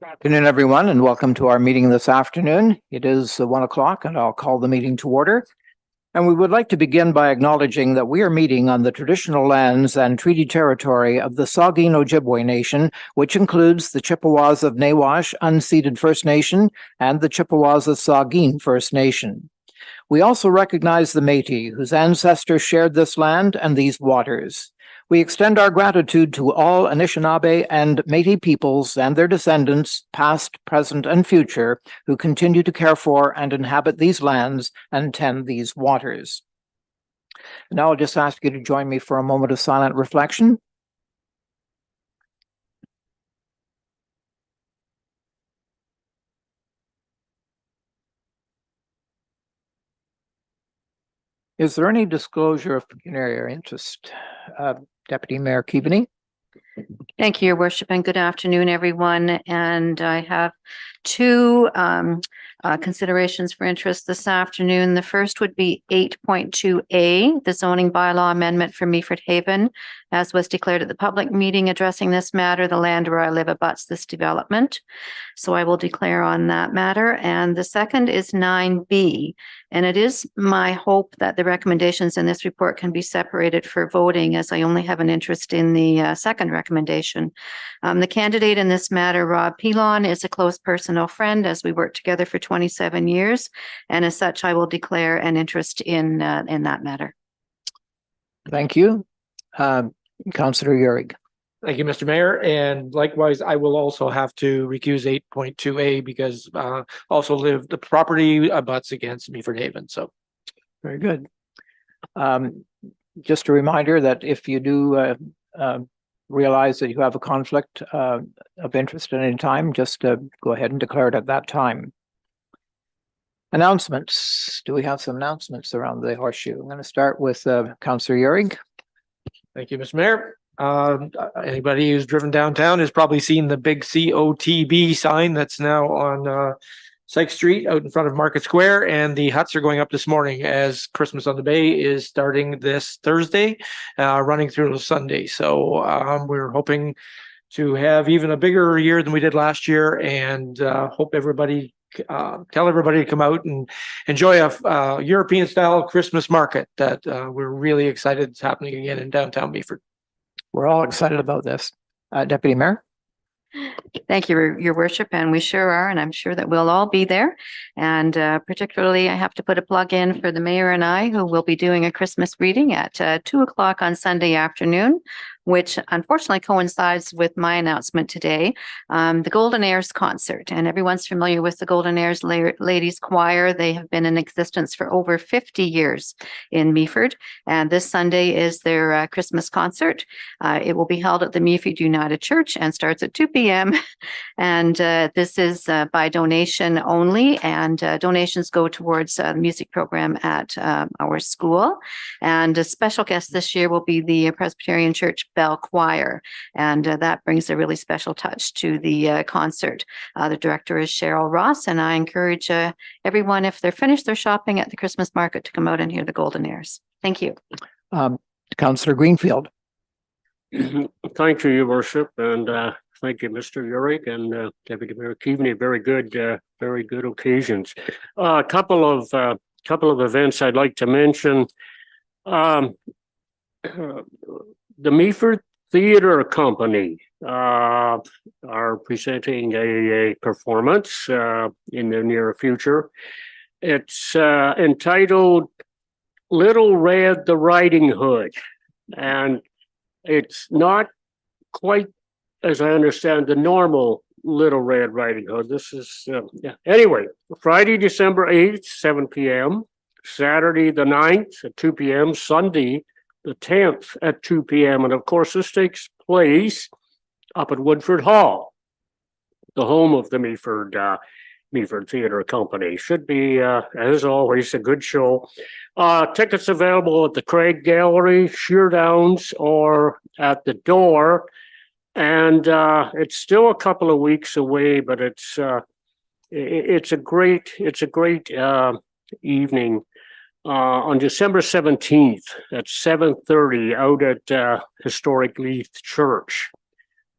Good afternoon, everyone, and welcome to our meeting this afternoon. It is 1 o'clock, and I'll call the meeting to order. And we would like to begin by acknowledging that we are meeting on the traditional lands and treaty territory of the Saugeen Ojibwe Nation, which includes the Chippewas of Nawash Unceded First Nation and the Chippewas of Saugeen First Nation. We also recognize the Métis, whose ancestors shared this land and these waters. We extend our gratitude to all Anishinaabe and Métis peoples and their descendants, past, present, and future, who continue to care for and inhabit these lands and tend these waters. Now I'll just ask you to join me for a moment of silent reflection. Is there any disclosure of pecuniary interest? Deputy Mayor Keaveney. Thank you, Your Worship, and good afternoon, everyone. And I have two considerations for interest this afternoon. The first would be 8.2A, the zoning bylaw amendment for Meaford Haven. As was declared at the public meeting addressing this matter, the land where I live abuts this development. So I will declare on that matter. And the second is 9B. And it is my hope that the recommendations in this report can be separated for voting, as I only have an interest in the second recommendation. The candidate in this matter, Rob Pilon, is a close personal friend as we worked together for 27 years. And as such, I will declare an interest in that matter. Thank you. Councillor Uhrig. Thank you, Mr. Mayor. And likewise, I will also have to recuse 8.2A because also the property abuts against Meaford Haven. So very good. Just a reminder that if you do realize that you have a conflict of interest at any time, just go ahead and declare it at that time. Announcements. Do we have some announcements around the horseshoe? I'm going to start with Councillor Uhrig. thank you, Mr. Mayor. Anybody who's driven downtown has probably seen the big COTB sign that's now on Sykes Street out in front of Market Square, and the huts are going up this morning as Christmas on the Bay is starting this Thursday, running through Sunday. So we're hoping to have even a bigger year than we did last year, and hope everybody tell everybody to come out and enjoy a European style Christmas market that we're really excited it's happening again in downtown Meaford. We're all excited about this. Deputy Mayor. Thank you, Your Worship, and we sure are, and I'm sure that we'll all be there. And particularly, I have to put a plug in for the mayor and I, who will be doing a Christmas reading at 2 o'clock on Sunday afternoon, which unfortunately coincides with my announcement today, the Golden Heirs concert. And everyone's familiar with the Golden Heirs Ladies Choir. They have been in existence for over 50 years in Meaford. And this Sunday is their Christmas concert. It will be held at the Meaford United Church and starts at 2 p.m. And this is by donation only. And donations go towards the music program at our school. And a special guest this year will be the Presbyterian Church Bell Choir, and that brings a really special touch to the concert. The director is Cheryl Ross, and I encourage everyone, if they're finished their shopping at the Christmas market, to come out and hear the Golden Heirs. Thank you. Councillor Greenfield. Thank you, Your Worship, and thank you, Mr. Uhrig and Deputy Mayor Keaveney. Very good occasions. A couple of events I'd like to mention. The Meaford Theatre Company are presenting a performance in the near future. It's entitled Little Red the Riding Hood, and it's not quite, as I understand, the normal Little Red Riding Hood. This is, Anyway, Friday, December 8th, 7 p.m., Saturday the 9th at 2 p.m., Sunday the 10th at 2 p.m. And of course, this takes place up at Woodford Hall, the home of the Meaford Theatre Company. Should be, as always, a good show. Tickets available at the Craig Gallery, Sheerdowns, or at the door. And it's still a couple of weeks away, but it's a great evening. On December 17th at 7:30 out at Historic Leith Church.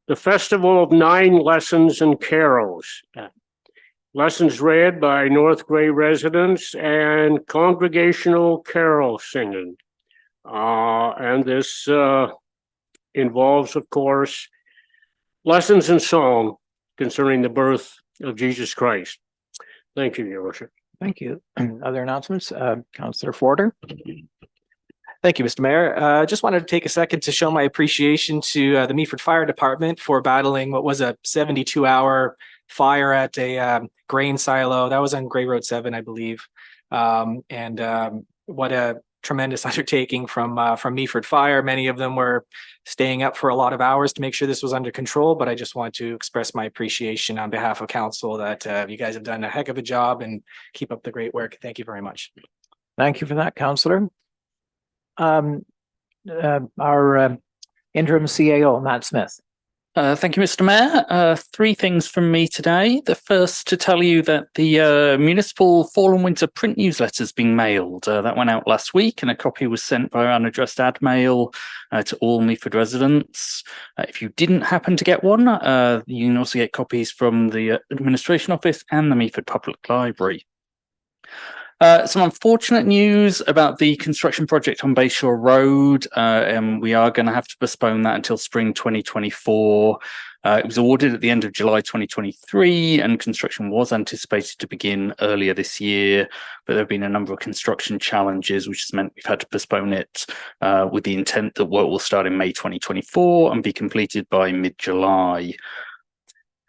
the Festival of Nine Lessons and Carols. Lessons read by North Gray residents and congregational carol singing. And this involves, of course, lessons in song concerning the birth of Jesus Christ. Thank you, Your Worship. Thank you. Other announcements? Councillor Forder? Thank you, Mr. Mayor. Just wanted to take a second to show my appreciation to the Meaford Fire Department for battling what was a 72-hour fire at a grain silo. That was on Gray Road 7, I believe. What a tremendous undertaking from Meaford Fire. Many of them were staying up for a lot of hours to make sure this was under control, but I just want to express my appreciation on behalf of council that you guys have done a heck of a job and keep up the great work. Thank you very much. Thank you for that, Councillor. Our interim CAO, Matt Smith. Thank you, Mr. Mayor. Three things from me today. The first to tell you that the municipal fall and winter print newsletter is being mailed. That went out last week and a copy was sent by unaddressed ad mail to all Meaford residents. If you didn't happen to get one, you can also get copies from the administration office and the Meaford Public Library. Some unfortunate news about the construction project on Bayshore Road. We are going to have to postpone that until spring 2024. It was awarded at the end of July 2023 and construction was anticipated to begin earlier this year, but there have been a number of construction challenges, which has meant we've had to postpone it with the intent that work will start in May 2024 and be completed by mid-July.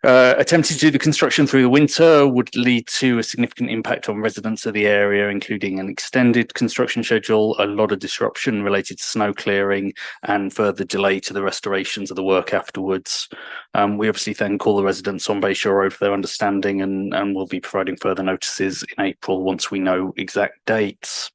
Attempting to do the construction through the winter would lead to a significant impact on residents of the area, including an extended construction schedule, a lot of disruption related to snow clearing, and further delay to the restorations of the work afterwards. We obviously thank all the residents on Bayshore Road for their understanding, and we'll be providing further notices in April once we know exact dates.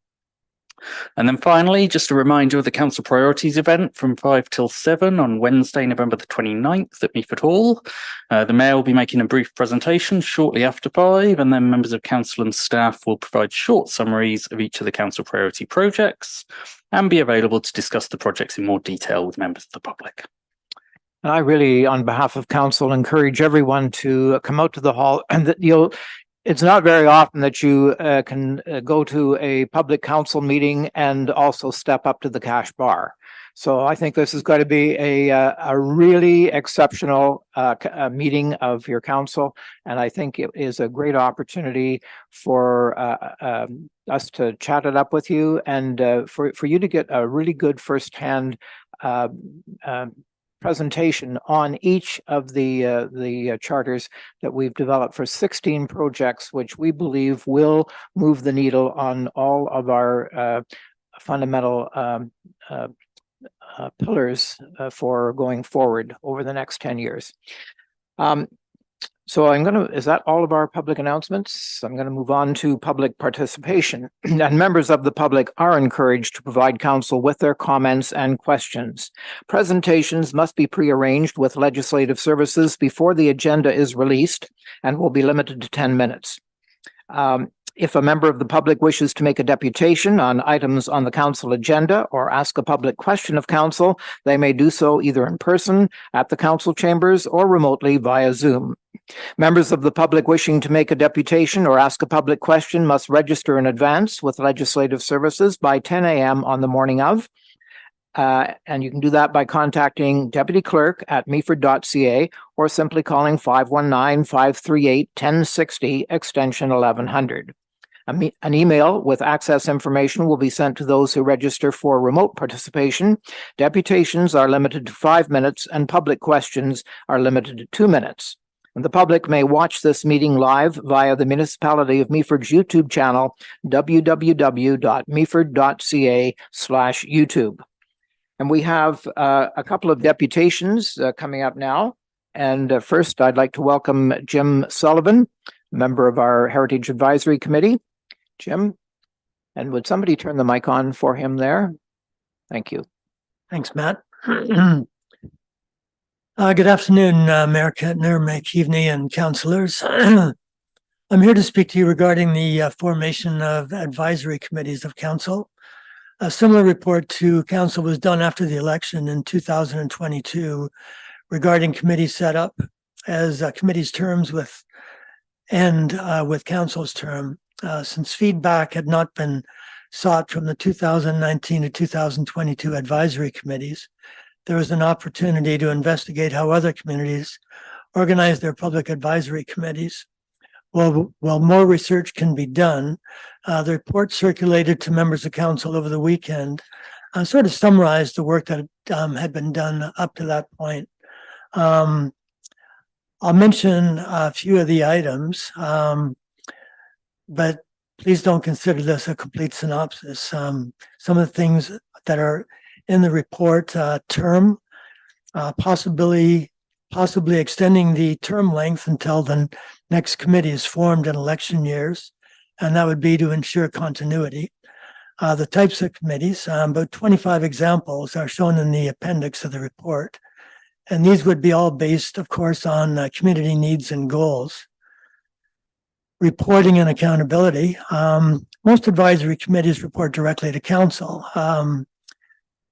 And then finally, just a reminder of the Council Priorities event from 5 till 7 on Wednesday, November the 29th at Meaford Hall. The Mayor will be making a brief presentation shortly after 5, and then members of Council and staff will provide short summaries of each of the Council Priority projects and be available to discuss the projects in more detail with members of the public. And I really, on behalf of Council, encourage everyone to come out to the hall and that it's not very often that you can go to a public council meeting and also step up to the cash bar. So I think this is going to be a really exceptional meeting of your council, and I think it is a great opportunity for us to chat it up with you and for you to get a really good firsthand presentation on each of the charters that we've developed for 16 projects, which we believe will move the needle on all of our fundamental pillars for going forward over the next 10 years. So is that all of our public announcements? I'm going to move on to public participation. And members of the public are encouraged to provide council with their comments and questions. Presentations must be prearranged with legislative services before the agenda is released and will be limited to 10 minutes. If a member of the public wishes to make a deputation on items on the council agenda or ask a public question of council, they may do so either in person at the council chambers or remotely via Zoom. Members of the public wishing to make a deputation or ask a public question must register in advance with legislative services by 10 a.m. on the morning of. And you can do that by contacting Deputy Clerk at meaford.ca or simply calling 519-538-1060 extension 1100. An email with access information will be sent to those who register for remote participation. Deputations are limited to 5 minutes and public questions are limited to 2 minutes. And the public may watch this meeting live via the Municipality of Meaford's YouTube channel, www.meaford.ca/YouTube. And we have a couple of deputations coming up now. And first, I'd like to welcome Jim Sullivan, member of our Heritage Advisory Committee. Jim, and would somebody turn the mic on for him there? Thank you. Thanks, Matt. Good afternoon, Mayor Kettner, Mayor Keaveney, and councillors. I'm here to speak to you regarding the formation of advisory committees of council. A similar report to council was done after the election in 2022 regarding committee setup as committee's terms with council's term. Since feedback had not been sought from the 2019 to 2022 advisory committees, there was an opportunity to investigate how other communities organize their public advisory committees. While more research can be done, the report circulated to members of council over the weekend sort of summarized the work that had been done up to that point. I'll mention a few of the items, but please don't consider this a complete synopsis. Some of the things that are in the report, term, possibly extending the term length until the next committee is formed in election years, and that would be to ensure continuity. The types of committees, about 25 examples are shown in the appendix of the report, and these would be all based, of course, on community needs and goals. Reporting and accountability. Most advisory committees report directly to council.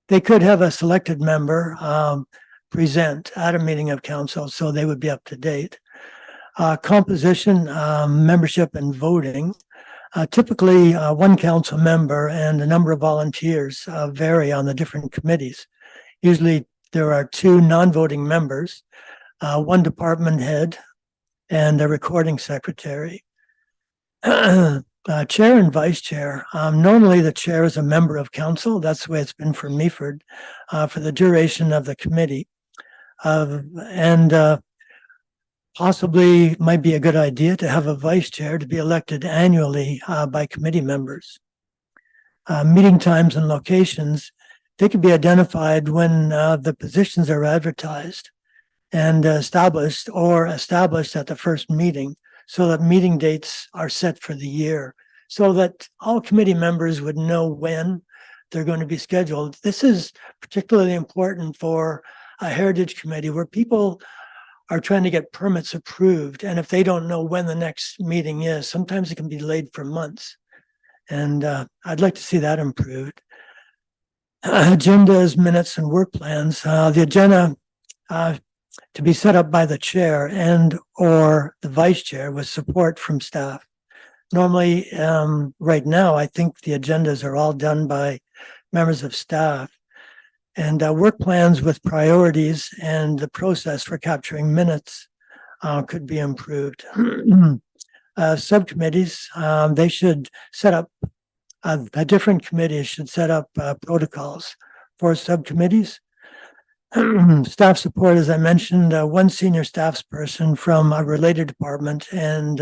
They could have a selected member present at a meeting of council, so they would be up to date. Composition, membership, and voting. Typically, one council member and a number of volunteers vary on the different committees. Usually, there are 2 non-voting members, 1 department head, and a recording secretary. Chair and vice chair. Normally, the chair is a member of council. That's the way it's been for Meaford for the duration of the committee. And possibly might be a good idea to have a vice chair to be elected annually by committee members. Meeting times and locations, they could be identified when the positions are advertised and established at the first meeting, so that meeting dates are set for the year, so that all committee members would know when they're going to be scheduled. This is particularly important for a heritage committee where people are trying to get permits approved. And if they don't know when the next meeting is, sometimes it can be delayed for months. And I'd like to see that improved. Agendas, minutes, and work plans. The agenda to be set up by the chair and or the vice chair with support from staff. Normally, right now, I think the agendas are all done by members of staff. And work plans with priorities and the process for capturing minutes could be improved. Subcommittees, they should set up, the different committees should set up protocols for subcommittees. Staff support, as I mentioned, 1 senior staffs person from a related department and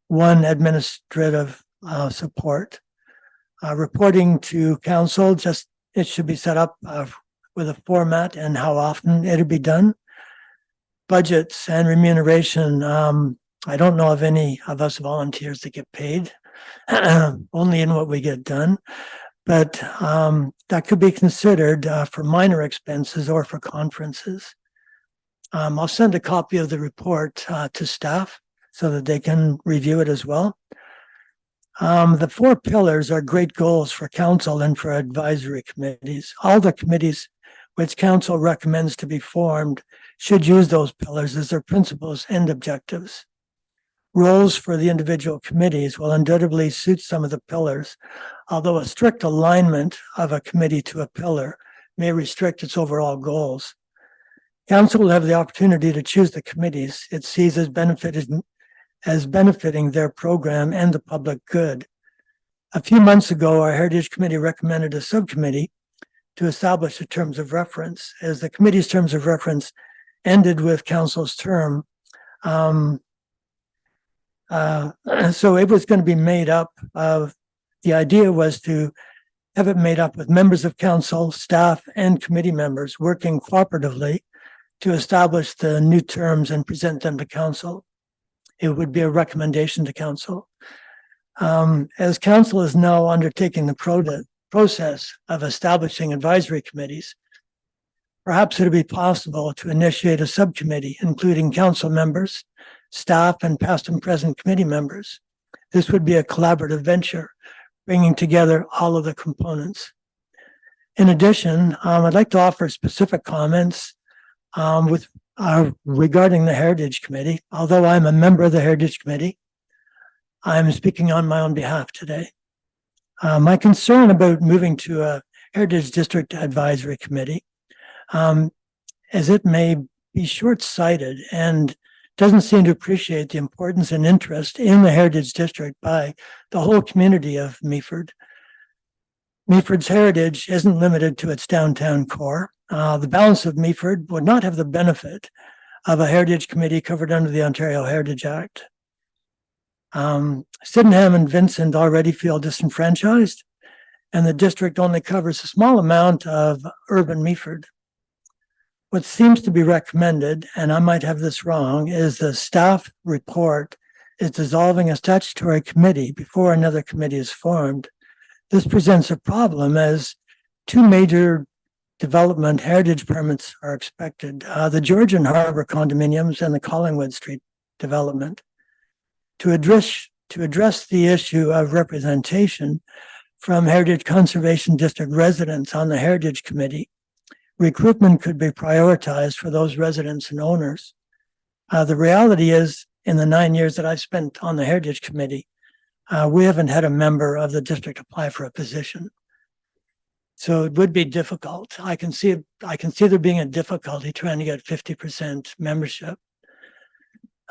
1 administrative support. Reporting to council, it should be set up with a format and how often it'll be done. Budgets and remuneration. I don't know of any of us volunteers that get paid, only in what we get done. But that could be considered for minor expenses or for conferences. I'll send a copy of the report to staff so that they can review it as well. The 4 pillars are great goals for council and for advisory committees. All the committees which council recommends to be formed should use those pillars as their principles and objectives. Roles for the individual committees will undoubtedly suit some of the pillars, although a strict alignment of a committee to a pillar may restrict its overall goals. Council will have the opportunity to choose the committees it sees as benefiting their program and the public good. A few months ago, our Heritage Committee recommended a subcommittee to establish the terms of reference. As the committee's terms of reference ended with council's term, so it was going to be made up of, the idea was to have it made up with members of council, staff, and committee members working cooperatively to establish the new terms and present them to council. It would be a recommendation to council. As council is now undertaking the process of establishing advisory committees, perhaps it would be possible to initiate a subcommittee, including council members, staff, and past and present committee members. This would be a collaborative venture, bringing together all of the components. In addition, I'd like to offer specific comments with regarding the Heritage Committee. Although I'm a member of the Heritage Committee, I'm speaking on my own behalf today. My concern about moving to a Heritage District Advisory Committee, as it may be short-sighted and doesn't seem to appreciate the importance and interest in the Heritage District by the whole community of Meaford. Meaford's heritage isn't limited to its downtown core. The balance of Meaford would not have the benefit of a Heritage Committee covered under the Ontario Heritage Act. Sydenham and Vincent already feel disenfranchised, and the district only covers a small amount of urban Meaford. What seems to be recommended, and I might have this wrong, is the staff report is dissolving a statutory committee before another committee is formed. This presents a problem as two major development heritage permits are expected, the Georgian Harbor condominiums and the Collingwood Street development. To address the issue of representation from Heritage Conservation District residents on the Heritage Committee, recruitment could be prioritized for those residents and owners. The reality is, in the 9 years that I've spent on the Heritage Committee, we haven't had a member of the district apply for a position. So it would be difficult. I can see there being a difficulty trying to get 50% membership.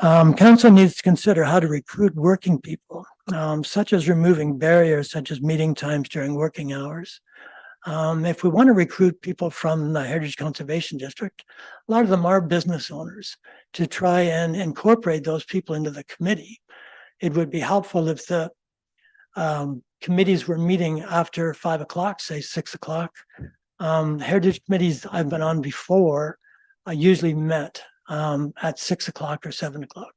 Council needs to consider how to recruit working people, such as removing barriers such as meeting times during working hours. If we want to recruit people from the Heritage Conservation District, a lot of them are business owners, to try and incorporate those people into the committee. It would be helpful if the committees were meeting after 5 o'clock, say 6 o'clock. Heritage committees I've been on before, I usually met at 6 o'clock or 7 o'clock.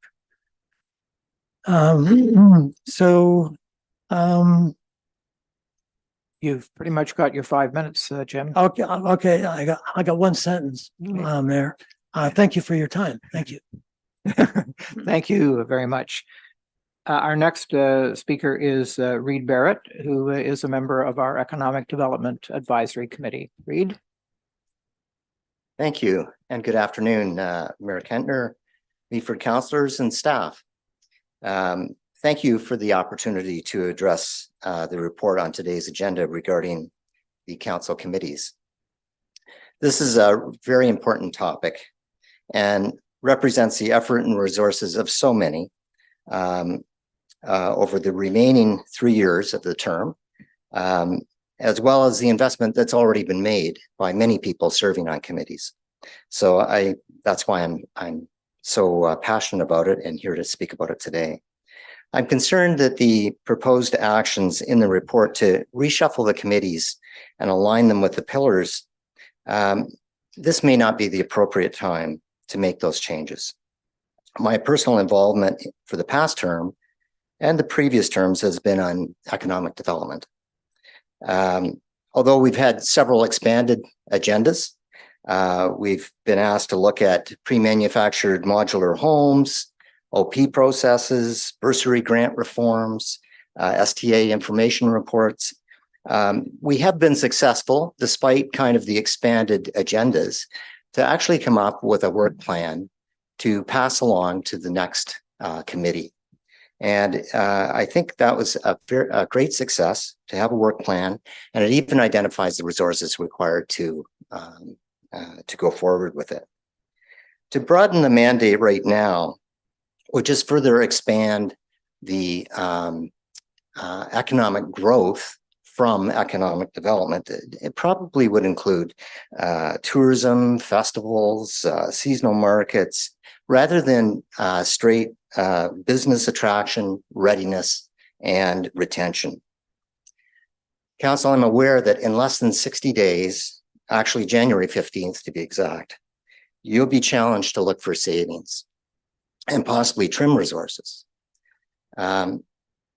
You've pretty much got your 5 minutes, Jim. Okay. I got one sentence, Mayor. Thank you for your time. Thank you. Thank you very much. Our next speaker is Reid Barrett, who is a member of our Economic Development Advisory Committee. Reid. Thank you, and good afternoon, Mayor Kentner, Meaford councillors and staff. Thank you for the opportunity to address the report on today's agenda regarding the council committees. This is a very important topic and represents the effort and resources of so many over the remaining 3 years of the term, as well as the investment that's already been made by many people serving on committees. So that's why I'm so passionate about it and here to speak about it today. I'm concerned that the proposed actions in the report to reshuffle the committees and align them with the pillars, this may not be the appropriate time to make those changes. My personal involvement for the past term and the previous terms has been on economic development. Although we've had several expanded agendas, we've been asked to look at pre-manufactured modular homes, OP processes, bursary grant reforms, STA information reports. We have been successful, despite kind of the expanded agendas, to actually come up with a work plan to pass along to the next committee. And I think that was a great success to have a work plan, and it even identifies the resources required to go forward with it. To broaden the mandate right now, would just further expand the economic growth from economic development. It probably would include tourism, festivals, seasonal markets, rather than straight business attraction, readiness, and retention. Council, I'm aware that in less than 60 days, actually January 15th to be exact, you'll be challenged to look for savings and possibly trim resources.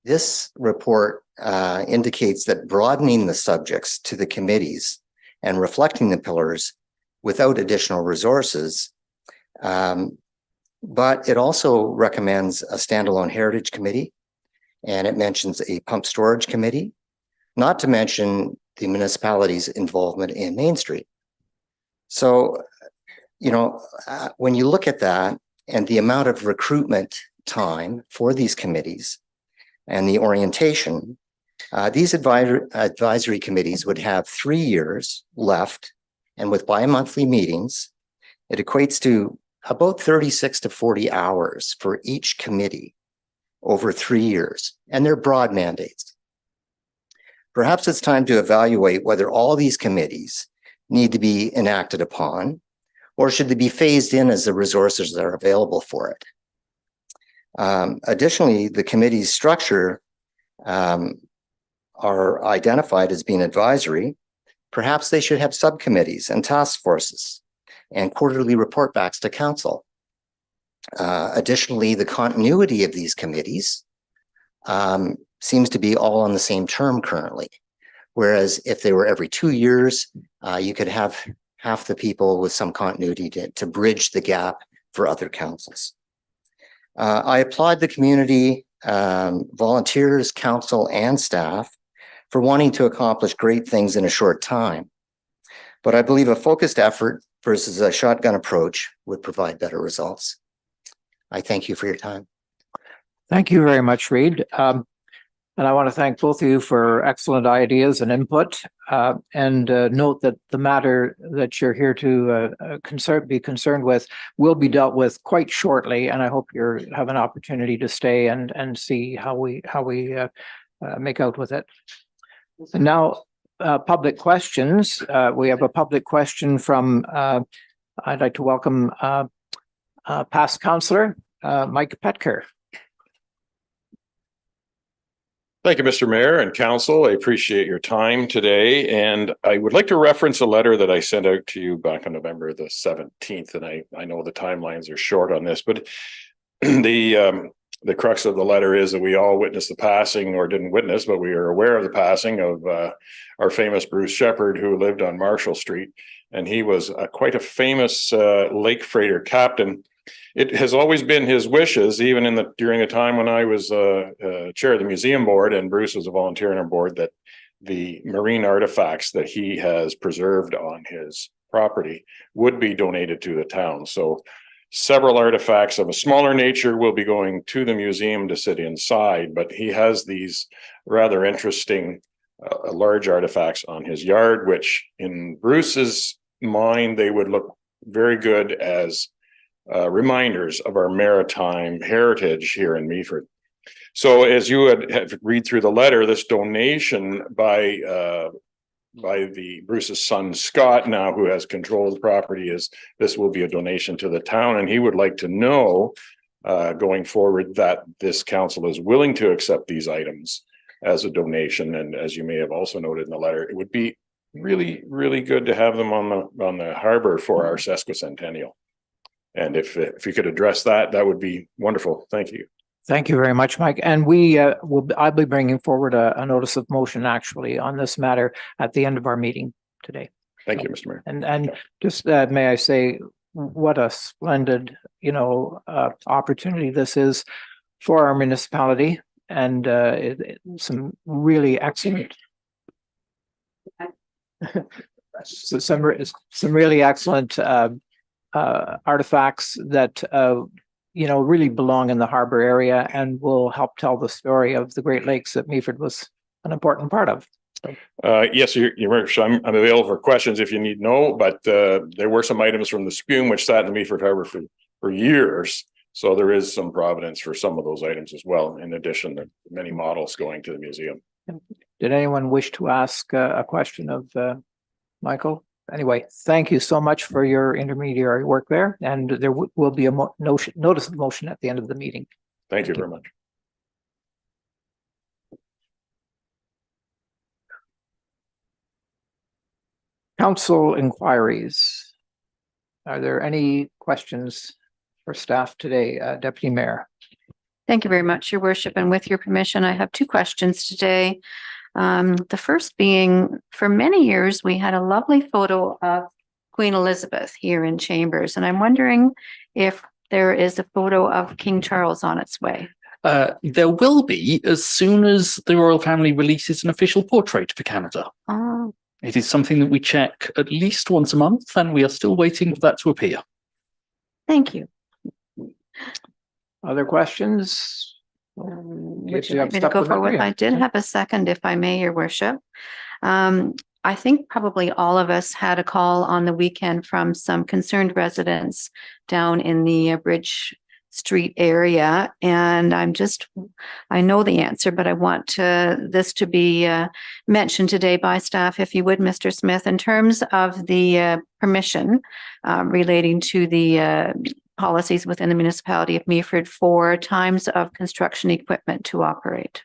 This report indicates that broadening the subjects to the committees and reflecting the pillars without additional resources, but it also recommends a standalone heritage committee, and it mentions a pump storage committee, not to mention the municipality's involvement in Main Street. So when you look at that and the amount of recruitment time for these committees and the orientation, these advisory committees would have 3 years left, and with bi-monthly meetings, it equates to about 36 to 40 hours for each committee over 3 years, and they're broad mandates. Perhaps it's time to evaluate whether all these committees need to be enacted upon, or should they be phased in as the resources that are available for it. Additionally, the committee's structure are identified as being advisory. Perhaps they should have subcommittees and task forces and quarterly report backs to council. Additionally, the continuity of these committees seems to be all on the same term currently. Whereas if they were every 2 years, you could have half the people with some continuity to bridge the gap for other councils. I applaud the community, volunteers, council, and staff for wanting to accomplish great things in a short time. But I believe a focused effort versus a shotgun approach would provide better results. I thank you for your time. Thank you very much, Reid. And I want to thank both of you for excellent ideas and input, and note that the matter that you're here to be concerned with will be dealt with quite shortly. And I hope you have an opportunity to stay and see how we make out with it. And now, public questions. We have a public question from, I'd like to welcome past councillor Mike Petker. Thank you, Mr. Mayor and Council. I appreciate your time today. And I would like to reference a letter that I sent out to you back on November the 17th. And I know the timelines are short on this, but the crux of the letter is that we all witnessed the passing, or didn't witness, but we are aware of the passing of our famous Bruce Shepherd, who lived on Marshall Street. And he was quite a famous lake freighter captain. It has always been his wishes, even during the time when I was chair of the museum board and Bruce was a volunteer on our board, that the marine artifacts that he has preserved on his property would be donated to the town. So several artifacts of a smaller nature will be going to the museum to sit inside, but he has these rather interesting large artifacts on his yard, which in Bruce's mind, they would look very good as reminders of our maritime heritage here in Meaford. So as you had read through the letter, this donation by the Bruce's son Scott, now who has control of the property, this will be a donation to the town, and he would like to know going forward that this council is willing to accept these items as a donation. And as you may have also noted in the letter, it would be really, really good to have them on the harbor for our sesquicentennial. And if you could address that, that would be wonderful. Thank you. Thank you very much, Mike. And I'll be bringing forward a notice of motion actually on this matter at the end of our meeting today. Thank you, Mr. Mayor. And just may I say, what a splendid, opportunity this is for our municipality, and some really excellent, some really excellent artifacts that really belong in the harbor area and will help tell the story of the Great Lakes that Meaford was an important part of. Yes, you're sure I'm available for questions if you need to know, but there were some items from the spume which sat in the Meaford Harbor for years. So there is some provenance for some of those items as well, in addition to many models going to the museum. Did anyone wish to ask a question of Michael? Anyway, thank you so much for your intermediary work there, and there will be a notice of motion at the end of the meeting. Thank you very much. Council inquiries. Are there any questions for staff today, Deputy Mayor? Thank you very much, Your Worship. And with your permission, I have 2 questions today. The first being, for many years, we had a lovely photo of Queen Elizabeth here in Chambers. And I'm wondering if there is a photo of King Charles on its way. There will be as soon as the royal family releases an official portrait for Canada. Oh, It is something that we check at least once a month, and we are still waiting for that to appear. Thank you. Other questions? Would you like me to go forward? I did have a second, if I may, Your Worship. I think probably all of us had a call on the weekend from some concerned residents down in the Bridge Street area. And I know the answer, but I want this to be mentioned today by staff, if you would, Mr. Smith, in terms of the permission relating to the policies within the municipality of Meaford for times of construction equipment to operate.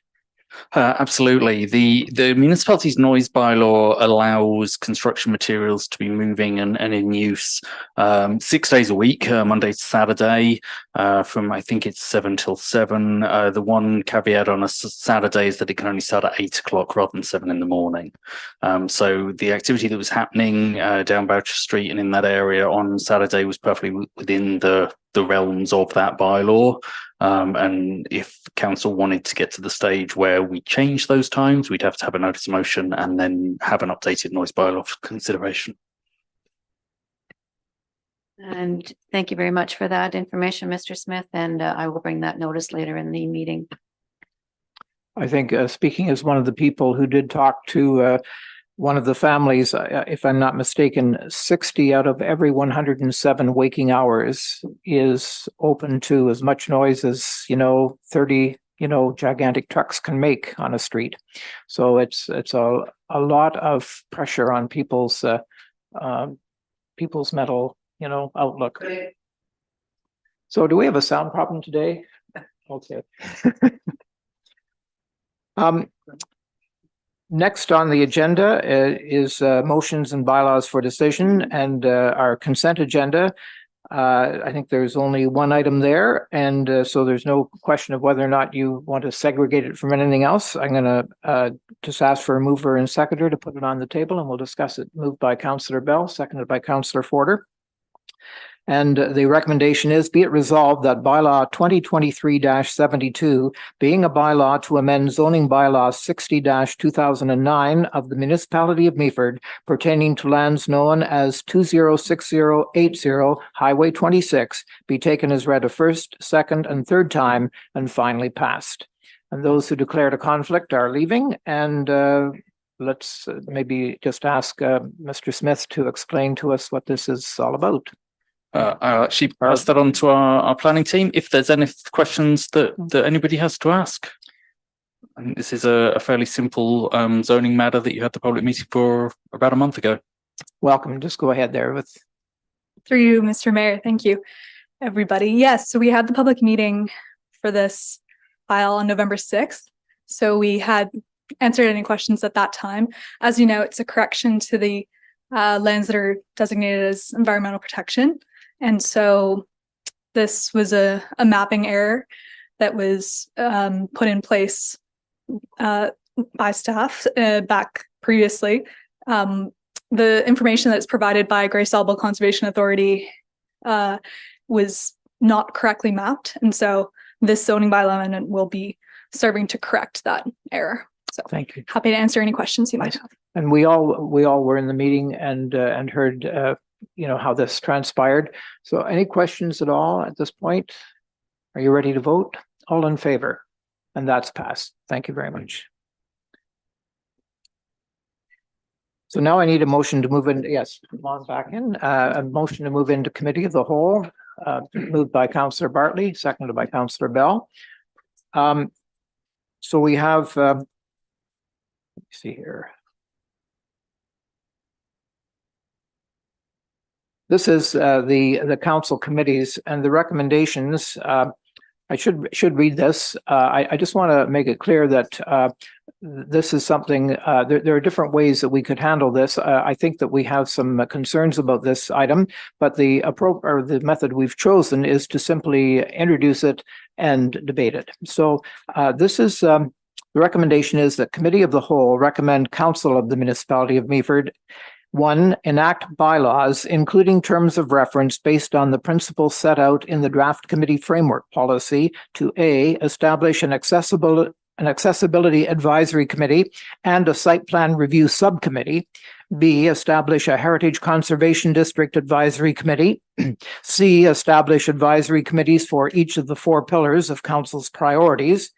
Absolutely. The municipality's noise bylaw allows construction materials to be moving and in use 6 days a week, Monday to Saturday, from I think it's 7 till 7. The one caveat on a Saturday is that it can only start at 8 o'clock rather than 7 in the morning. So the activity that was happening down Boucher Street and in that area on Saturday was perfectly within the realms of that bylaw. And if council wanted to get to the stage where we change those times, we'd have to have a notice of motion and then have an updated noise bylaw for consideration. And thank you very much for that information, Mr. Smith, and I will bring that notice later in the meeting. I think speaking as one of the people who did talk to one of the families, if I'm not mistaken, 60 out of every 107 waking hours is open to as much noise as, 30, gigantic trucks can make on a street. So it's a lot of pressure on people's mental, outlook. So do we have a sound problem today? Okay. Next on the agenda is motions and bylaws for decision, and our consent agenda. I think there's only one item there, and so there's no question of whether or not you want to segregate it from anything else. I'm going to just ask for a mover and seconder to put it on the table, and we'll discuss it. Moved by Councillor Bell, seconded by Councillor Forder. And the recommendation is, be it resolved that bylaw 2023-72, being a bylaw to amend zoning bylaw 60-2009 of the municipality of Meaford pertaining to lands known as 206080 Highway 26, be taken as read a first, second, and third time, and finally passed. And those who declared a conflict are leaving, and let's maybe just ask Mr. Smith to explain to us what this is all about. I'll actually pass that on to our planning team if there's any questions that anybody has to ask. I think this is a fairly simple zoning matter that you had the public meeting for about a month ago. Welcome. Just go ahead there with. Through you, Mr. Mayor. Thank you, everybody. Yes, so we had the public meeting for this file on November 6th. So we had answered any questions at that time. As you know, it's a correction to the lands that are designated as environmental protection. And so this was a mapping error that was put in place by staff back previously. The information that's provided by Grace Elbow Conservation Authority was not correctly mapped. And so this zoning bylaw amendment will be serving to correct that error. So thank you. Happy to answer any questions you might have. And we all were in the meeting and heard how this transpired. So any questions at all at this point? Are you ready to vote? All in favor? And that's passed. Thank you very much. So now I need a motion to move in. Yes, come on back in. A motion to move into committee of the whole, moved by Councillor Bartley, seconded by Councillor Bell. So we have, let me see here. This is the council committees and the recommendations. I should read this. I just want to make it clear that this is something, there are different ways that we could handle this. I think that we have some concerns about this item, but the method we've chosen is to simply introduce it and debate it. So this is, the recommendation is that Committee of the Whole recommend Council of the Municipality of Meaford 1, enact bylaws, including terms of reference based on the principles set out in the draft committee framework policy to A, establish an an accessibility advisory committee and a site plan review subcommittee. B, establish a heritage conservation district advisory committee. C, establish advisory committees for each of the 4 pillars of council's priorities.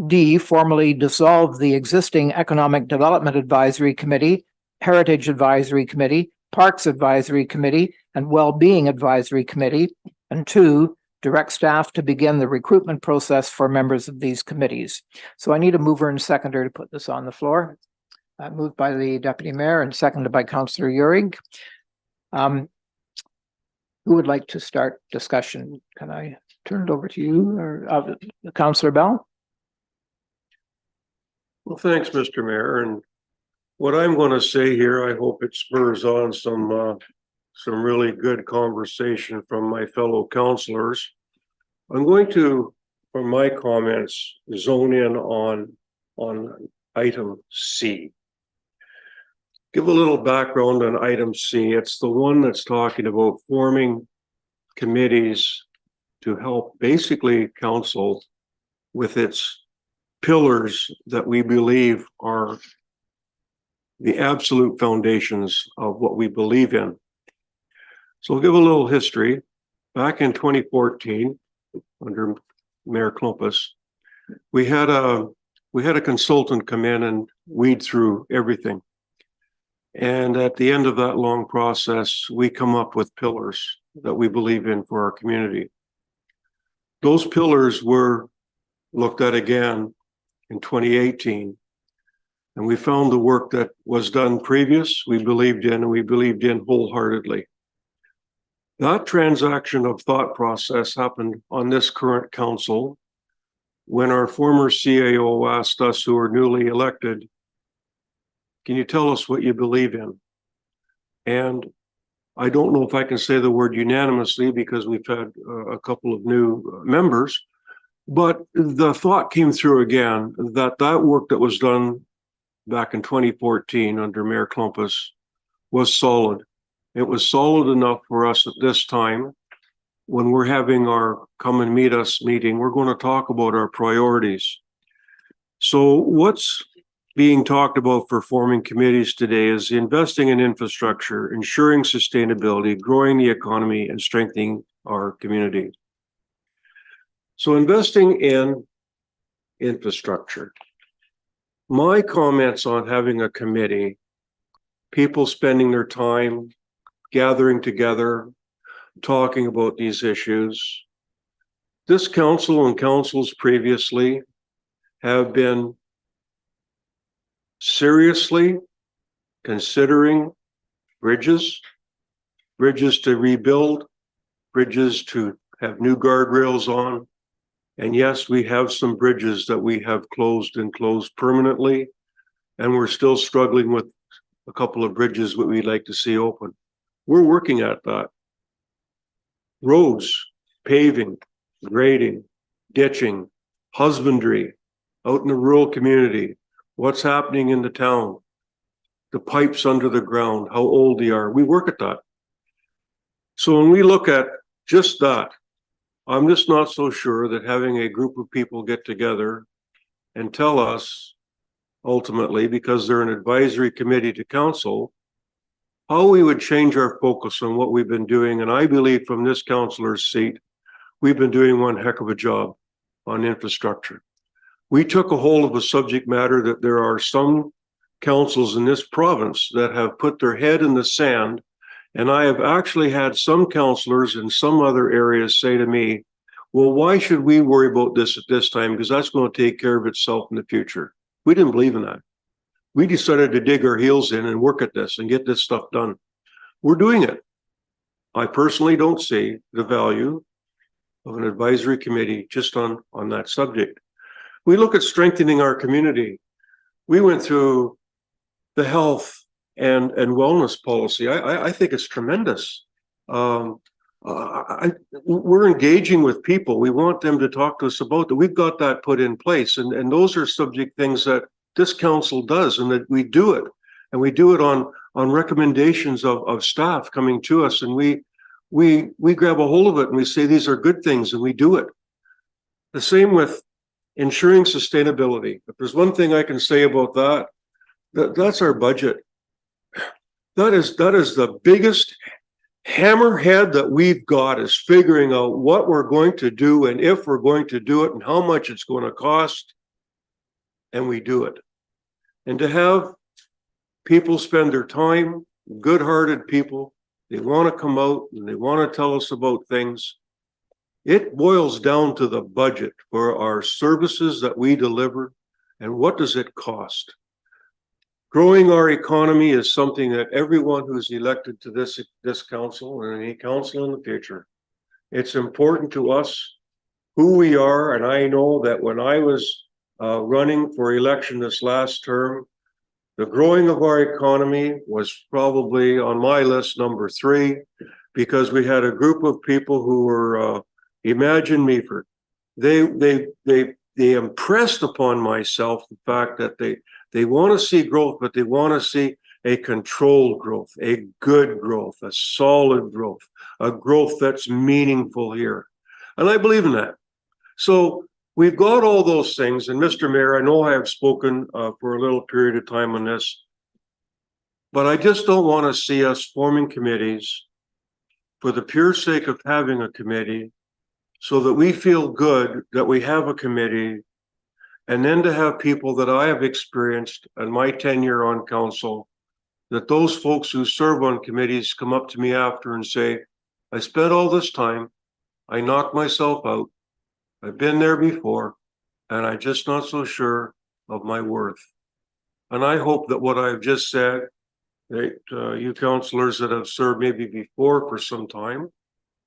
D, formally dissolve the existing economic development advisory committee, heritage advisory committee, parks advisory committee, and well-being advisory committee. And 2, direct staff to begin the recruitment process for members of these committees. So I need a mover and seconder to put this on the floor. Moved by the deputy mayor and seconded by Councillor Uhrig. Who would like to start discussion? Can I turn it over to you or Councillor Bell? Well, thanks, Mr. Mayor. And what I'm going to say here, I hope it spurs on some really good conversation from my fellow councillors. I'm going to, for my comments, zone in on item C. Give a little background on item C. It's the one that's talking about forming committees to help basically council with its pillars that we believe are the absolute foundations of what we believe in. So I'll give a little history. Back in 2014, under Mayor Klumpus, we had a consultant come in and weed through everything. And at the end of that long process, we come up with pillars that we believe in for our community. Those pillars were looked at again in 2018. And we found the work that was done previous, we believed in, and we believed in wholeheartedly. That transaction of thought process happened on this current council when our former CAO asked us, who were newly elected, can you tell us what you believe in? And I don't know if I can say the word unanimously because we've had a couple of new members, but the thought came through again that work that was done back in 2014 under Mayor Klumpus was solid. It was solid enough for us at this time, when we're having our come and meet us meeting, we're going to talk about our priorities. So what's being talked about for forming committees today is investing in infrastructure, ensuring sustainability, growing the economy, and strengthening our community. So investing in infrastructure. My comments on having a committee, people spending their time gathering together, talking about these issues. This council and councils previously have been seriously considering bridges to rebuild, bridges to have new guardrails on. And yes, we have some bridges that we have closed permanently, and we're still struggling with a couple of bridges that we'd like to see open. We're working at that. Roads, paving, grading, ditching, husbandry, out in the rural community, what's happening in the town, the pipes under the ground, how old they are. We work at that. So when we look at just that, I'm just not so sure that having a group of people get together and tell us, ultimately, because they're an advisory committee to council, how we would change our focus on what we've been doing. And I believe from this councillor's seat, we've been doing one heck of a job on infrastructure. We took a hold of a subject matter that there are some councils in this province that have put their head in the sand. And I have actually had some councillors in some other areas say to me, well, why should we worry about this at this time? Because that's going to take care of itself in the future. We didn't believe in that. We decided to dig our heels in and work at this and get this stuff done. We're doing it. I personally don't see the value of an advisory committee just on that subject. We look at strengthening our community. We went through the health and wellness policy. I think it's tremendous. We're engaging with people. We want them to talk to us about that. We've got that put in place. And those are subject things that this council does, and that we do it. And we do it on recommendations of staff coming to us. And we grab a hold of it and we say, these are good things, and we do it. The same with ensuring sustainability. If there's one thing I can say about that's our budget. That is the biggest hammerhead that we've got, is figuring out what we're going to do and if we're going to do it and how much it's going to cost. And we do it. And to have people spend their time, good-hearted people, they want to come out and they want to tell us about things. It boils down to the budget for our services that we deliver and what does it cost. Growing our economy is something that everyone who's elected to this council and any council in the future, it's important to us who we are. And I know that when I was running for election this last term, the growing of our economy was probably on my list number 3, because we had a group of people who were imagine Meaford. They impressed upon myself the fact that they want to see growth, but they want to see a controlled growth, a good growth, a solid growth, a growth that's meaningful here. And I believe in that. So we've got all those things. And Mr. Mayor, I know I have spoken for a little period of time on this, but I just don't want to see us forming committees for the pure sake of having a committee, so that we feel good that we have a committee, and then to have people that I have experienced in my tenure on council, that those folks who serve on committees come up to me after and say, I spent all this time, I knocked myself out, I've been there before, and I'm just not so sure of my worth. And I hope that what I've just said, that you councillors that have served maybe before for some time,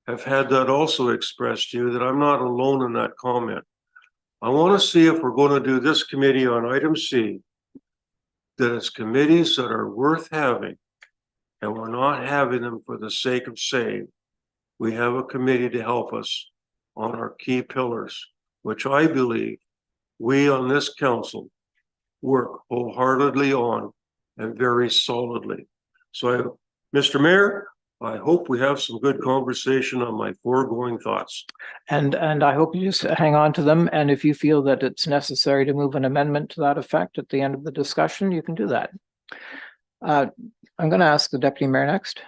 have had that also expressed to you, that I'm not alone in that comment. I want to see if we're going to do this committee on item C, that it's committees that are worth having, and we're not having them for the sake of saying we have a committee to help us on our key pillars, which I believe we on this council work wholeheartedly on and very solidly. So, Mr. Mayor, I hope we have some good conversation on my foregoing thoughts. And I hope you just hang on to them. And if you feel that it's necessary to move an amendment to that effect at the end of the discussion, you can do that. I'm going to ask the deputy mayor next.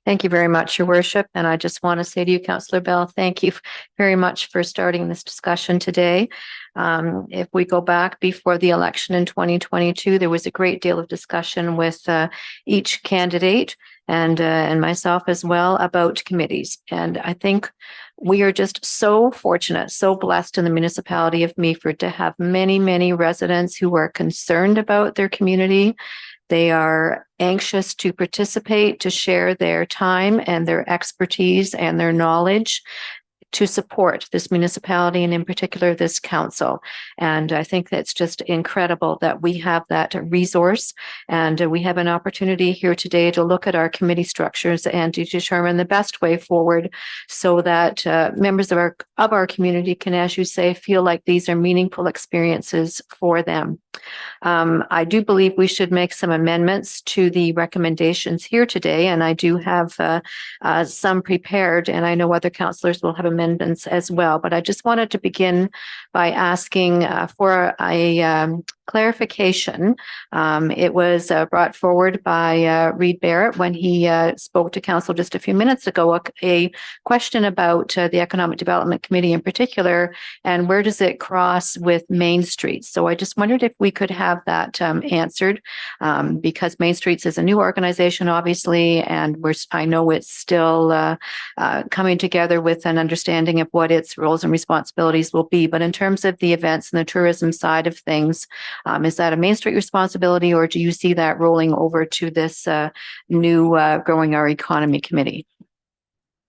Thank you very much, Your Worship. And I just want to say to you, Councillor Bell, thank you very much for starting this discussion today. If we go back before the election in 2022, there was a great deal of discussion with each candidate and myself as well about committees. And I think we are just so fortunate, so blessed in the municipality of Meaford to have many, many residents who are concerned about their community. They are anxious to participate, to share their time and their expertise and their knowledge to support this municipality and in particular this council. And I think that's just incredible that we have that resource, and we have an opportunity here today to look at our committee structures and to determine the best way forward so that members of our community can, as you say, feel like these are meaningful experiences for them. I do believe we should make some amendments to the recommendations here today, and I do have some prepared, and I know other councillors will have amendments as well. But I just wanted to begin by asking for a clarification. It was brought forward by Reid Barrett when he spoke to council just a few minutes ago, a question about the Economic Development Committee in particular, and where does it cross with Main Street? So I just wondered if we could have that answered, because Main Streets is a new organization, obviously, and I know it's still coming together with an understanding of what its roles and responsibilities will be. But in terms of the events and the tourism side of things, is that a Main Street responsibility, or do you see that rolling over to this new Growing Our Economy Committee?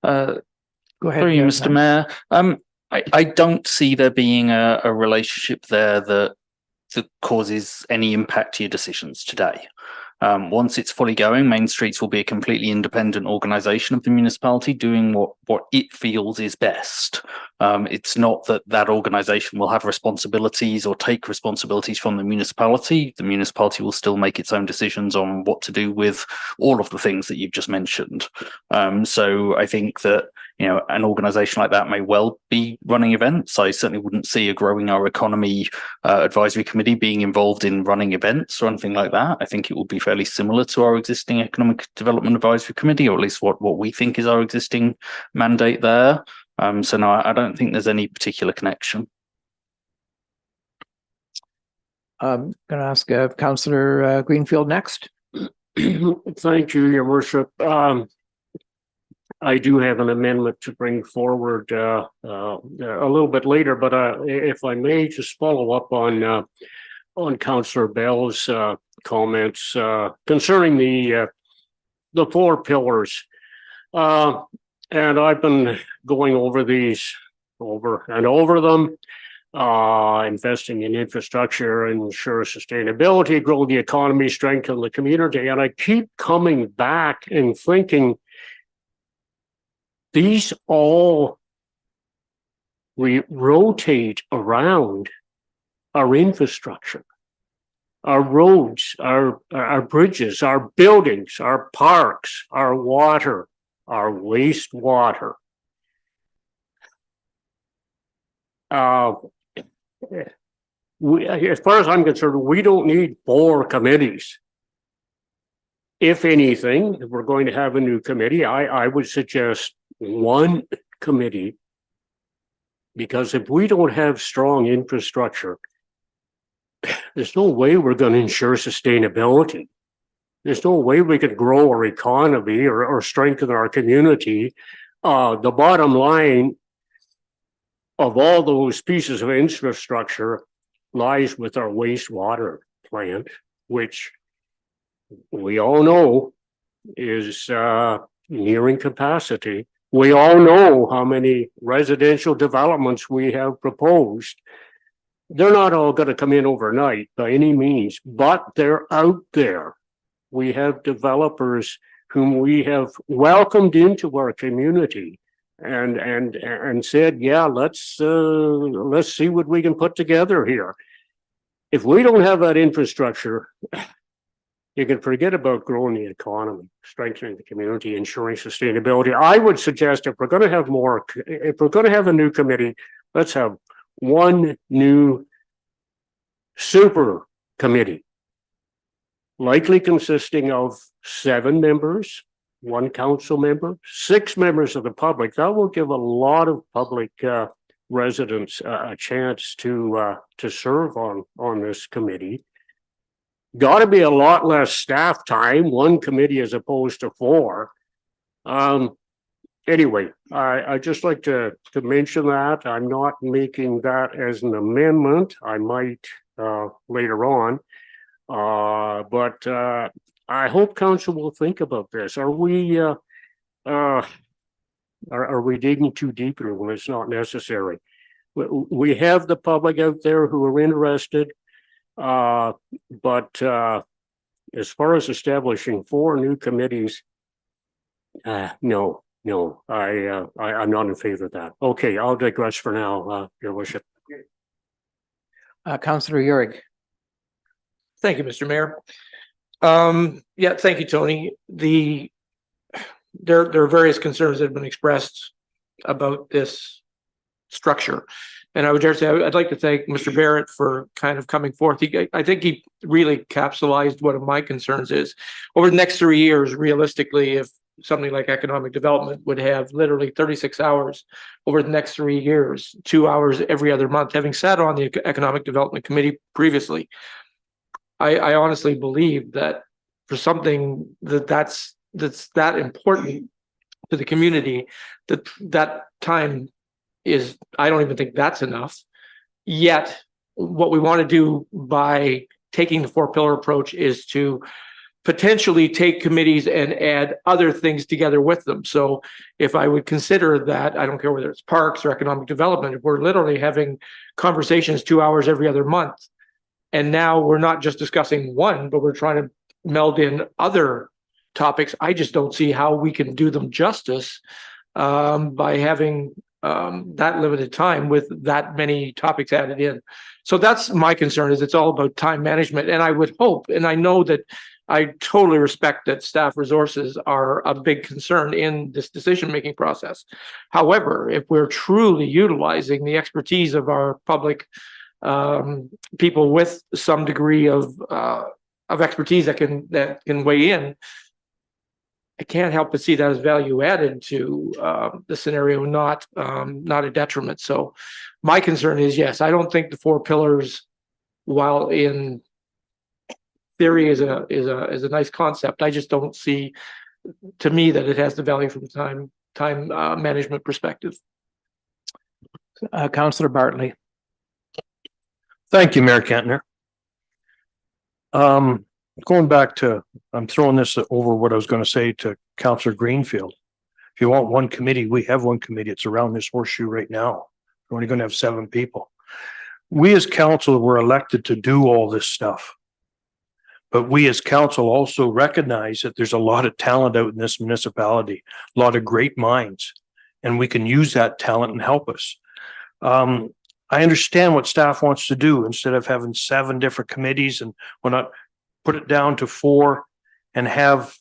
Go ahead. Sorry, Mr. Mayor. I don't see there being a relationship there that causes any impact to your decisions today. Once it's fully going, Main Streets will be a completely independent organisation of the municipality doing what it feels is best. It's not that organisation will have responsibilities or take responsibilities from the municipality. The municipality will still make its own decisions on what to do with all of the things that you've just mentioned. So I think that, an organization like that may well be running events. I certainly wouldn't see a Growing Our Economy advisory committee being involved in running events or anything like that. I think it will be fairly similar to our existing Economic Development Advisory Committee, or at least what we think is our existing mandate there. So no, I don't think there's any particular connection. Going to ask Councillor Greenfield next. Thank you, Your Worship. I do have an amendment to bring forward a little bit later, but if I may just follow up on Councillor Bell's comments concerning the 4 pillars. And I've been going over these over and over them. Investing in infrastructure, ensure sustainability, grow the economy, strengthen the community. And I keep coming back and thinking these all rotate around our infrastructure, our roads, our bridges, our buildings, our parks, our water, our wastewater. As far as I'm concerned, we don't need 4 committees. If anything, if we're going to have a new committee, I would suggest 1 committee, because if we don't have strong infrastructure, there's no way we're going to ensure sustainability. There's no way we could grow our economy or strengthen our community. The bottom line of all those pieces of infrastructure lies with our wastewater plant, which we all know is nearing capacity. We all know how many residential developments we have proposed. They're not all going to come in overnight by any means, but they're out there. We have developers whom we have welcomed into our community and said, yeah, let's see what we can put together here. If we don't have that infrastructure, you can forget about growing the economy, strengthening the community, ensuring sustainability. I would suggest if we're going to have a new committee, let's have 1 new super committee, likely consisting of 7 members, 1 council member, 6 members of the public. That will give a lot of public residents a chance to serve on this committee. Got to be a lot less staff time, 1 committee as opposed to 4. Anyway, I just like to mention that. I'm not making that as an amendment. I might later on, but I hope council will think about this. Are we digging too deeply when it's not necessary? We have the public out there who are interested. But as far as establishing 4 new committees, no, I'm not in favor of that. Okay, I'll digress for now, Your Worship. Councillor Urick. Thank you, Mr. Mayor. Yeah, thank you, Tony. There are various concerns that have been expressed about this structure. And I would dare say, I'd like to thank Mr. Barrett for kind of coming forth. I think he really capsulized one of my concerns is over the next 3 years, realistically, if something like economic development would have literally 36 hours over the next 3 years, 2 hours every other month, having sat on the Economic Development Committee previously, I honestly believe that for something that's that important to the community, that time is, I don't even think that's enough. Yet what we want to do by taking the 4-pillar approach is to potentially take committees and add other things together with them. So if I would consider that, I don't care whether it's parks or economic development, if we're literally having conversations 2 hours every other month, and now we're not just discussing one, but we're trying to meld in other topics, I just don't see how we can do them justice by having that limited time with that many topics added in. So that's my concern, is it's all about time management. And I would hope, and I know that I totally respect that staff resources are a big concern in this decision-making process. However, if we're truly utilizing the expertise of our public people with some degree of expertise that can weigh in, I can't help but see that as value added to the scenario, not a detriment. So my concern is, yes, I don't think the 4 pillars, while in theory is a nice concept, I just don't see, to me, that it has the value from a time management perspective. Councillor Bartley. Thank you, Mayor Kentner. Going back to, I'm throwing this over what I was going to say to Councillor Greenfield. If you want one committee, we have one committee. It's around this horseshoe right now. We're only going to have 7 people. We as council were elected to do all this stuff. But we as council also recognize that there's a lot of talent out in this municipality, a lot of great minds, and we can use that talent and help us. I understand what staff wants to do. Instead of having 7 different committees, and why not put it down to 4 and have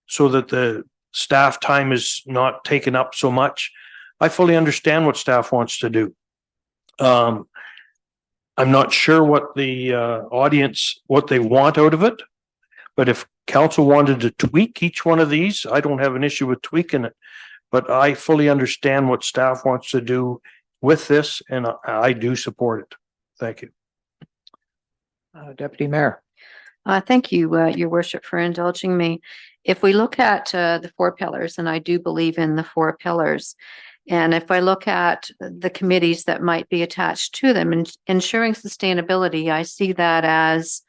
so that the staff time is not taken up so much. I fully understand what staff wants to do. I'm not sure what the audience, what they want out of it, but if council wanted to tweak each one of these, I don't have an issue with tweaking it, but I fully understand what staff wants to do with this, and I do support it. Thank you. Deputy Mayor. Thank you, Your Worship, for indulging me. If we look at the 4 pillars, and I do believe in the 4 pillars, and if I look at the committees that might be attached to them, and ensuring sustainability, I see that as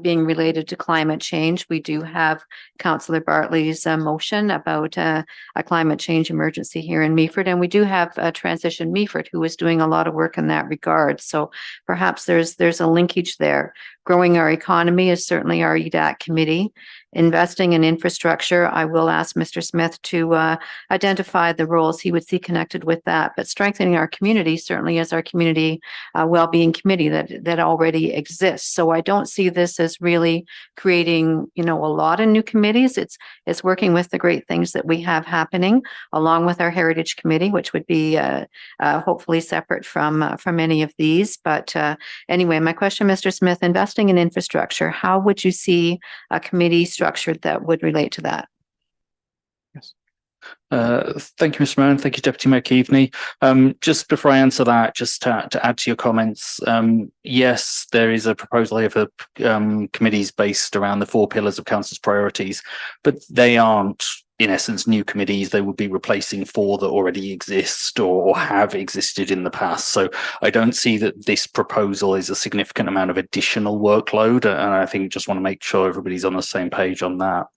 being related to climate change. We do have Councillor Bartley's motion about a climate change emergency here in Meaford, and we do have Transition Meaford, who is doing a lot of work in that regard. So perhaps there's a linkage there. Growing our economy is certainly our EDAC committee. Investing in infrastructure, I will ask Mr. Smith to identify the roles he would see connected with that. But strengthening our community certainly is our community well-being committee that already exists. So I don't see this as really creating, a lot of new committees. It's working with the great things that we have happening, along with our heritage committee, which would be hopefully separate from any of these. But anyway, my question, Mr. Smith, investing in infrastructure, how would you see a committee structured that would relate to that? Yes. Thank you, Mr. Mayor, and thank you, Deputy Mayor Keaveney. Just before I answer that, just to add to your comments, yes, there is a proposal here for committees based around the 4 pillars of council's priorities, but they aren't, in essence, new committees. They would be replacing 4 that already exist or have existed in the past. So I don't see that this proposal is a significant amount of additional workload, and I think just want to make sure everybody's on the same page on that.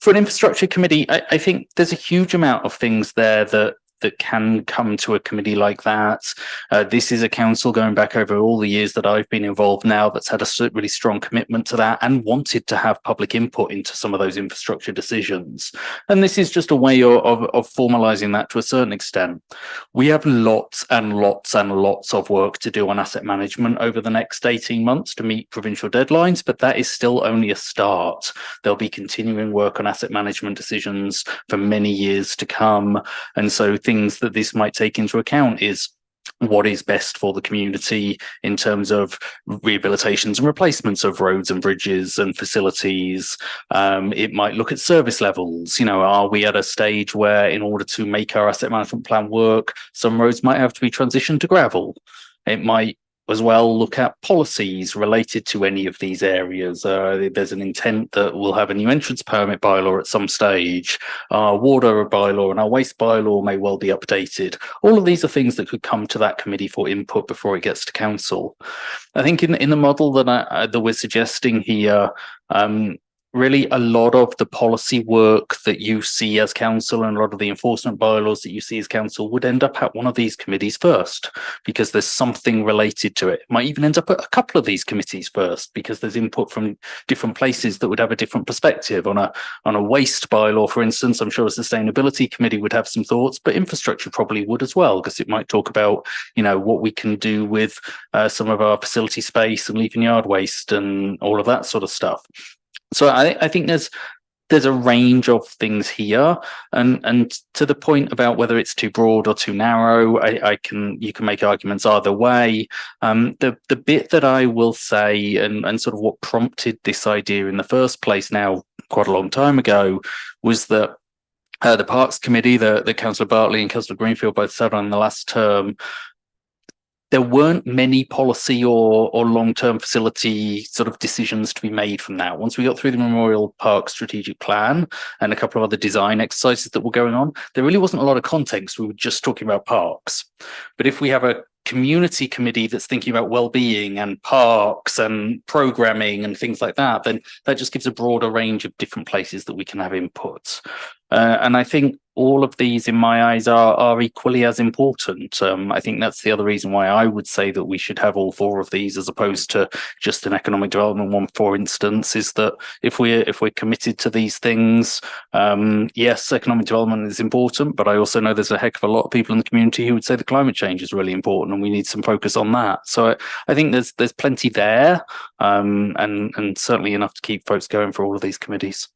For an infrastructure committee, I think there's a huge amount of things there that can come to a committee like that. This is a council, going back over all the years that I've been involved now, that's had a really strong commitment to that and wanted to have public input into some of those infrastructure decisions. And this is just a way of formalizing that to a certain extent. We have lots and lots and lots of work to do on asset management over the next 18 months to meet provincial deadlines, but that is still only a start. There'll be continuing work on asset management decisions for many years to come. And so things that this might take into account is what is best for the community in terms of rehabilitations and replacements of roads and bridges and facilities. It might look at service levels. Are we at a stage where, in order to make our asset management plan work, some roads might have to be transitioned to gravel? It might as well look at policies related to any of these areas. There's an intent that we'll have a new entrance permit bylaw at some stage. Our water bylaw and our waste bylaw may well be updated. All of these are things that could come to that committee for input before it gets to council. I think in the model that we're suggesting here, really a lot of the policy work that you see as council and a lot of the enforcement bylaws that you see as council would end up at one of these committees first, because there's something related to it. It might even end up at a couple of these committees first, because there's input from different places that would have a different perspective. On a waste bylaw, for instance, I'm sure a sustainability committee would have some thoughts, but infrastructure probably would as well, because it might talk about, what we can do with some of our facility space and leaving yard waste and all of that sort of stuff. So I think there's a range of things here, and to the point about whether it's too broad or too narrow, you can make arguments either way. The bit that I will say, and sort of what prompted this idea in the first place now quite a long time ago, was that the Parks Committee that Councillor Bartley and Councillor Greenfield both sat on in the last term, there weren't many policy or long-term facility sort of decisions to be made from that. Once we got through the Memorial Park strategic plan and a couple of other design exercises that were going on, there really wasn't a lot of context. We were just talking about parks. But if we have a community committee that's thinking about well-being and parks and programming and things like that, then that just gives a broader range of different places that we can have input. And I think all of these, in my eyes, are equally as important. I think that's the other reason why I would say that we should have all four of these, as opposed to just an economic development one, for instance. Is that if we're committed to these things, yes, economic development is important, but I also know there's a heck of a lot of people in the community who would say the climate change is really important, and we need some focus on that. So I think there's plenty there, and certainly enough to keep folks going for all of these committees.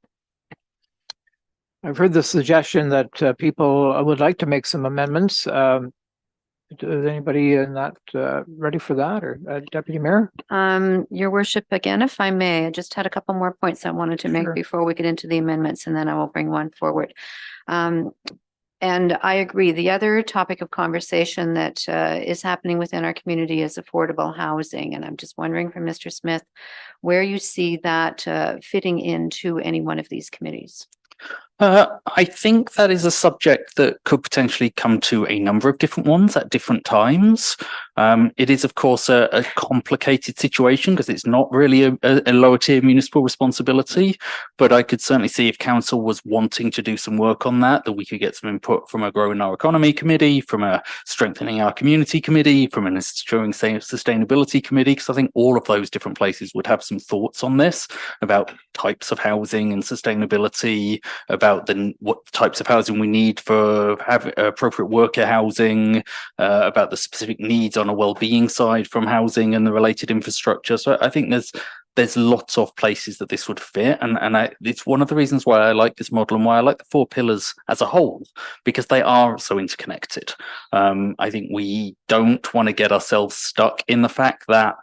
I've heard the suggestion that people would like to make some amendments. Is anybody in that ready for that, or Deputy Mayor? Your worship, again, if I may, I just had a couple more points I wanted to make Sure. before we get into the amendments, and then I will bring one forward. And I agree. The other topic of conversation that is happening within our community is affordable housing. And I'm just wondering from Mr. Smith, where you see that fitting into any one of these committees. I think that is a subject that could potentially come to a number of different ones at different times. It is, of course, a complicated situation because it's not really a lower tier municipal responsibility, but I could certainly see if council was wanting to do some work on that we could get some input from a Growing Our Economy committee, from a Strengthening Our Community committee, from an Ensuring Sustainability committee, because I think all of those different places would have some thoughts on this, about types of housing and sustainability, about what types of housing we need for appropriate worker housing, about the specific needs on a well-being side from housing and the related infrastructure. So I think there's lots of places that this would fit, and it's one of the reasons why I like this model and why I like the four pillars as a whole, because they are so interconnected. I think we don't want to get ourselves stuck in the fact that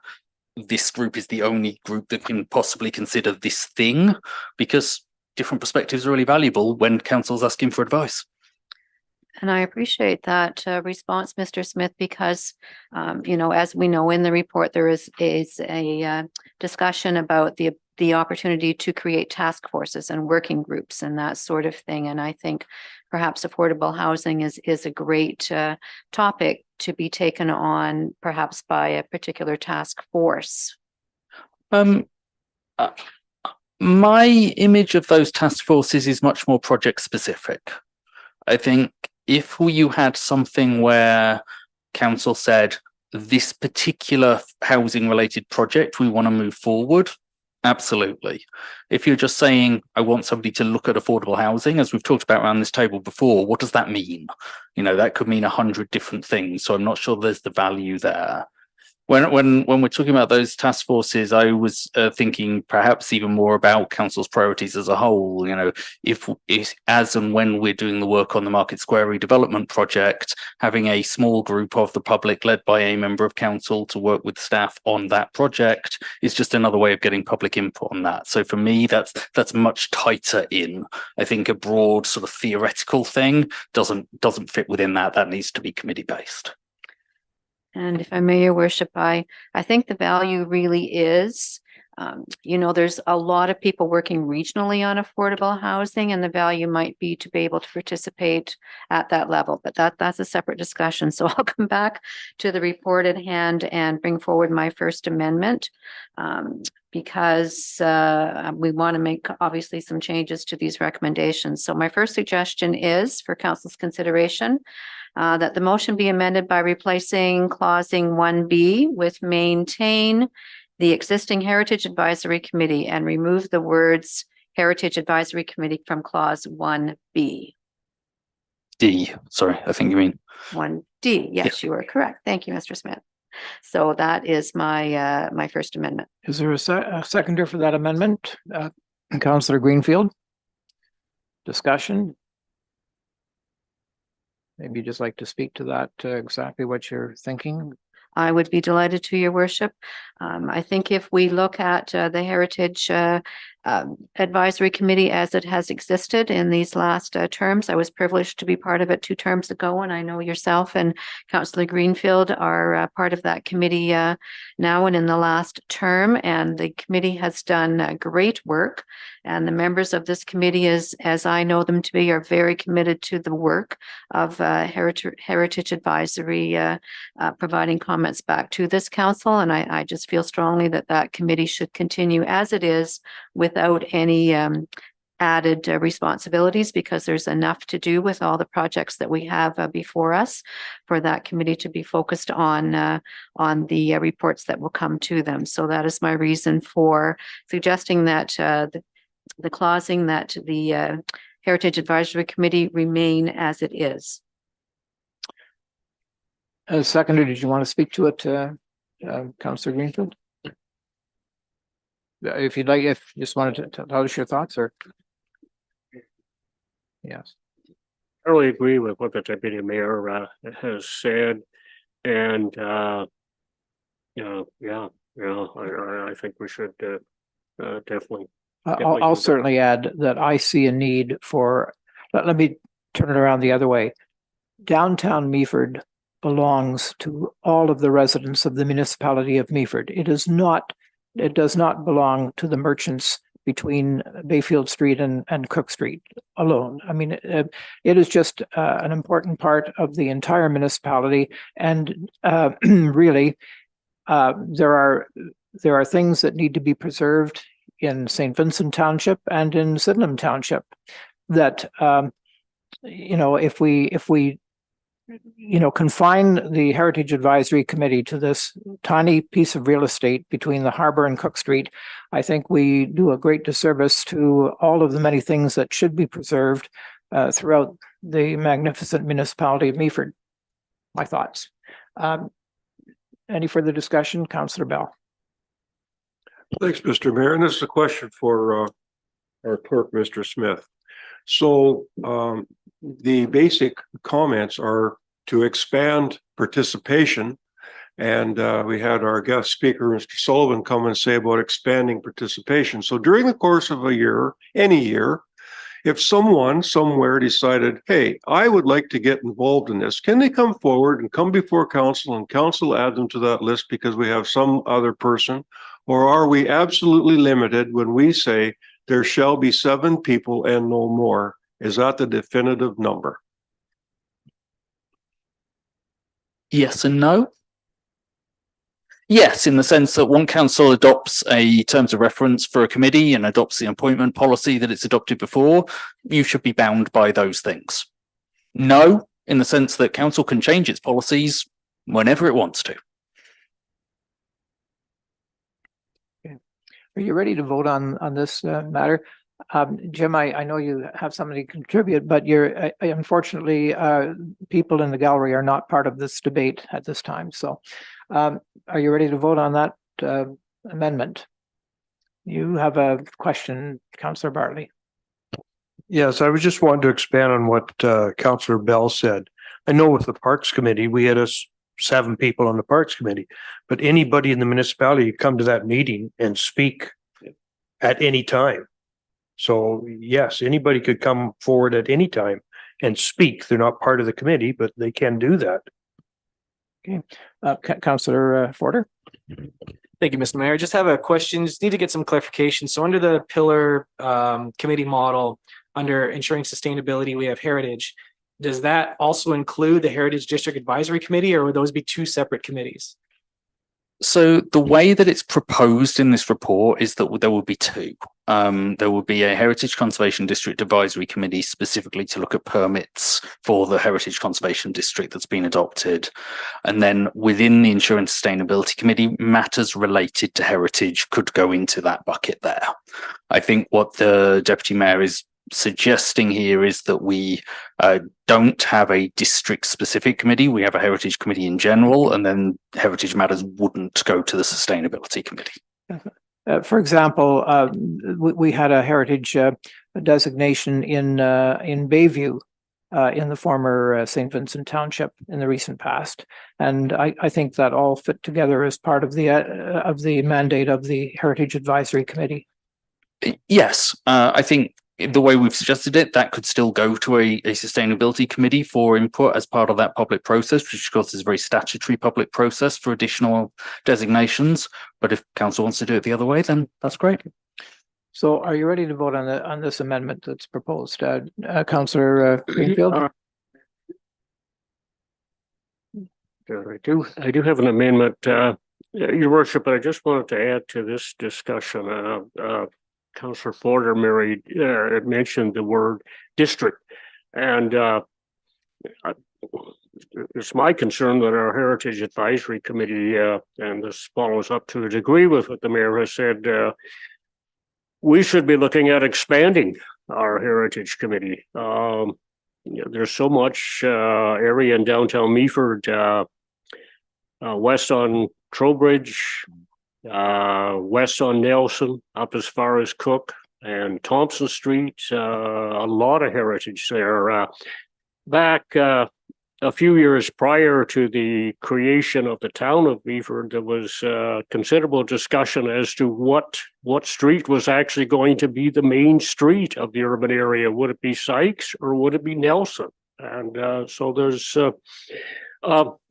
this group is the only group that can possibly consider this thing, because different perspectives are really valuable when council's asking for advice. And I appreciate that response, Mr. Smith, because, as we know in the report, there is a discussion about the opportunity to create task forces and working groups and that sort of thing. And I think perhaps affordable housing is a great topic to be taken on, perhaps by a particular task force. My image of those task forces is much more project specific. I think if you had something where council said this particular housing related project we want to move forward, absolutely. If you're just saying I want somebody to look at affordable housing, as we've talked about around this table before, what does that mean? That could mean 100 different things. So I'm not sure there's the value there. When we're talking about those task forces, I was thinking perhaps even more about council's priorities as a whole. If as and when we're doing the work on the Market Square redevelopment project, having a small group of the public led by a member of council to work with staff on that project is just another way of getting public input on that. So for me, that's much tighter in. I think a broad sort of theoretical thing doesn't fit within that. That needs to be committee based. And if I may, Your Worship, I think the value really is, there's a lot of people working regionally on affordable housing, and the value might be to be able to participate at that level. But that's a separate discussion. So I'll come back to the report at hand and bring forward my first amendment, because we want to make obviously some changes to these recommendations. So my first suggestion is for council's consideration that the motion be amended by replacing clausing 1B with maintain the existing Heritage Advisory Committee and remove the words Heritage Advisory Committee from clause 1B. D, sorry, I think you mean 1D. Yes, you are correct. Thank you, Mr. Smith. So that is my first amendment. Is there a seconder for that amendment? Councillor Greenfield? Discussion? Maybe you'd just like to speak to that, exactly what you're thinking. I would be delighted to, your worship. I think if we look at the Heritage Advisory Committee as it has existed in these last terms, I was privileged to be part of it 2 terms ago, and I know yourself and Councillor Greenfield are part of that committee now and in the last term, and the committee has done great work. And the members of this committee, as I know them to be, are very committed to the work of Heritage Advisory, providing comments back to this council. And I just feel strongly that that committee should continue as it is without any added responsibilities, because there's enough to do with all the projects that we have before us for that committee to be focused on the reports that will come to them. So that is my reason for suggesting that the clausing that the Heritage Advisory Committee remain as it is. Seconder, did you want to speak to it, Councillor Greenfield? If you'd like, if you just wanted to tell us your thoughts, or? Yes. I really agree with what the deputy mayor has said, and I think we should definitely. I'll certainly add that I see a need for. Let me turn it around the other way. Downtown Meaford belongs to all of the residents of the municipality of Meaford. It does not belong to the merchants between Bayfield Street and Cook Street alone. I mean, it is just an important part of the entire municipality, and really, there are things that need to be preserved in St. Vincent Township and in Sydenham Township that if we confine the Heritage Advisory Committee to this tiny piece of real estate between the harbor and Cook Street, I think we do a great disservice to all of the many things that should be preserved throughout the magnificent municipality of Meaford. My thoughts. Any further discussion? Councillor Bell. Thanks, Mr. Mayor. And this is a question for our clerk, Mr. Smith. So the basic comments are to expand participation. And we had our guest speaker, Mr. Sullivan, come and say about expanding participation. So during the course of a year, any year, if someone somewhere decided, hey, I would like to get involved in this, can they come forward and come before council and council add them to that list because we have some other person? Or are we absolutely limited when we say there shall be 7 people and no more? Is that the definitive number? Yes and no. Yes, in the sense that one council adopts a terms of reference for a committee and adopts the appointment policy that it's adopted before, you should be bound by those things. No, in the sense that council can change its policies whenever it wants to. Are you ready to vote on this matter? Jim, I know you have something to contribute, but you're unfortunately, people in the gallery are not part of this debate at this time. So are you ready to vote on that amendment? You have a question, Councillor Bartley. Yes, I was just wanting to expand on what Councillor Bell said. I know with the Parks Committee, we had 7 people on the Parks Committee, but anybody in the municipality could come to that meeting and speak at any time. So yes, anybody could come forward at any time and speak. They're not part of the committee, but they can do that. Okay. Councillor Forder. Thank you, Mr. Mayor. Just have a question. Just need to get some clarification. So under the pillar committee model, under ensuring sustainability, we have heritage. Does that also include the Heritage District Advisory Committee, or would those be 2 separate committees? So the way that it's proposed in this report is that there will be 2. There will be a Heritage Conservation District Advisory Committee specifically to look at permits for the Heritage Conservation District that's been adopted. And then within the Insurance Sustainability Committee, matters related to heritage could go into that bucket there. I think what the Deputy Mayor is suggesting here is that we don't have a district specific committee. We have a heritage committee in general, and then heritage matters wouldn't go to the sustainability committee. For example, we had a heritage designation in Bayview in the former St. Vincent Township in the recent past. And I think that all fit together as part of the mandate of the Heritage Advisory Committee. Yes, I think the way we've suggested it, that could still go to a sustainability committee for input as part of that public process, which of course is a very statutory public process for additional designations. But if council wants to do it the other way, then that's great. So are you ready to vote on this amendment that's proposed? Councillor Greenfield? I do have an amendment, Your Worship, I just wanted to add to this discussion. Councillor Porter had mentioned the word district, and it's my concern that our Heritage Advisory Committee, and this follows up to a degree with what the mayor has said, we should be looking at expanding our Heritage Committee. There's so much area in downtown Meaford, west on Trowbridge, west on Nelson, up as far as Cook and Thompson Street, a lot of heritage there. Back a few years prior to the creation of the town of Meaford, there was considerable discussion as to what street was actually going to be the main street of the urban area. Would it be Sykes or would it be Nelson? And so there's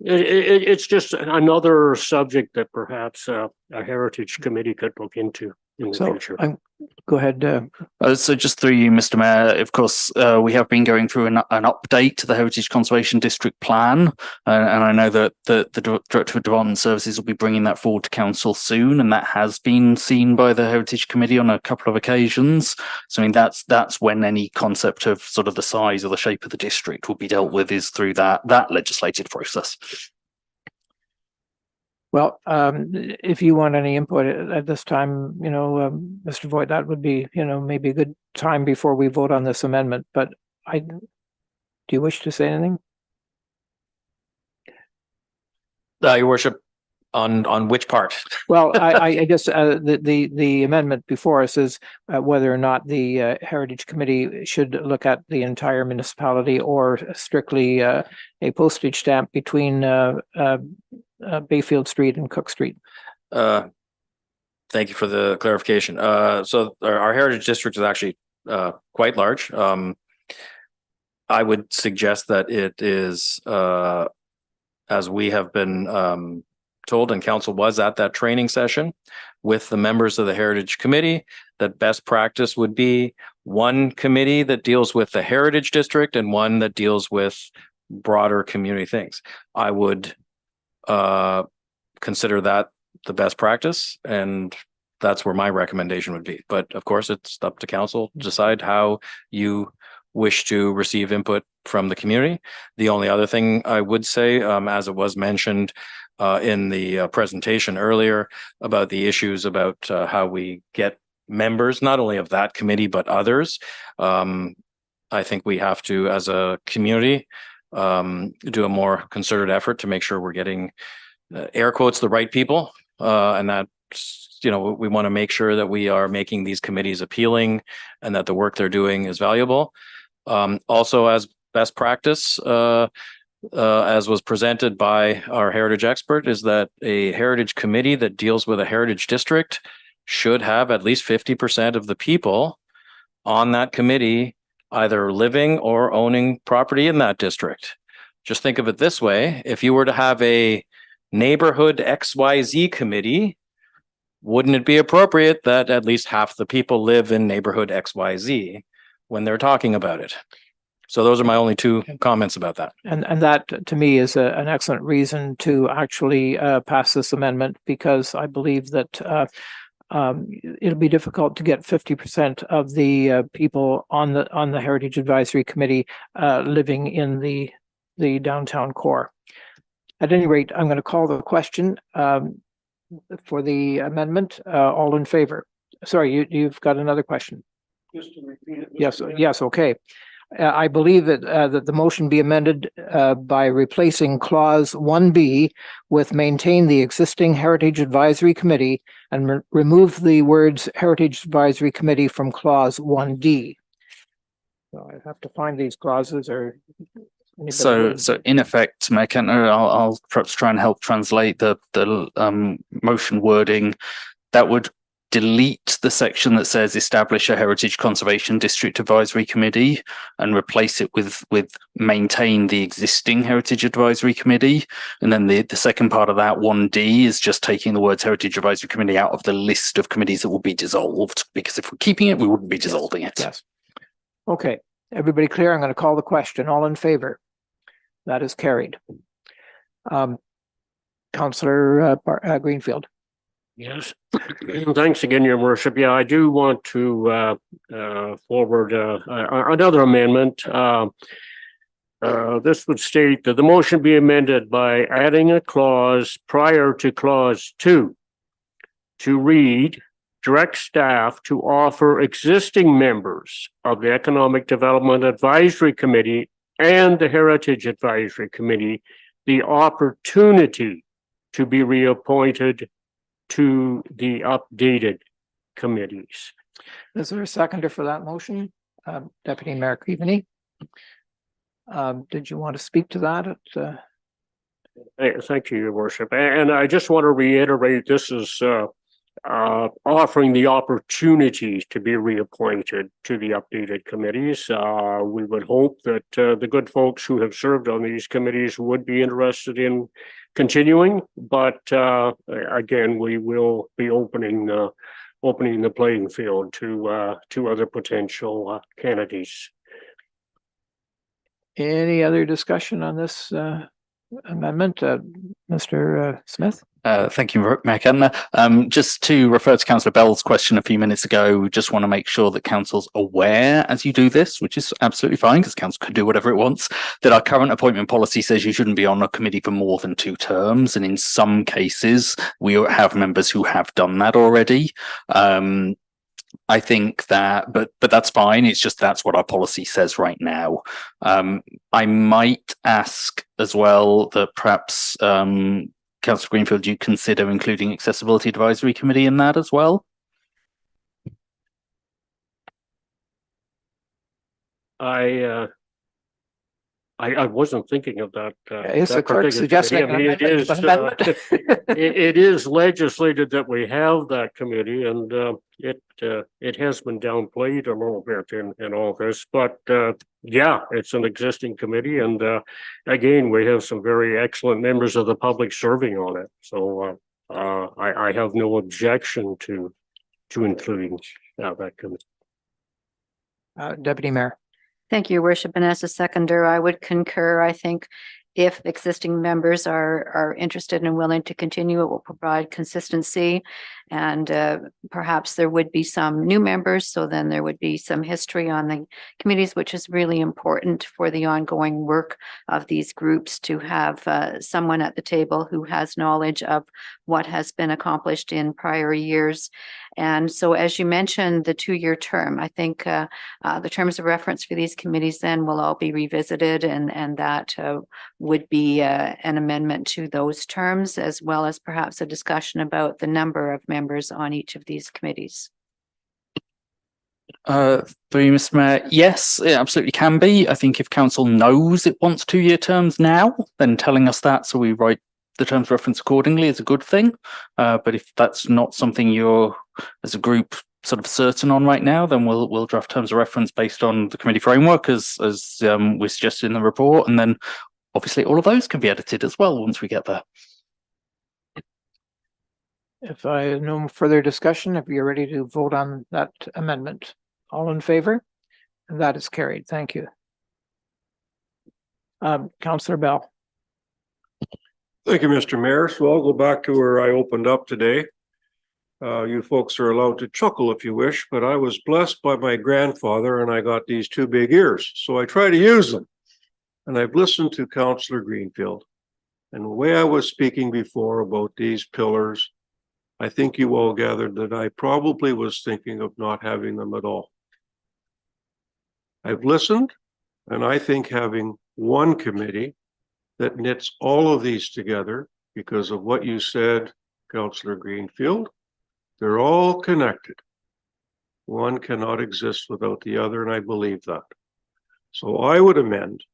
it's just another subject that perhaps a heritage committee could look into in the future. Go ahead. So just through you, Mr. Mayor, of course, we have been going through an update to the Heritage Conservation District Plan. And I know that the Director of Development Services will be bringing that forward to council soon. And that has been seen by the Heritage Committee on a couple of occasions. So I mean, that's when any concept of sort of the size or the shape of the district will be dealt with, is through that legislative process. Well, if you want any input at this time, Mr. Voigt, that would be, maybe a good time before we vote on this amendment. But do you wish to say anything? Your Worship, on which part? Well, I guess the amendment before us is whether or not the Heritage Committee should look at the entire municipality or strictly a postage stamp between Bayfield Street and Cook Street. Thank you for the clarification. So our heritage district is actually quite large. I would suggest that it is, as we have been told, and council was at that training session with the members of the Heritage Committee, that best practice would be one committee that deals with the Heritage District and one that deals with broader community things. I would consider that the best practice, and that's where my recommendation would be. But of course, it's up to council to decide how you wish to receive input from the community. The only other thing I would say, as it was mentioned in the presentation earlier about the issues about how we get members, not only of that committee, but others, I think we have to, as a community, do a more concerted effort to make sure we're getting air quotes the right people, and that we want to make sure that we are making these committees appealing and that the work they're doing is valuable. Also, as best practice, as was presented by our heritage expert, is that a heritage committee that deals with a heritage district should have at least 50% of the people on that committee either living or owning property in that district. Just think of it this way. If you were to have a neighborhood XYZ committee, wouldn't it be appropriate that at least half the people live in neighborhood XYZ when they're talking about it? So those are my only two comments about that. And that, to me, is an excellent reason to actually pass this amendment, because I believe that it'll be difficult to get 50% of the people on the Heritage Advisory Committee living in the downtown core. At any rate, I'm going to call the question for the amendment. All in favor? Sorry, you've got another question. Just to repeat it. Yes, okay. I believe that the motion be amended by replacing clause 1B with maintain the existing Heritage Advisory Committee and remove the words Heritage Advisory Committee from clause 1D. So I have to find these clauses or. So in effect, Mayor Kentner, I'll perhaps try and help translate the motion wording. That would delete the section that says establish a Heritage Conservation District Advisory Committee and replace it with maintain the existing Heritage Advisory Committee. And then the second part of that 1D is just taking the words Heritage Advisory Committee out of the list of committees that will be dissolved, because if we're keeping it, we wouldn't be dissolving it. Yes. Okay. Everybody clear? I'm going to call the question. All in favor? That is carried. Councillor Greenfield. Yes, thanks again, Your Worship. Yeah, I do want to forward another amendment. This would state that the motion be amended by adding a clause prior to clause 2 to read, direct staff to offer existing members of the Economic Development Advisory Committee and the Heritage Advisory Committee the opportunity to be reappointed to the updated committees. Is there a seconder for that motion? Deputy Mayor Creeveny. Did you want to speak to that? Thank you, Your Worship. And I just want to reiterate, this is offering the opportunity to be reappointed to the updated committees. We would hope that the good folks who have served on these committees would be interested in continuing, but again, we will be opening the playing field to other potential candidates. Any other discussion on this amendment, Mr. Smith? Thank you, Mayor Kentner. Just to refer to Councillor Bell's question a few minutes ago, we just want to make sure that council's aware as you do this, which is absolutely fine because council can do whatever it wants, that our current appointment policy says you shouldn't be on a committee for more than 2 terms. And in some cases, we have members who have done that already. I think that, but that's fine. It's just that's what our policy says right now. I might ask as well that perhaps Councillor Greenfield, do you consider including Accessibility Advisory Committee in that as well? I wasn't thinking of that. Is the clerk suggesting it is legislated that we have that committee, and it has been downplayed a little bit in all this, but yeah, it's an existing committee, and again, we have some very excellent members of the public serving on it. So I have no objection to including that committee. Deputy Mayor. Thank you, Your Worship. And as a seconder, I would concur. I think if existing members are interested and willing to continue, it will provide consistency. And perhaps there would be some new members, so then there would be some history on the committees, which is really important for the ongoing work of these groups, to have someone at the table who has knowledge of what has been accomplished in prior years. And so, as you mentioned, the 2-year term, I think the terms of reference for these committees then will all be revisited, and that would be an amendment to those terms, as well as perhaps a discussion about the number of members on each of these committees. Through you, Mr. Mayor, yes, it absolutely can be. I think if council knows it wants 2-year terms now, then telling us that so we write the terms of reference accordingly is a good thing. But if that's not something you're, as a group, sort of certain on right now, then we'll draft terms of reference based on the committee framework as we suggested in the report, and then obviously all of those can be edited as well once we get there. If I have no further discussion, if you're ready to vote on that amendment, all in favor? And that is carried. Thank you. Councillor Bell. Thank you, Mr. Mayor. So I'll go back to where I opened up today. You folks are allowed to chuckle if you wish, but I was blessed by my grandfather and I got these 2 big ears. So I try to use them. And I've listened to Councillor Greenfield. And the way I was speaking before about these pillars, I think you all gathered that I probably was thinking of not having them at all. I've listened And I think having one committee that knits all of these together, because of what you said, Councillor Greenfield, they're all connected. One cannot exist without the other, and I believe that. So I would amend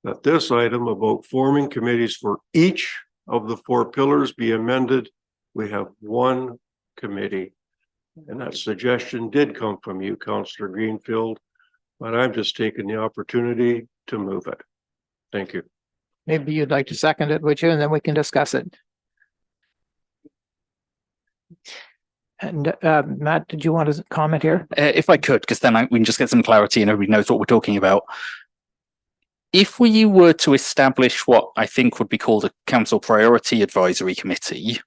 that this item about forming committees for each of the 4 pillars be amended. We have one committee. And that suggestion did come from you, Councillor Greenfield, but I'm just taking the opportunity to move it. Thank you. Maybe you'd like to second it, would you? And then we can discuss it. And Matt, did you want to comment here? If I could, because then we can just get some clarity and everybody knows what we're talking about. If we were to establish what I think would be called a council priority advisory committee,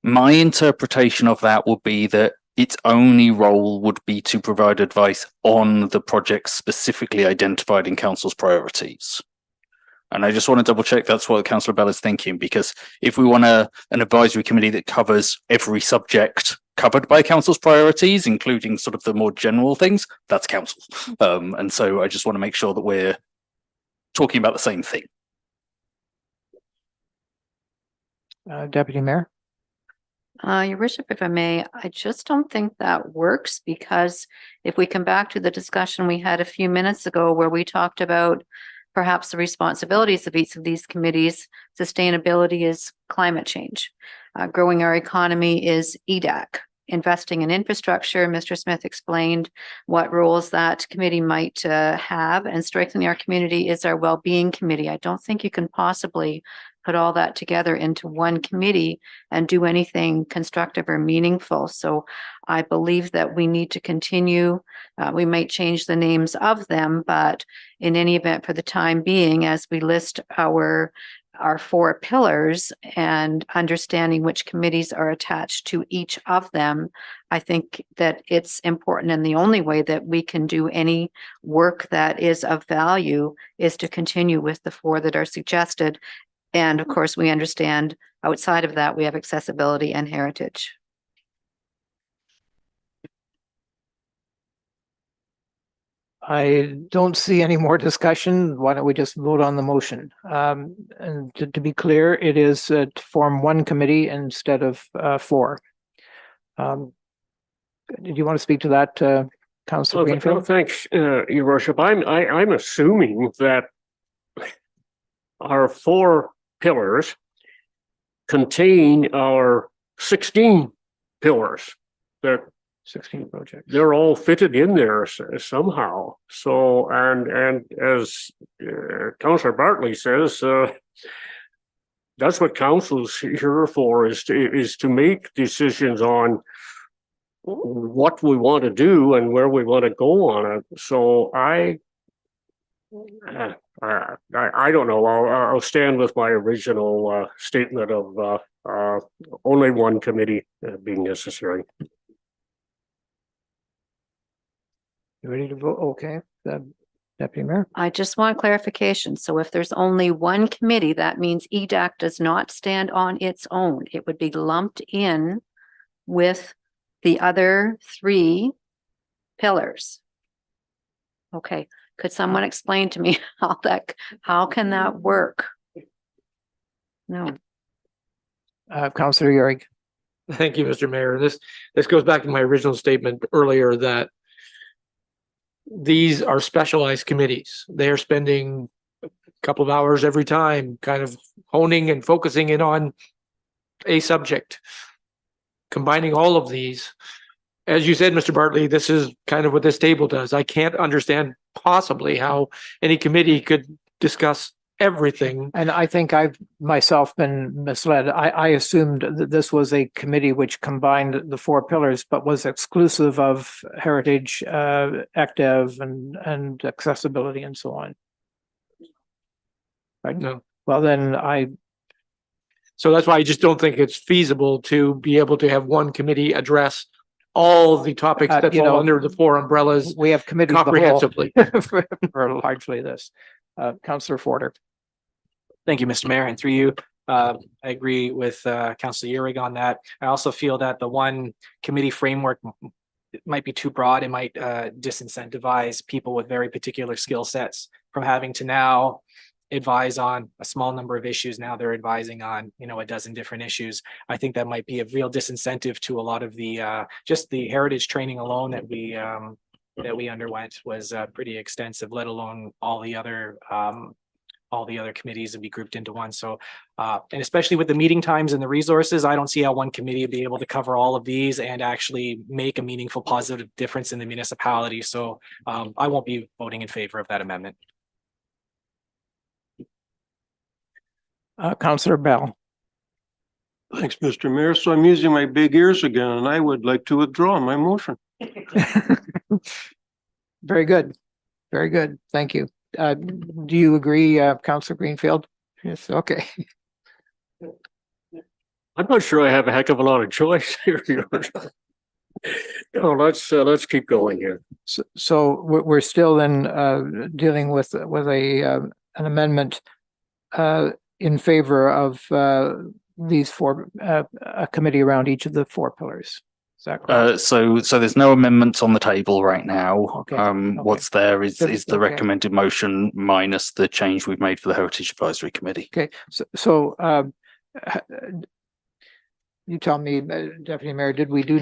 my interpretation of that would be that its only role would be to provide advice on the projects specifically identified in council's priorities. And I just want to double check that's what Councillor Bell is thinking, because if we want an advisory committee that covers every subject covered by council's priorities, including sort of the more general things, that's council. And so I just want to make sure that we're talking about the same thing. Deputy Mayor? Your worship, if I may, I just don't think that works, because if we come back to the discussion we had a few minutes ago where we talked about perhaps the responsibilities of each of these committees, sustainability is climate change. Growing our economy is EDAC. Investing in infrastructure, Mr. Smith explained what roles that committee might have, and strengthening our community is our well-being committee. I don't think you can possibly put all that together into one committee and do anything constructive or meaningful. So I believe that we need to continue. We might change the names of them, but in any event, for the time being, as we list our 4 pillars and understanding which committees are attached to each of them, I think that it's important, and the only way that we can do any work that is of value is to continue with the 4 that are suggested. And of course, we understand outside of that, we have accessibility and heritage. I don't see any more discussion. Why don't we just vote on the motion? And to be clear, it is to form one committee instead of 4. Did you want to speak to that, Councillor Greenfield? Thanks, Your Worship. I'm assuming that our 4 pillars contain our 16 pillars. That 16 projects. They're all fitted in there somehow. So, and as Councillor Bartley says, that's what council's here for, is to make decisions on what we want to do and where we want to go on it. So I don't know. I'll stand with my original statement of only one committee being necessary. You ready to vote? Okay. Deputy Mayor? I just want clarification. So if there's only one committee, that means EDAC does not stand on its own. It would be lumped in with the other 3 pillars. Okay. Could someone explain to me how can that work? No. Councillor Yuri. Thank you, Mr. Mayor. This goes back to my original statement earlier that these are specialized committees. They are spending a couple of hours every time kind of honing and focusing in on a subject. Combining all of these, as you said, Mr. Bartley, this is kind of what this table does. I can't understand possibly how any committee could discuss everything. And I think I've myself been misled. I assumed that this was a committee which combined the 4 pillars, but was exclusive of heritage, ECDEV and accessibility and so on. Right? No. Well, then So that's why I just don't think it's feasible to be able to have one committee address all the topics that fall under the 4 umbrellas. We have committees comprehensively for largely this. Councillor Forder. Thank you, Mr. Mayor, and through you. I agree with Councillor Yuri on that. I also feel that the one committee framework it might be too broad. It might disincentivize people with very particular skill sets from having to now advise on a small number of issues. Now they're advising on, a dozen different issues. I think that might be a real disincentive to a lot of the just the heritage training alone that we underwent was pretty extensive, let alone all the other committees would be grouped into one. So, and especially with the meeting times and the resources, I don't see how one committee would be able to cover all of these and actually make a meaningful positive difference in the municipality. So I won't be voting in favor of that amendment. Councillor Bell. Thanks, Mr. Mayor. So I'm using my big ears again, and I would like to withdraw my motion. Very good. Very good. Thank you. Do you agree, Councillor Greenfield? Yes, okay. I'm not sure I have a heck of a lot of choice here. No, let's keep going here. So we're still then dealing with an amendment in favor of these four, a committee around each of the four pillars. Is that correct? So there's no amendments on the table right now. Okay. What's there is the Okay. recommended motion minus the change we've made for the Heritage Advisory Committee. Okay, so you tell me, Deputy Mayor, did we do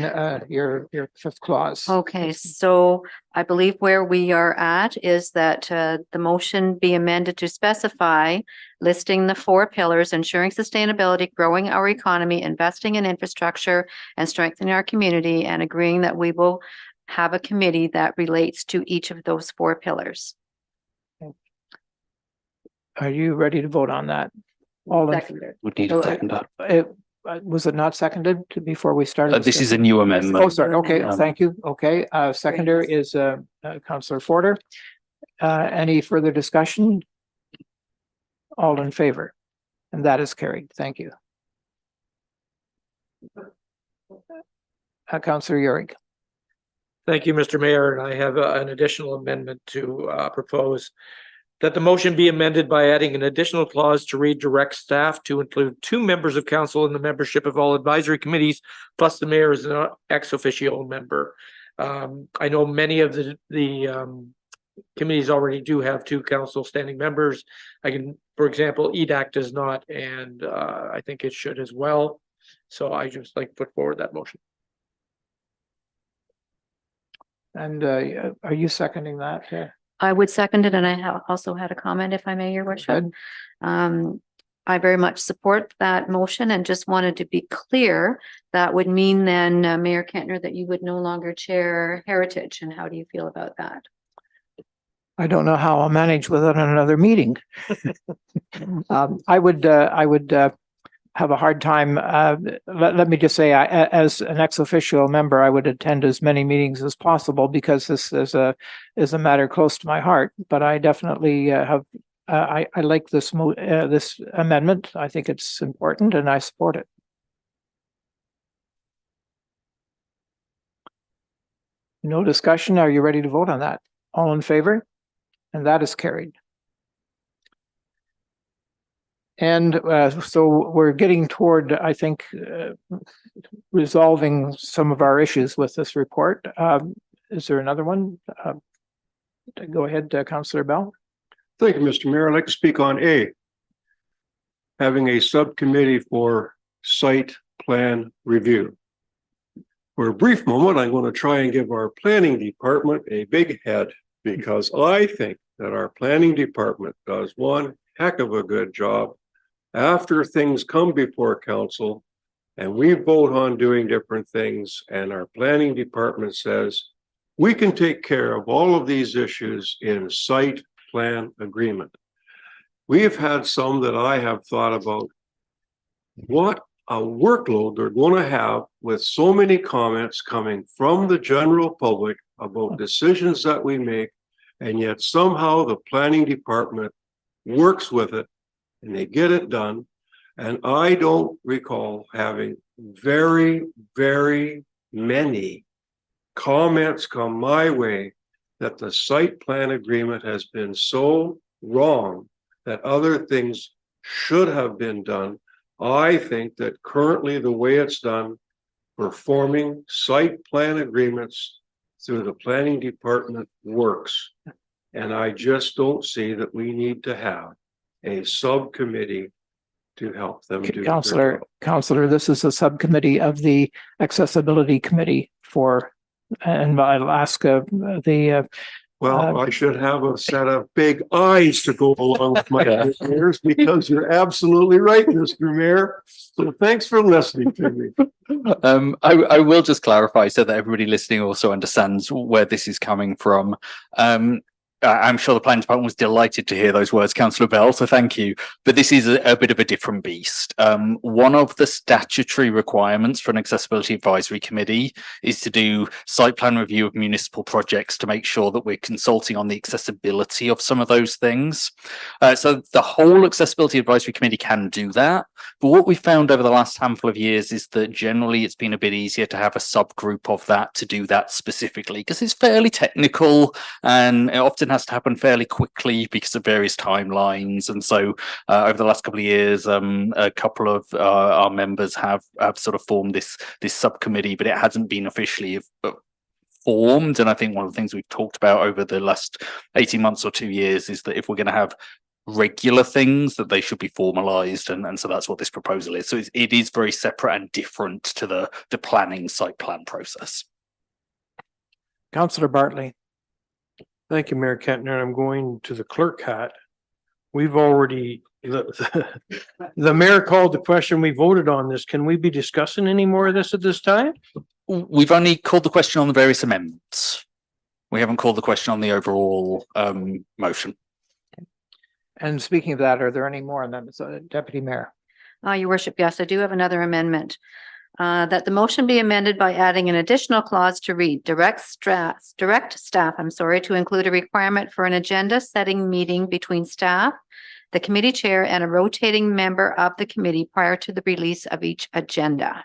your fifth clause? Okay, so I believe where we are at is that the motion be amended to specify listing the four pillars, ensuring sustainability, growing our economy, investing in infrastructure, and strengthening our community, and agreeing that we will have a committee that relates to each of those four pillars. Are you ready to vote on that? All in, Seconded. Would need a seconder. was it not seconded before we started? This is a new amendment. Oh, sorry. Okay, thank you. Okay, seconder is Councillor Forder. Any further discussion? All in favor? And that is carried. Thank you. Councillor Urick. Thank you, Mr. Mayor. And I have an additional amendment to propose that the motion be amended by adding an additional clause to read direct staff to include 2 members of council in the membership of all advisory committees, plus the mayor is an ex officio member. I know many of the committees already do have 2 council standing members. For example, EDAC does not, and I think it should as well. So I just like to put forward that motion. And are you seconding that? I would second it, and I also had a comment, if I may, Your Worship. I very much support that motion and just wanted to be clear. That would mean then, Mayor Kentner, that you would no longer chair Heritage. And how do you feel about that? I don't know how I'll manage without another meeting. I would have a hard time. Let me just say, as an ex officio member, I would attend as many meetings as possible because this is a matter close to my heart. But I definitely have. I like this this amendment. I think it's important, and I support it. No discussion. Are you ready to vote on that? All in favor? And that is carried. And so we're getting toward, I think, resolving some of our issues with this report. Is there another one? Go ahead, Councillor Bell. Thank you, Mr. Mayor. I'd like to speak on A, having a subcommittee for site plan review. For a brief moment, I'm going to try and give our planning department a big head because I think that our planning department does one heck of a good job after things come before council and we vote on doing different things and our planning department says we can take care of all of these issues in site plan agreement. We have had some that I have thought about what a workload they're going to have with so many comments coming from the general public about decisions that we make, and yet somehow the planning department works with it and they get it done. And I don't recall having very, very many comments come my way that the site plan agreement has been so wrong that other things should have been done. I think that currently the way it's done for forming site plan agreements through the planning department works. And I just don't see that we need to have a subcommittee to help them do. their job. Counselor, this is a subcommittee of the Accessibility Committee and I'll ask the Well, I should have a set of big eyes to go along with my ears because you're absolutely right, Mr. Mayor. So thanks for listening to me. I will just clarify so that everybody listening also understands where this is coming from. I'm sure the planning department was delighted to hear those words, Councillor Bell, so thank you. But this is a bit of a different beast. One of the statutory requirements for an accessibility advisory committee is to do site plan review of municipal projects to make sure that we're consulting on the accessibility of some of those things. So the whole accessibility advisory committee can do that. But what we found over the last handful of years is that generally it's been a bit easier to have a subgroup of that to do that specifically because it's fairly technical and it often has to happen fairly quickly because of various timelines. And so over the last couple of years, a couple of our members have sort of formed this subcommittee, but it hasn't been officially formed. And I think one of the things we've talked about over the last 18 months or 2 years is that if we're going to have regular things, that they should be formalized, and so that's what this proposal is. So it is very separate and different to the planning site plan process. Councillor Bartley. Thank you, Mayor Kentner. I'm going to the clerk hat. We've already, the mayor called the question. We voted on this. Can we be discussing any more of this at this time? We've only called the question on the various amendments. We haven't called the question on the overall motion. And speaking of that, are there any more amendments, Deputy Mayor? Your worship, yes, I do have another amendment. That the motion be amended by adding an additional clause to read direct staff, to include a requirement for an agenda setting meeting between staff, the committee chair, and a rotating member of the committee prior to the release of each agenda.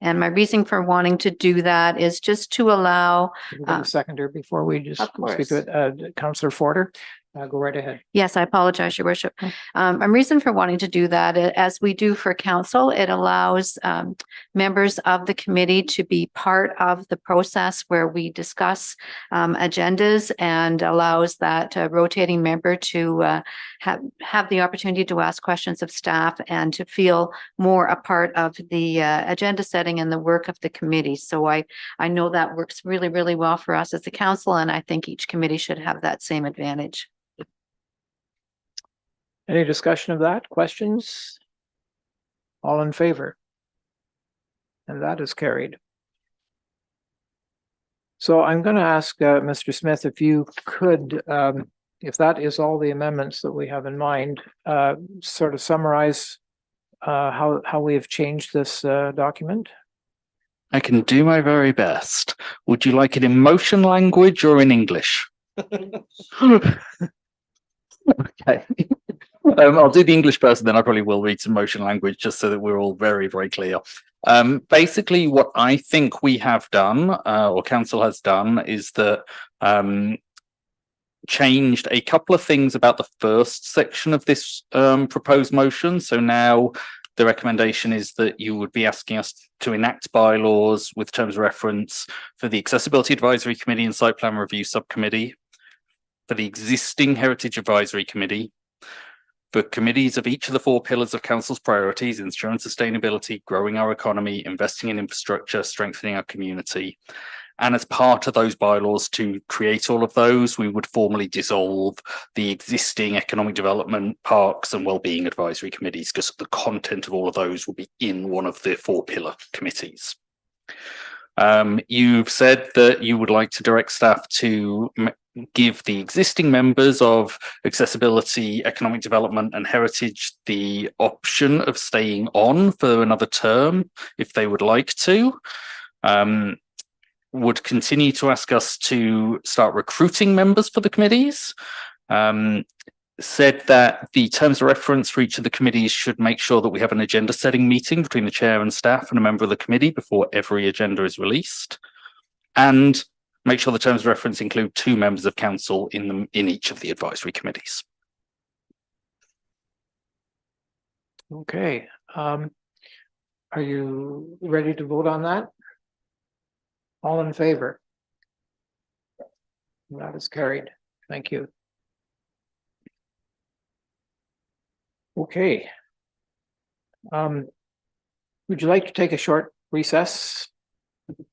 And my reason for wanting to do that is just to allow. A seconder before we just speak to it, Councillor Forder. Go right ahead. Yes, I apologize, Your Worship. A reason for wanting to do that, as we do for council, it allows members of the committee to be part of the process where we discuss agendas and allows that rotating member to have the opportunity to ask questions of staff and to feel more a part of the agenda setting and the work of the committee. So I know that works really, really well for us as a council, and I think each committee should have that same advantage. Any discussion of that? Questions? All in favor? And that is carried. So I'm going to ask Mr. Smith if you could, if that is all the amendments that we have in mind, sort of summarize how we have changed this document. I can do my very best. Would you like it in motion language or in English? Okay. I'll do the English person, then I probably will read some motion language just so that we're all very, very clear. Basically, what I think we have done, or council has done, is that changed a couple of things about the first section of this proposed motion. So now the recommendation is that you would be asking us to enact bylaws with terms of reference for the Accessibility Advisory Committee and Site Plan Review Subcommittee, for the existing Heritage Advisory Committee, for committees of each of the 4 pillars of council's priorities: ensuring sustainability, growing our economy, investing in infrastructure, strengthening our community. And as part of those bylaws, to create all of those, we would formally dissolve the existing economic development, parks and wellbeing advisory committees, because the content of all of those will be in one of the 4 pillar committees. You've said that you would like to direct staff to give the existing members of accessibility, economic development and heritage the option of staying on for another term if they would like to. Would continue to ask us to start recruiting members for the committees. Said that the terms of reference for each of the committees should make sure that we have an agenda setting meeting between the chair and staff and a member of the committee before every agenda is released, and make sure the terms of reference include 2 members of council in each of the advisory committees. Okay. Are you ready to vote on that? All in favor? That is carried. Thank you. Okay. Would you like to take a short recess?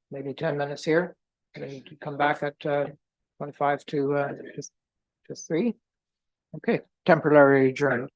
Maybe 10 minutes here, and then you can come back at 25 to 3. Okay, temporary adjourned.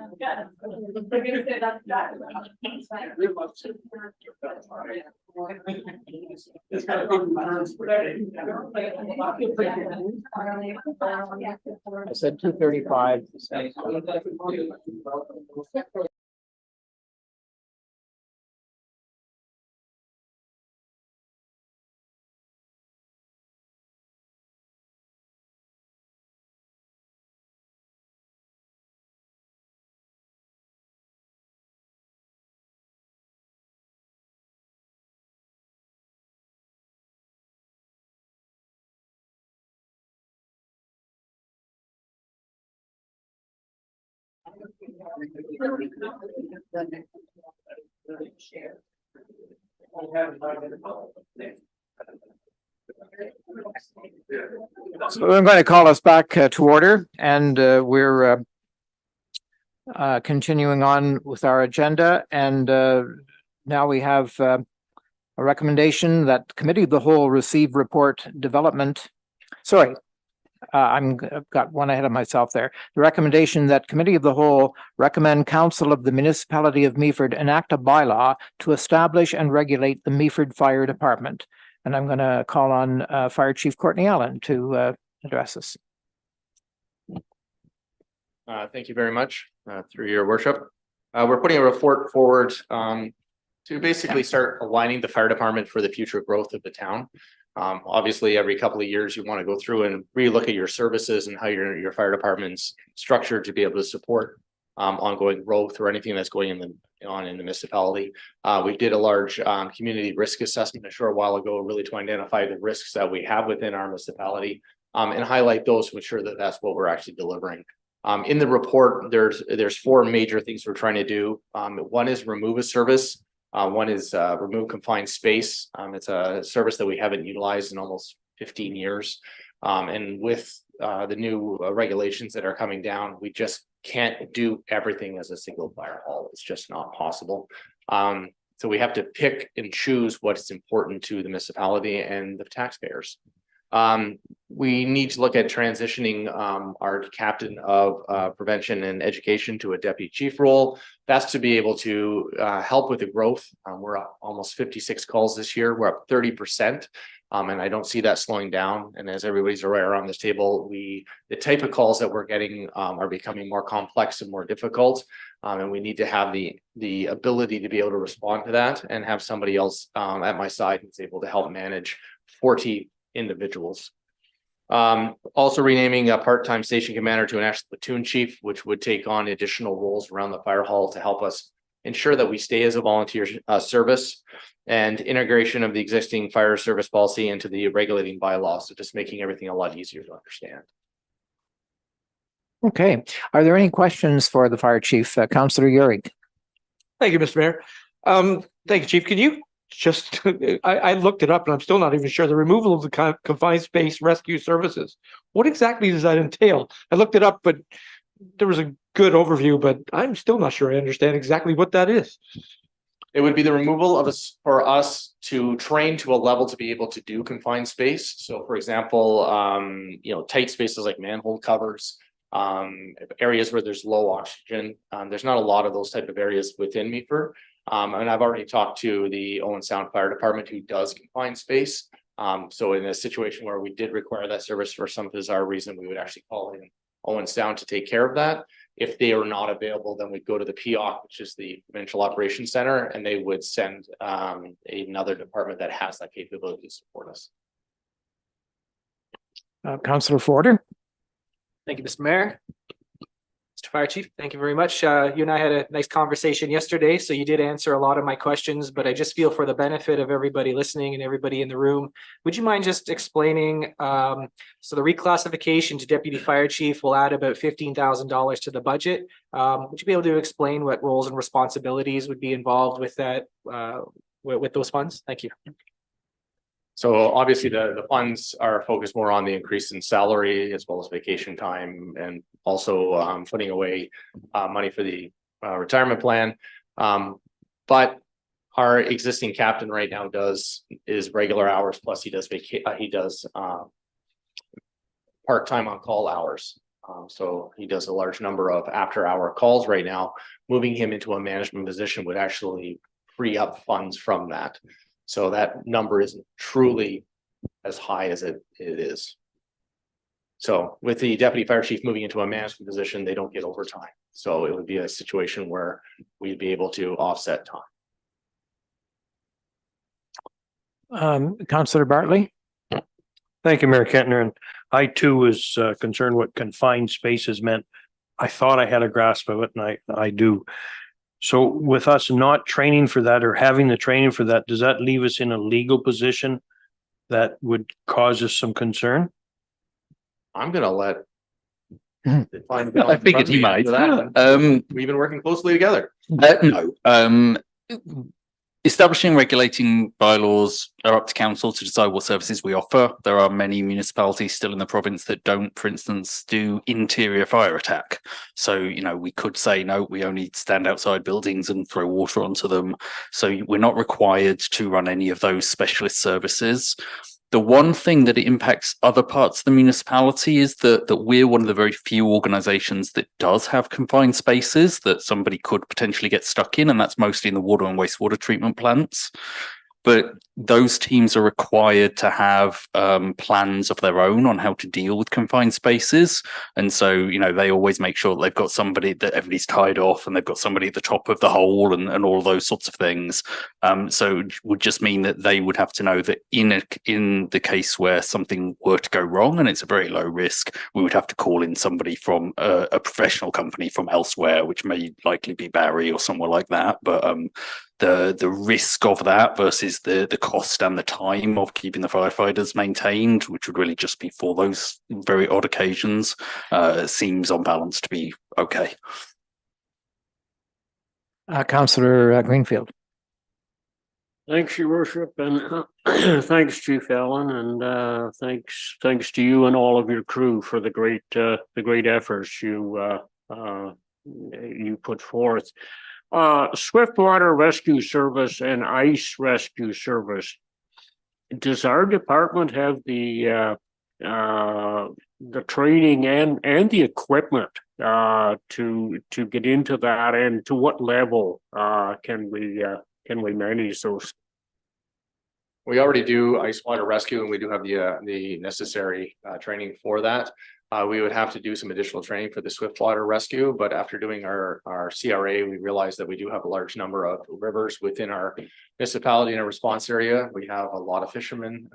I said 2:35. So I'm going to call us back to order, and we're continuing on with our agenda. And now we have a recommendation that Committee of the Whole receive report development. Sorry, I've got one ahead of myself there. The recommendation that Committee of the Whole recommend Council of the Municipality of Meaford enact a bylaw to establish and regulate the Meaford Fire Department. And I'm going to call on Fire Chief Courtney Allen to address us. Thank you very much, through your worship. We're putting a report forward to basically start aligning the fire department for the future growth of the town. Obviously, every couple of years, you want to go through and relook at your services and how your fire department's structured to be able to support ongoing growth or anything that's going on in the municipality. We did a large community risk assessment a short while ago, really to identify the risks that we have within our municipality and highlight those to ensure that that's what we're actually delivering. In the report, there's four major things we're trying to do. One is remove a service. One is remove confined space. It's a service that we haven't utilized in almost 15 years. And with the new regulations that are coming down, we just can't do everything as a single fire hall. It's just not possible. So we have to pick and choose what's important to the municipality and the taxpayers. We need to look at transitioning our captain of prevention and education to a deputy chief role. That's to be able to help with the growth. We're up almost 56 calls this year. We're up 30%. And I don't see that slowing down. And as everybody's aware around this table, the type of calls that we're getting are becoming more complex and more difficult. And we need to have the ability to be able to respond to that and have somebody else at my side who's able to help manage 40 individuals. Also renaming a part-time station commander to an actual platoon chief, which would take on additional roles around the fire hall to help us ensure that we stay as a volunteer service, and integration of the existing fire service policy into the regulating bylaws. So just making everything a lot easier to understand. Okay. Are there any questions for the fire chief? Councillor Urick. Thank you, Mr. Mayor. Thank you, Chief. Can you just, I looked it up and I'm still not even sure, the removal of the confined space rescue services. What exactly does that entail? I looked it up, but there was a good overview, but I'm still not sure I understand exactly what that is. It would be the removal of us for us to train to a level to be able to do confined space. So for example, tight spaces like manhole covers, areas where there's low oxygen. There's not a lot of those type of areas within Meaford. And I've already talked to the Owen Sound Fire Department who does confined space. So in a situation where we did require that service for some bizarre reason, we would actually call in Owen Sound to take care of that. If they are not available, then we'd go to the POC, which is the Provincial Operations Center, and they would send another department that has that capability to support us. Councillor Forder. Thank you, Mr. Mayor. Mr. Fire Chief, thank you very much. You and I had a nice conversation yesterday, so you did answer a lot of my questions, but I just feel for the benefit of everybody listening and everybody in the room, would you mind just explaining, so the reclassification to Deputy Fire Chief will add about $15,000 to the budget. Would you be able to explain what roles and responsibilities would be involved with that, with those funds? Thank you. So obviously the funds are focused more on the increase in salary as well as vacation time, and also putting away money for the retirement plan. But our existing captain right now is regular hours, plus he does part-time on call hours. So he does a large number of after-hour calls right now. Moving him into a management position would actually free up funds from that. So that number isn't truly as high as it is. So with the deputy fire chief moving into a management position, they don't get overtime. So it would be a situation where we'd be able to offset time. Councillor Bartley? Thank you, Mayor Kentner. And I too was concerned what confined spaces meant. I thought I had a grasp of it, and I do. So with us not training for that or having the training for that, does that leave us in a legal position that would cause us some concern? I'm gonna let. I figured he might. We've been working closely together. No. Establishing regulating bylaws are up to council to decide what services we offer. There are many municipalities still in the province that don't, for instance, do interior fire attack. So, we could say, no, we only stand outside buildings and throw water onto them. So we're not required to run any of those specialist services. The one thing that it impacts other parts of the municipality is that we're one of the very few organisations that does have confined spaces that somebody could potentially get stuck in, and that's mostly in the water and wastewater treatment plants. But those teams are required to have plans of their own on how to deal with confined spaces. And so, they always make sure that they've got somebody that everybody's tied off and they've got somebody at the top of the hole and all those sorts of things. So it would just mean that they would have to know that in the case where something were to go wrong, and it's a very low risk, we would have to call in somebody from a professional company from elsewhere, which may likely be Barry or somewhere like that. But the risk of that versus the cost and the time of keeping the firefighters maintained, which would really just be for those very odd occasions, seems on balance to be okay. Councillor Greenfield. Thanks, Your Worship, and thanks, Chief Allen, and thanks to you and all of your crew for the great efforts you put forth. Swiftwater Rescue Service and Ice Rescue Service. Does our department have the training and the equipment to get into that, and to what level can we manage those? We already do ice water rescue, and we do have the necessary training for that. We would have to do some additional training for the Swiftwater rescue, but after doing our CRA, we realized that we do have a large number of rivers within our municipality in a response area. We have a lot of fishermen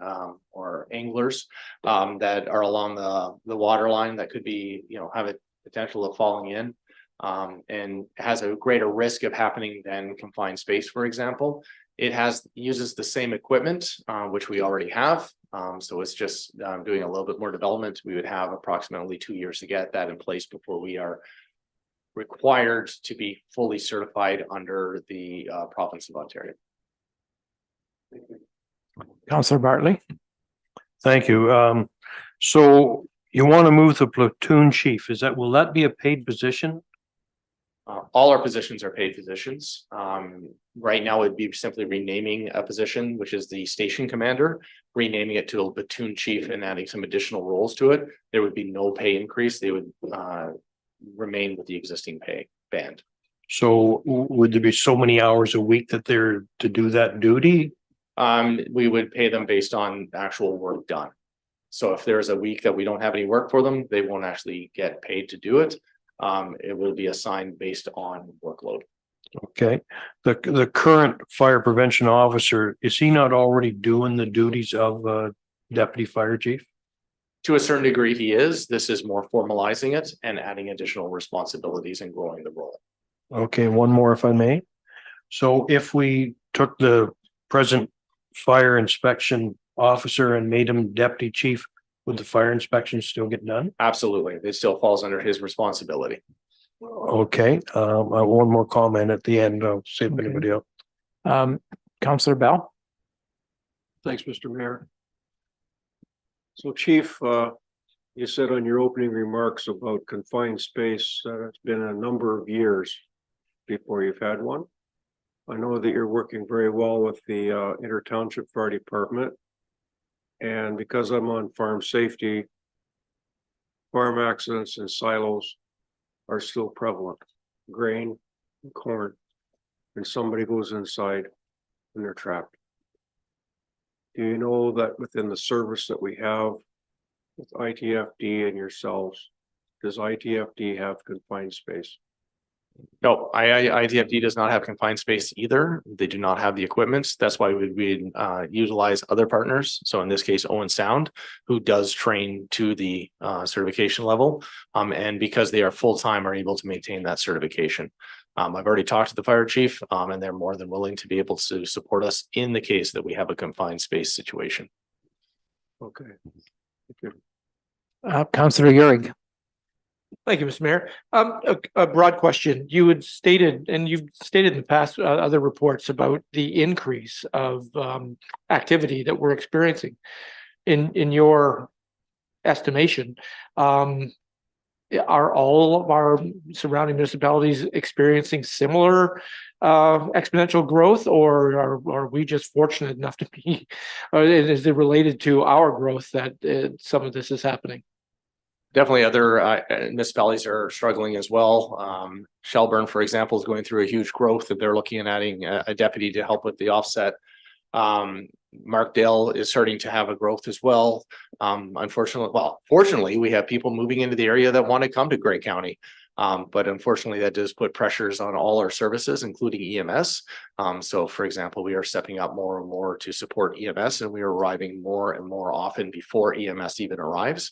or anglers that are along the water line that could be, have a potential of falling in and has a greater risk of happening than confined space, for example. It uses the same equipment, which we already have. So it's just doing a little bit more development. We would have approximately 2 years to get that in place before we are required to be fully certified under the province of Ontario. Councillor Bartley. Thank you. So you want to move the platoon chief? Will that be a paid position? All our positions are paid positions. Right now it'd be simply renaming a position, which is the station commander, renaming it to a platoon chief and adding some additional roles to it. There would be no pay increase. They would remain with the existing pay band. So would there be so many hours a week that they're to do that duty? We would pay them based on actual work done. So if there's a week that we don't have any work for them, they won't actually get paid to do it. It will be assigned based on workload. Okay. The current fire prevention officer, is he not already doing the duties of deputy fire chief? To a certain degree, he is. This is more formalizing it and adding additional responsibilities and growing the role. Okay, one more if I may. So if we took the present fire inspection officer and made him deputy chief, would the fire inspection still get done? Absolutely. It still falls under his responsibility. Okay, I have one more comment at the end. I'll see if anybody else. Councillor Bell. Thanks, Mr. Mayor. So Chief, you said on your opening remarks about confined space, it's been a number of years before you've had one. I know that you're working very well with the Inter-Township Fire Department. And because I'm on farm safety, farm accidents in silos are still prevalent. Grain, corn, and somebody goes inside and they're trapped. Do you know that within the service that we have with ITFD and yourselves, does ITFD have confined space? No, ITFD does not have confined space either. They do not have the equipment. That's why we utilize other partners. So in this case, Owen Sound, who does train to the certification level. And because they are full-time, are able to maintain that certification. I've already talked to the fire chief, and they're more than willing to be able to support us in the case that we have a confined space situation. Okay. Thank you. Councillor Euring. Thank you, Mr. Mayor. A broad question. You had stated, and you've stated in the past other reports about the increase of activity that we're experiencing. In your estimation, are all of our surrounding municipalities experiencing similar exponential growth, or are we just fortunate enough to be, is it related to our growth that some of this is happening? Definitely other municipalities are struggling as well. Shelburne, for example, is going through a huge growth that they're looking at adding a deputy to help with the offset. Markdale is starting to have a growth as well. Fortunately, we have people moving into the area that want to come to Grey County. But unfortunately, that does put pressures on all our services, including EMS. So for example, we are stepping up more and more to support EMS, and we are arriving more and more often before EMS even arrives.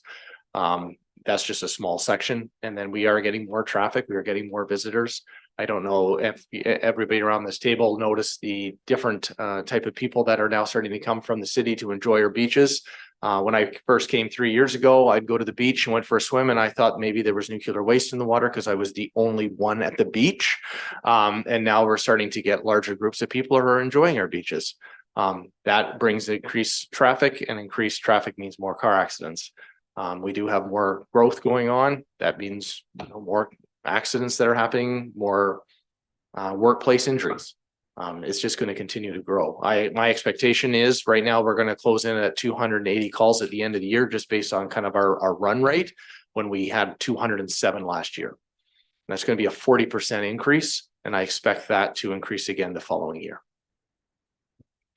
That's just a small section. And then we are getting more traffic. We are getting more visitors. I don't know if everybody around this table noticed the different type of people that are now starting to come from the city to enjoy our beaches. When I first came 3 years ago, I'd go to the beach and went for a swim, and I thought maybe there was nuclear waste in the water because I was the only one at the beach. And now we're starting to get larger groups of people who are enjoying our beaches. That brings increased traffic, and increased traffic means more car accidents. We do have more growth going on. That means more accidents that are happening, more workplace injuries. It's just going to continue to grow. My expectation is right now we're going to close in at 280 calls at the end of the year, just based on kind of our run rate, when we had 207 last year. And that's going to be a 40% increase, and I expect that to increase again the following year.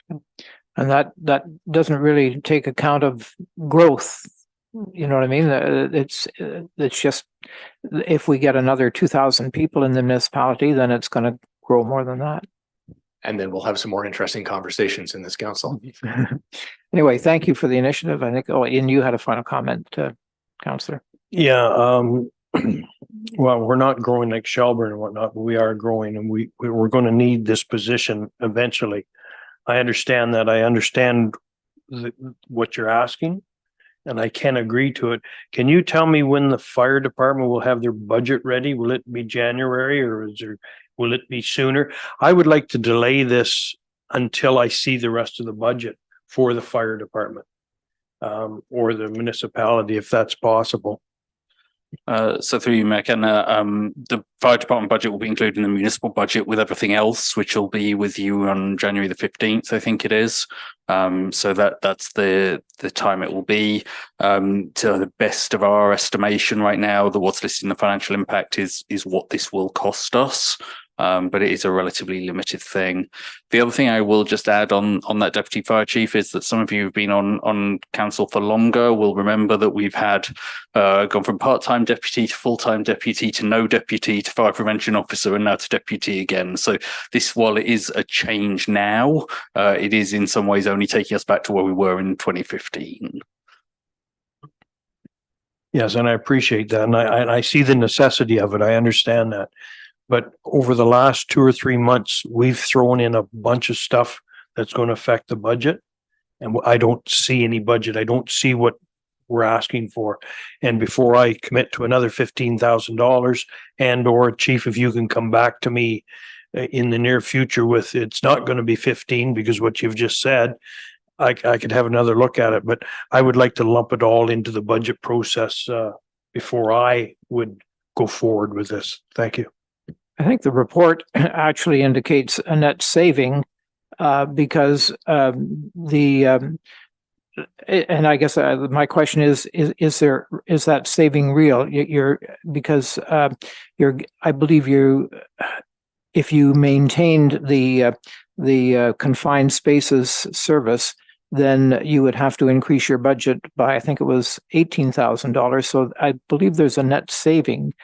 And that doesn't really take account of growth. You know what I mean? It's just, if we get another 2,000 people in the municipality, then it's going to grow more than that. And then we'll have some more interesting conversations in this council. Anyway, thank you for the initiative. I think, Ian, you had a final comment, Councillor. Yeah, well, we're not growing like Shelburne and whatnot, but we are growing, and we're going to need this position eventually. I understand that. I understand what you're asking, and I can agree to it. Can you tell me when the fire department will have their budget ready? Will it be January, or will it be sooner? I would like to delay this until I see the rest of the budget for the fire department, or the municipality, if that's possible. So through you, Mac, and the fire department budget will be included in the municipal budget with everything else, which will be with you on January the 15th, I think it is. So that's the time it will be. To the best of our estimation right now, what's listed in the financial impact is what this will cost us. But it is a relatively limited thing. The other thing I will just add on that deputy fire chief is that some of you have been on council for longer will remember that we've had gone from part-time deputy to full-time deputy to no deputy to fire prevention officer and now to deputy again. So this, while it is a change now, it is in some ways only taking us back to where we were in 2015. Yes, and I appreciate that, and I see the necessity of it. I understand that. But over the last 2 or 3 months, we've thrown in a bunch of stuff that's going to affect the budget. And I don't see any budget. I don't see what we're asking for. And before I commit to another $15,000, and or chief, if you can come back to me in the near future with, it's not going to be 15 because what you've just said, I could have another look at it. But I would like to lump it all into the budget process before I would go forward with this. Thank you. I think the report actually indicates a net saving because the And I guess my question is that saving real? You're, because I believe if you maintained the confined spaces service, then you would have to increase your budget by, I think it was $18,000. So I believe there's a net saving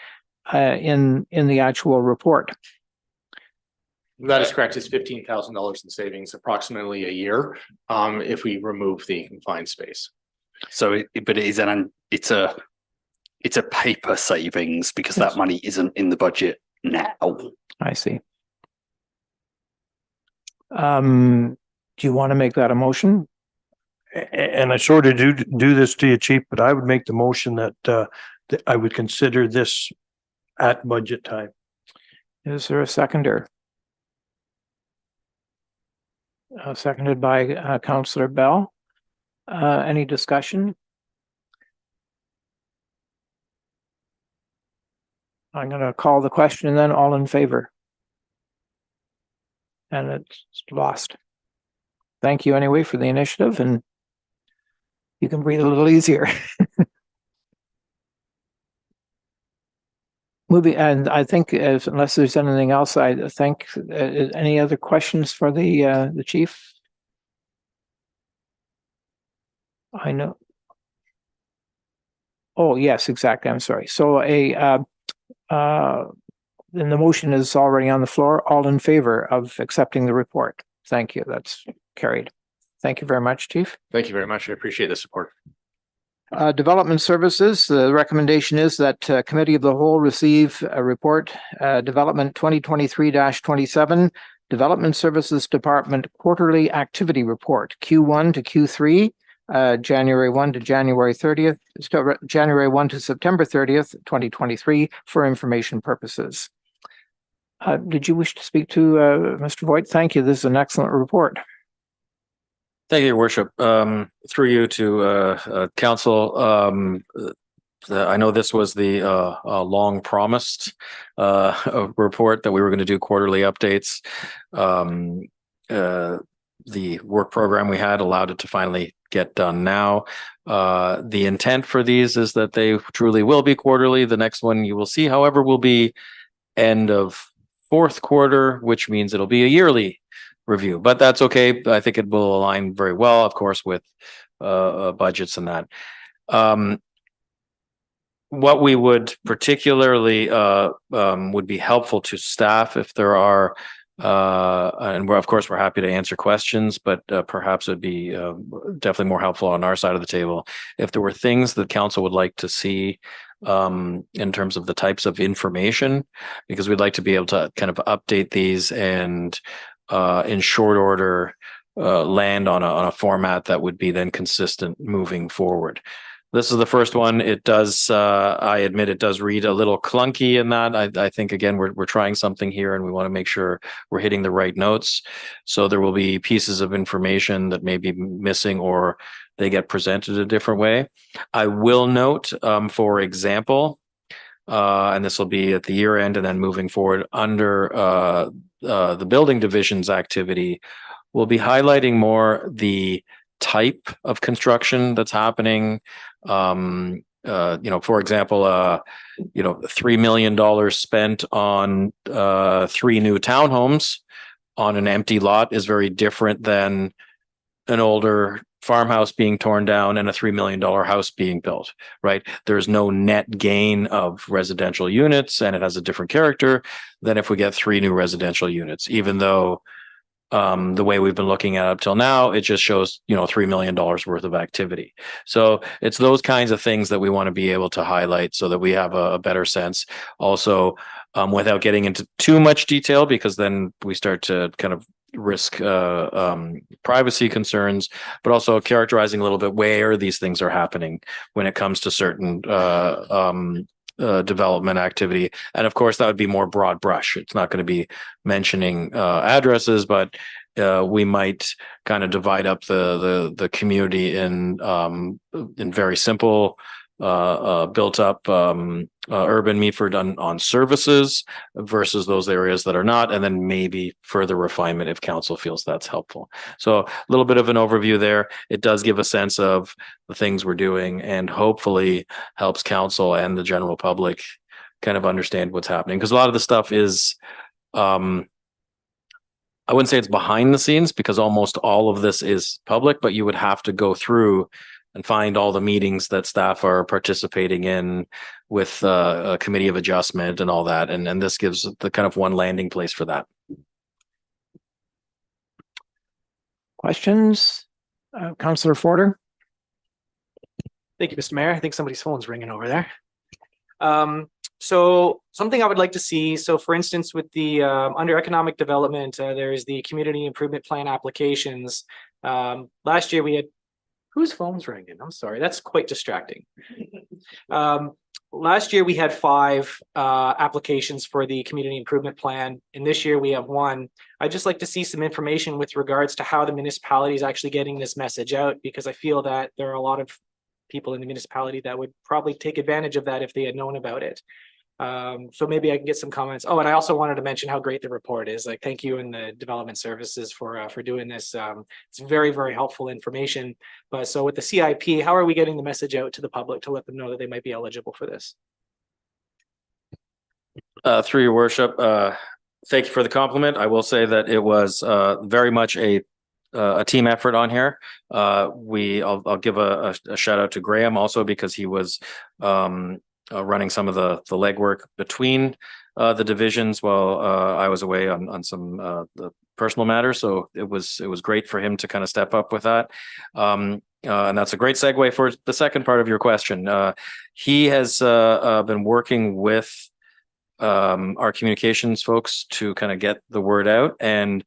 in the actual report. That is correct. It's $15,000 in savings approximately a year, if we remove the confined space. So, but it is it's a paper savings because that money isn't in the budget now. I see. Do you want to make that a motion? And I sort of do this to you, Chief, but I would make the motion that I would consider this at budget time. Is there a seconder? Seconded by Councillor Bell. Any discussion? I'm going to call the question and then all in favor. And it's lost. Thank you anyway for the initiative, and you can breathe a little easier. Moving, and I think unless there's anything else, I think any other questions for the chief? I know. Oh, yes, exactly. I'm sorry. So then the motion is already on the floor. All in favor of accepting the report? Thank you. That's carried. Thank you very much, Chief. Thank you very much. I appreciate the support. Development Services, the recommendation is that Committee of the Whole receive a report, Development 2023-27, Development Services Department Quarterly Activity Report, Q1 to Q3, January 1 to January 30th, January 1 to September 30th, 2023, for information purposes. Did you wish to speak to Mr. Voigt? Thank you. This is an excellent report. Thank you, Your Worship. Through you to council. I know this was the long promised report that we were going to do quarterly updates. The work program we had allowed it to finally get done now. The intent for these is that they truly will be quarterly. The next one you will see, however, will be end of fourth quarter, which means it'll be a yearly review, but that's okay. I think it will align very well, of course, with budgets and that. What we would particularly would be helpful to staff if there are, and we're happy to answer questions, but perhaps it'd be definitely more helpful on our side of the table if there were things that council would like to see in terms of the types of information, because we'd like to be able to kind of update these and in short order land on a format that would be then consistent moving forward. This is the first one. It does, I admit, it does read a little clunky in that. I think, again, we're trying something here and we want to make sure we're hitting the right notes. So there will be pieces of information that may be missing or they get presented a different way. I will note, for example, and this will be at the year end and then moving forward under the building division's activity, we'll be highlighting more the type of construction that's happening. For example, $3 million spent on 3 new townhomes on an empty lot is very different than an older farmhouse being torn down and a $3 million house being built, right? There's no net gain of residential units, and it has a different character than if we get 3 new residential units, even though the way we've been looking at it up till now, it just shows, $3 million worth of activity. So it's those kinds of things that we want to be able to highlight so that we have a better sense. Also, without getting into too much detail, because then we start to kind of risk privacy concerns, but also characterizing a little bit where these things are happening when it comes to certain development activity. And of course, that would be more broad brush. It's not going to be mentioning addresses, but we might kind of divide up the community in very simple built up urban Meaford on services versus those areas that are not, and then maybe further refinement if council feels that's helpful. So a little bit of an overview there. It does give a sense of the things we're doing and hopefully helps council and the general public kind of understand what's happening, because a lot of the stuff is I wouldn't say it's behind the scenes because almost all of this is public, but you would have to go through and find all the meetings that staff are participating in with a committee of adjustment and all that. And this gives the kind of one landing place for that. Questions? Councillor Forder? Thank you, Mr. Mayor. I think somebody's phone's ringing over there. So something I would like to see. So for instance, with the under economic development, there's the community improvement plan applications. Last year we had, whose phone's ringing? I'm sorry, that's quite distracting. Last year we had 5 applications for the community improvement plan, and this year we have 1. I'd just like to see some information with regards to how the municipality is actually getting this message out, because I feel that there are a lot of people in the municipality that would probably take advantage of that if they had known about it. So maybe I can get some comments. Oh, and I also wanted to mention how great the report is. Like, thank you and the development services for doing this. It's very, very helpful information. But so with the CIP, how are we getting the message out to the public to let them know that they might be eligible for this? Through your worship, thank you for the compliment. I will say that it was very much a team effort on here. I'll give a shout out to Graham also, because he was running some of the legwork between the divisions while I was away on some the personal matters. So it was great for him to kind of step up with that. And that's a great segue for the second part of your question. He has been working with our communications folks to kind of get the word out. And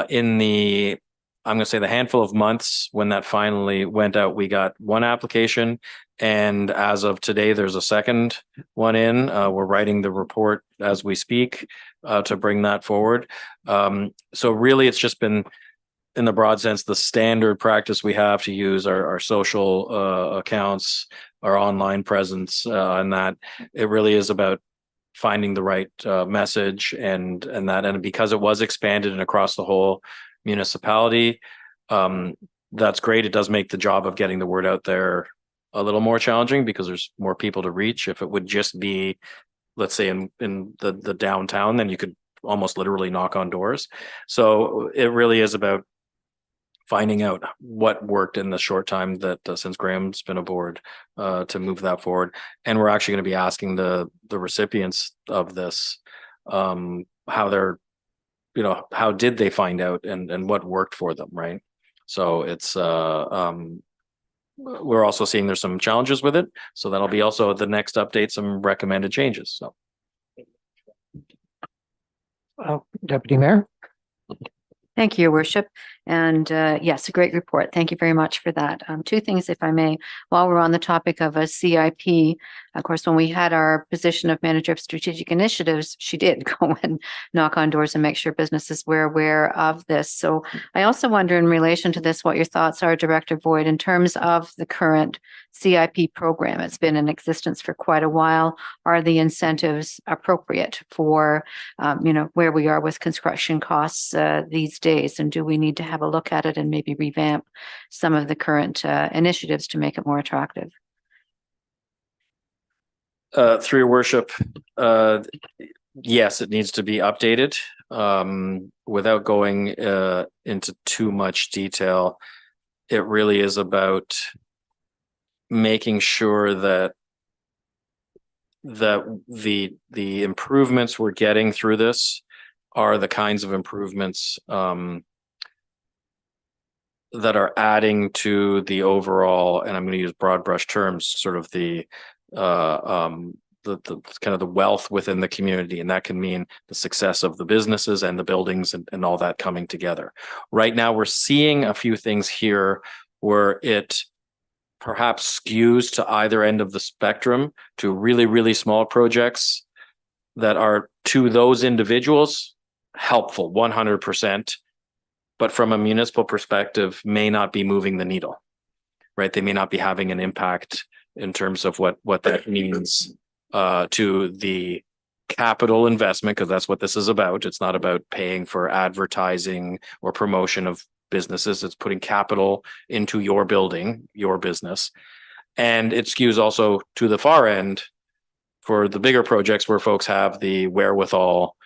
in the, I'm going to say the handful of months when that finally went out, we got 1 application. And as of today, there's a second one in. We're writing the report as we speak to bring that forward. So really, it's just been, in the broad sense, the standard practice we have to use our social accounts, our online presence, and that it really is about finding the right message and that. And because it was expanded and across the whole municipality, that's great. It does make the job of getting the word out there a little more challenging because there's more people to reach. If it would just be, let's say in the downtown, then you could almost literally knock on doors. So it really is about finding out what worked in the short time that since Graham's been aboard to move that forward. And we're actually going to be asking the recipients of this how they're, how did they find out and what worked for them, right? So it's we're also seeing there's some challenges with it. So that'll be also the next update, some recommended changes. So. Deputy Mayor. Thank you, Your Worship. And yes, a great report. Thank you very much for that. 2 things, if I may. While we're on the topic of a CIP, of course, when we had our position of Manager of Strategic Initiatives, she did go and knock on doors and make sure businesses were aware of this. So I also wonder, in relation to this, what your thoughts are, Director Boyd, in terms of the current CIP program. It's been in existence for quite a while. Are the incentives appropriate for, where we are with construction costs these days? And do we need to have a look at it and maybe revamp some of the current initiatives to make it more attractive? Through your worship, yes, it needs to be updated. Without going into too much detail, it really is about making sure that the improvements we're getting through this are the kinds of improvements that are adding to the overall, and I'm going to use broad brush terms, sort of the kind of the wealth within the community. And that can mean the success of the businesses and the buildings and all that coming together. Right now, we're seeing a few things here where it perhaps skews to either end of the spectrum, to really, really small projects that are, to those individuals, helpful 100%, but from a municipal perspective may not be moving the needle, right? They may not be having an impact in terms of what that means to the capital investment, because that's what this is about. It's not about paying for advertising or promotion of businesses. It's putting capital into your building, your business. And it skews also to the far end for the bigger projects where folks have the wherewithal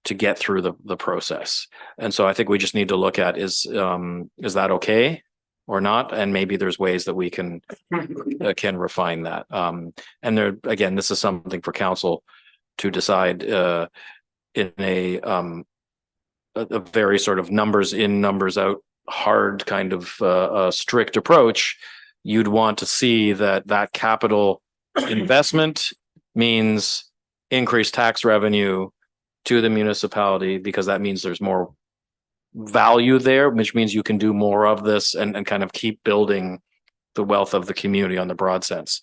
to get through the process. And so I think we just need to look at is that okay or not? And maybe there's ways that we can refine that. And there, again, this is something for council to decide in a very sort of numbers in, numbers out, hard kind of strict approach. You'd want to see that capital investment means increased tax revenue to the municipality, because that means there's more value there, which means you can do more of this and kind of keep building the wealth of the community on the broad sense.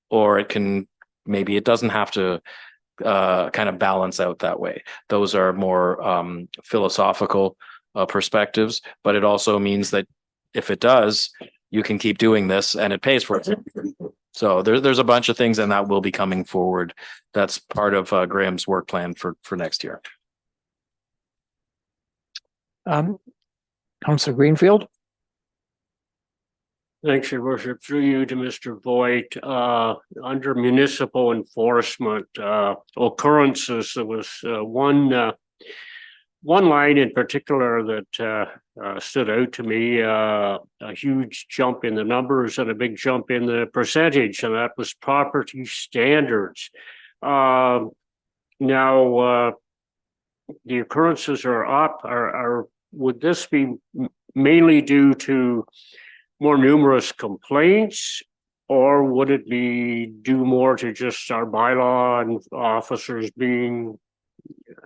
Or it can, maybe it doesn't have to kind of balance out that way. Those are more philosophical perspectives, but it also means that if it does, you can keep doing this and it pays for it. So there's a bunch of things, and that will be coming forward. That's part of Graham's work plan for next year. Councillor Greenfield. Thanks, Your Worship. Through you to Mr. Voigt, under municipal enforcement occurrences, there was one line in particular that stood out to me, a huge jump in the numbers and a big jump in the percentage, and that was property standards. Now, the occurrences are up. Would this be mainly due to more numerous complaints, or would it be due more to just our bylaw and officers being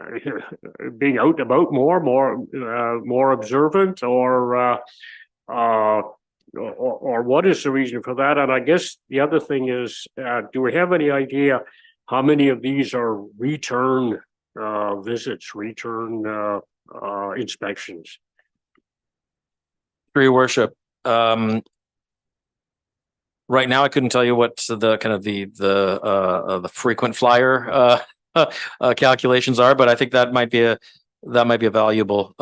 out and about more observant, or what is the reason for that? And I guess the other thing is, do we have any idea how many of these are return visits, return inspections? For your worship, right now I couldn't tell you what the kind of the frequent flyer calculations are, but I think that might be a valuable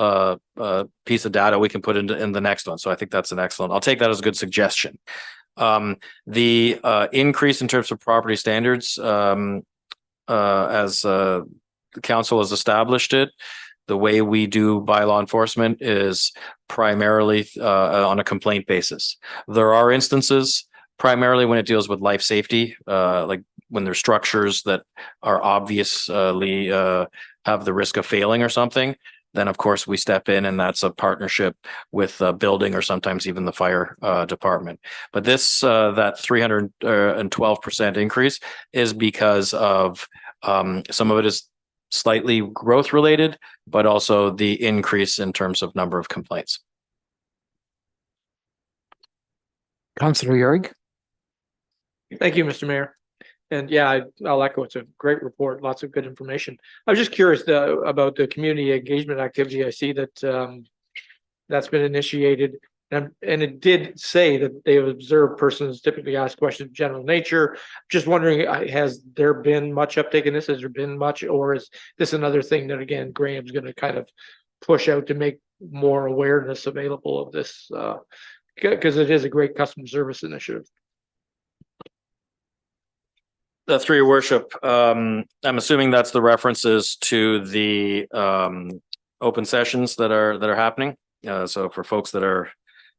piece of data we can put in the next one. So I think that's an excellent. I'll take that as a good suggestion. The increase in terms of property standards, as the council has established it, the way we do bylaw enforcement is primarily on a complaint basis. There are instances, primarily when it deals with life safety, like when there's structures that are obviously have the risk of failing or something, then of course we step in, and that's a partnership with building or sometimes even the fire department. But this, that 312% increase is because of some of it is slightly growth related, but also the increase in terms of number of complaints. Councillor Yurg. Thank you, Mr. Mayor. And yeah, I'll echo, it's a great report, lots of good information. I was just curious about the community engagement activity. I see that that's been initiated, and it did say that they have observed persons typically ask questions of general nature. Just wondering, has there been much uptake in this? Has there been much, or is this another thing that, again, Graham's going to kind of push out to make more awareness available of this? Because it is a great customer service initiative. Through your worship, I'm assuming that's the references to the open sessions that are happening. So for folks that are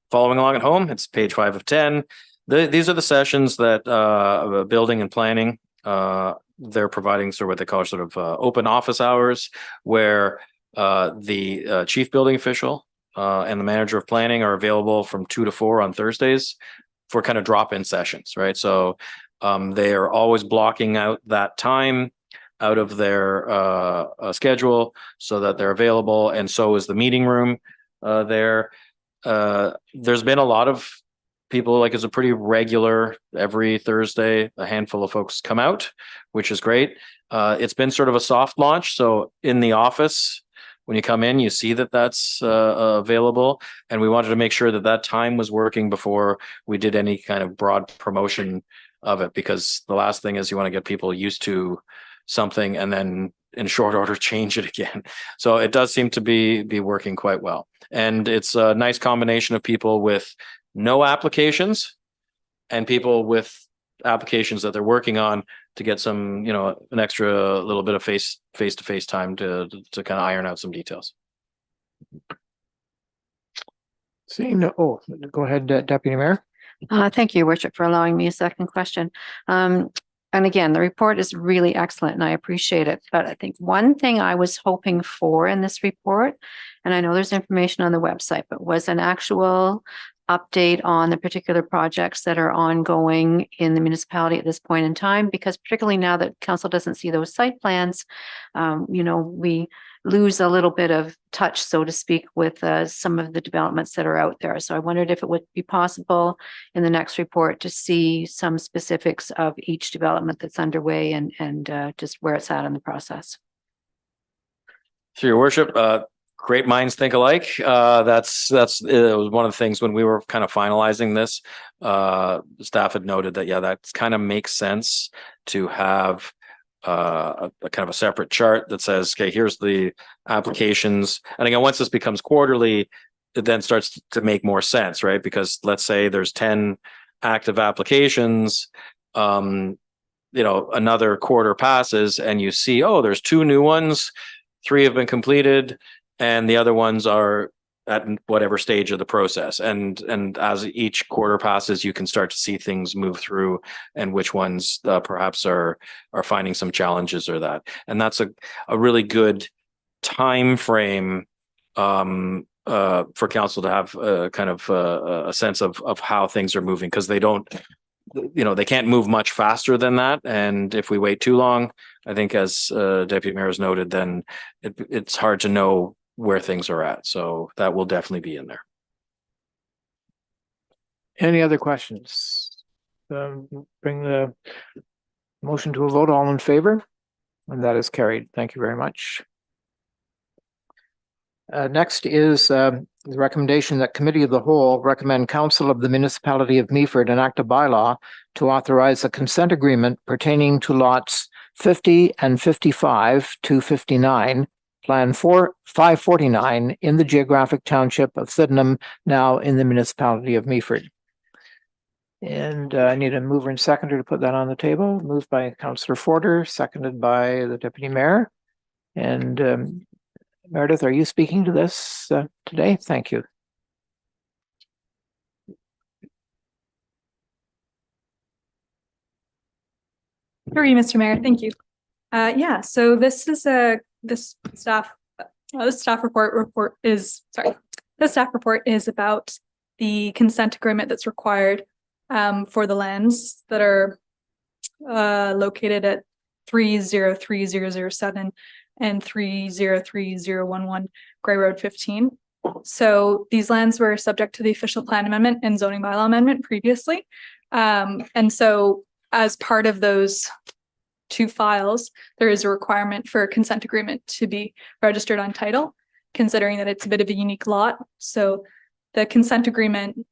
following along at home, it's page 5 of 10. These are the sessions that building and planning, they're providing sort of what they call sort of open office hours, where the chief building official and the manager of planning are available from 2 to 4 on Thursdays for kind of drop-in sessions, right? So they are always blocking out that time out of their schedule so that they're available, and so is the meeting room there. There's been a lot of people, like it's a pretty regular, every Thursday, a handful of folks come out, which is great. It's been sort of a soft launch. So in the office, when you come in, you see that that's available. And we wanted to make sure that that time was working before we did any kind of broad promotion of it, because the last thing is you want to get people used to something and then in short order change it again. So it does seem to be working quite well. And it's a nice combination of people with no applications and people with applications that they're working on to get some, an extra little bit of face-to-face time to kind of iron out some details. Seeing no, go ahead, Deputy Mayor. Thank you, Your Worship, for allowing me a second question. And again, the report is really excellent and I appreciate it. But I think one thing I was hoping for in this report, and I know there's information on the website, but was an actual update on the particular projects that are ongoing in the municipality at this point in time, because particularly now that council doesn't see those site plans, we lose a little bit of touch, so to speak, with some of the developments that are out there. So I wondered if it would be possible in the next report to see some specifics of each development that's underway and just where it's at in the process. Through Your Worship, great minds think alike. That's it was one of the things when we were kind of finalizing this. Staff had noted that that kind of makes sense to have a kind of a separate chart that says, okay, here's the applications. And again, once this becomes quarterly, it then starts to make more sense, right? Because let's say there's 10 active applications, another quarter passes and you see, oh, there's 2 new ones, 3 have been completed, and the other ones are at whatever stage of the process. And as each quarter passes, you can start to see things move through and which ones perhaps are finding some challenges or that. And that's a really good time frame for council to have kind of a sense of how things are moving, because they don't, they can't move much faster than that. And if we wait too long, I think as Deputy Mayor has noted, then it's hard to know where things are at. So that will definitely be in there. Any other questions? Bring the motion to a vote. All in favor? And that is carried. Thank you very much. Next is the recommendation that Committee of the Whole recommend Council of the Municipality of Meaford enact a bylaw to authorize a consent agreement pertaining to lots 50 and 55 to 59, Plan 549 in the geographic township of Sydenham, now in the municipality of Meaford. And I need a mover and seconder to put that on the table. Moved by Councillor Forder, seconded by the Deputy Mayor. And Meredith, are you speaking to this today? Thank you. Through you, Mr. Mayor. Thank you. So this is this staff report is about the consent agreement that's required for the lands that are located at 303007 and 303011 Gray Road 15. So these lands were subject to the official plan amendment and zoning bylaw amendment previously. And so as part of those 2 files, there is a requirement for a consent agreement to be registered on title, considering that it's a bit of a unique lot. So the consent agreement,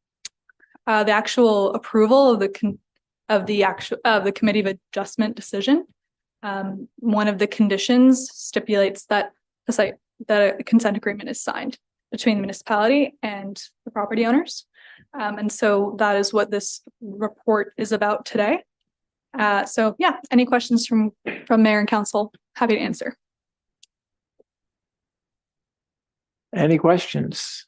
the actual approval of the Committee of Adjustment decision, one of the conditions stipulates that a consent agreement is signed between the municipality and the property owners. And so that is what this report is about today. Any questions from Mayor and Council? Happy to answer. Any questions?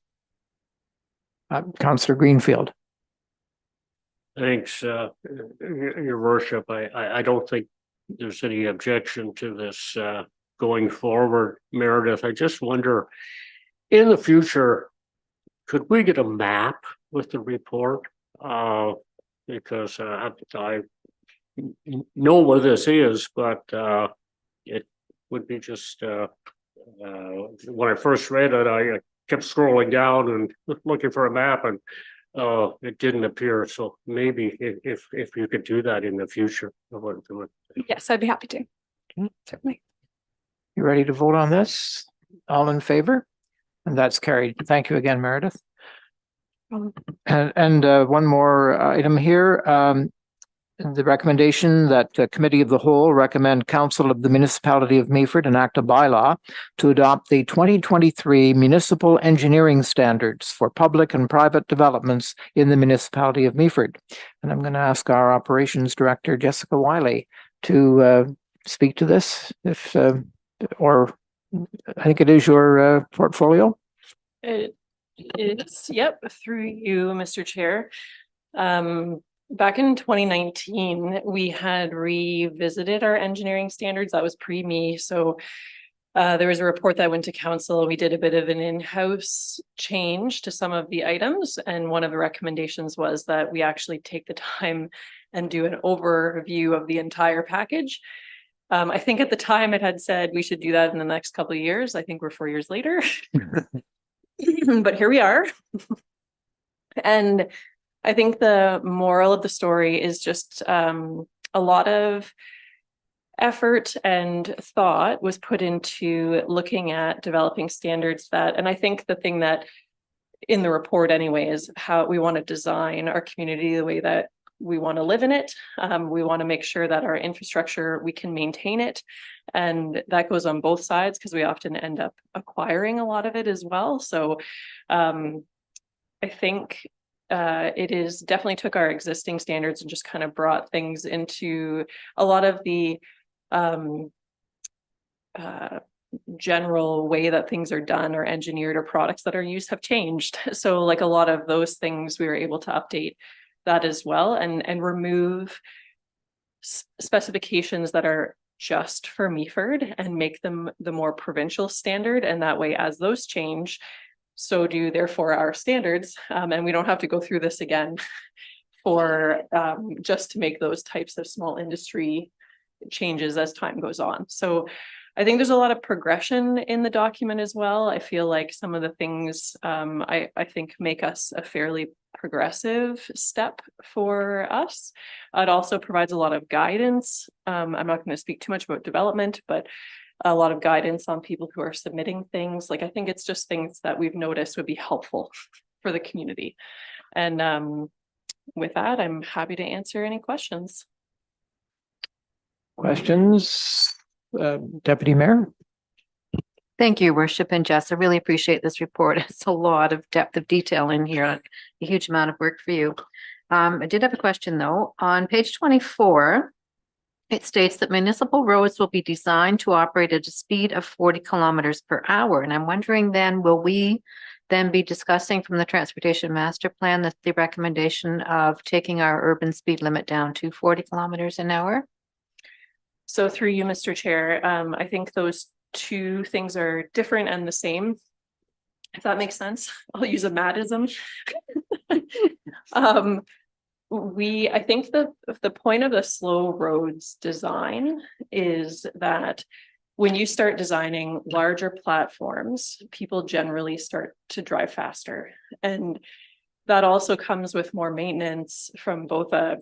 Councillor Greenfield. Thanks, Your Worship. I don't think there's any objection to this going forward, Meredith. I just wonder, in the future, could we get a map with the report? Because I know what this is, but it would be just when I first read it, I kept scrolling down and looking for a map, and it didn't appear. So maybe if you could do that in the future, I would do it. Yes, I'd be happy to. Certainly. You ready to vote on this? All in favor? And that's carried. Thank you again, Meredith. And one more item here. The recommendation that Committee of the Whole recommend Council of the Municipality of Meaford enact a bylaw to adopt the 2023 Municipal Engineering Standards for public and private developments in the municipality of Meaford. And I'm going to ask our Operations Director, Jessica Wiley, to speak to this, if or I think it is your portfolio. It is, yep, through you, Mr. Chair. Back in 2019, we had revisited our engineering standards. That was pre-me. So there was a report that went to council. We did a bit of an in-house change to some of the items. And one of the recommendations was that we actually take the time and do an overview of the entire package. I think at the time it had said we should do that in the next couple of years. I think we're 4 years later. But here we are. And I think the moral of the story is just a lot of effort and thought was put into looking at developing standards that, and I think the thing that in the report anyway is how we want to design our community the way that we want to live in it. We want to make sure that our infrastructure, we can maintain it. And that goes on both sides because we often end up acquiring a lot of it as well. So I think it is definitely took our existing standards and just kind of brought things into a lot of the general way that things are done or engineered or products that are used have changed. So like a lot of those things we were able to update that as well and remove specifications that are just for Meaford and make them the more provincial standard. And that way, as those change, so do therefore our standards. And we don't have to go through this again for just to make those types of small industry changes as time goes on. So I think there's a lot of progression in the document as well. I feel like some of the things I think make us a fairly progressive step for us. It also provides a lot of guidance. I'm not going to speak too much about development, but a lot of guidance on people who are submitting things. Like I think it's just things that we've noticed would be helpful for the community. And with that, I'm happy to answer any questions. Questions? Deputy Mayor? Thank you, Worship and Jess. I really appreciate this report. It's a lot of depth of detail in here, a huge amount of work for you. I did have a question though. On page 24, it states that municipal roads will be designed to operate at a speed of 40 kilometers per hour. And I'm wondering then, will we then be discussing from the Transportation Master Plan that the recommendation of taking our urban speed limit down to 40 kilometers an hour? So through you, Mr. Chair, I think those two things are different and the same, if that makes sense. I'll use a Mattism. I think the point of the slow roads design is that when you start designing larger platforms, people generally start to drive faster. And that also comes with more maintenance from both a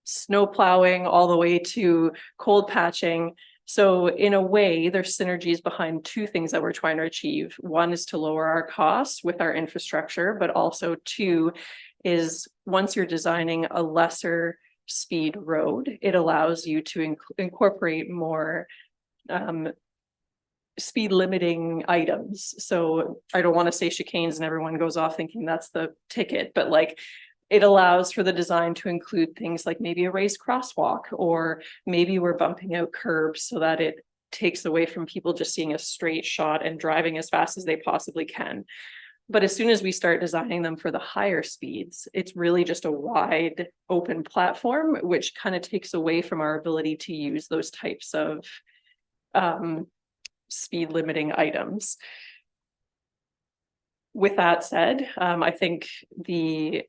snow plowing all the way to cold patching. So in a way, there's synergies behind two things that we're trying to achieve. One is to lower our costs with our infrastructure, but also two is once you're designing a lesser speed road, it allows you to incorporate more speed limiting items. So I don't want to say chicanes and everyone goes off thinking that's the ticket, but like it allows for the design to include things like maybe a raised crosswalk, or maybe we're bumping out curbs so that it takes away from people just seeing a straight shot and driving as fast as they possibly can. But as soon as we start designing them for the higher speeds, it's really just a wide open platform, which kind of takes away from our ability to use those types of speed limiting items. With that said, I think the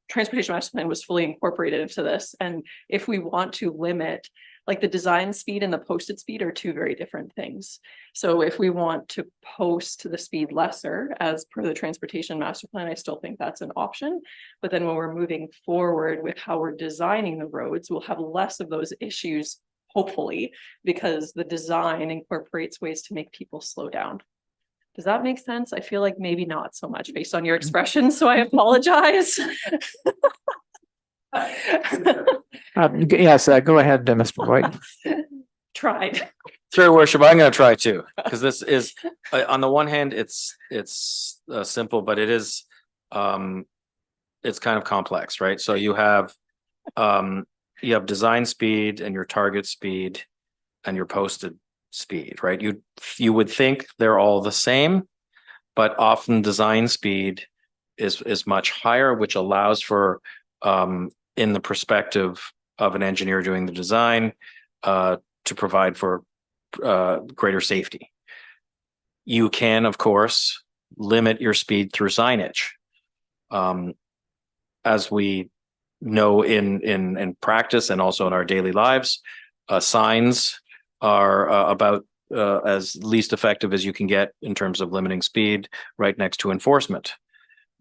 Transportation Master Plan was fully incorporated into this. And if we want to limit, like the design speed and the posted speed are two very different things. So if we want to post the speed lesser as per the Transportation Master Plan, I still think that's an option. But then when we're moving forward with how we're designing the roads, we'll have less of those issues, hopefully, because the design incorporates ways to make people slow down. Does that make sense? I feel like maybe not so much based on your expression, so I apologize. Yes, go ahead, Mr. Boyd. Tried. Through your worship, I'm gonna try too, because this is, on the one hand, it's simple, but it is, it's kind of complex, right? So you have design speed and your target speed and your posted speed, right? You would think they're all the same, but often design speed is much higher, which allows for, in the perspective of an engineer doing the design, to provide for greater safety. You can, of course, limit your speed through signage. As we know in practice and also in our daily lives, signs are about as least effective as you can get in terms of limiting speed right next to enforcement.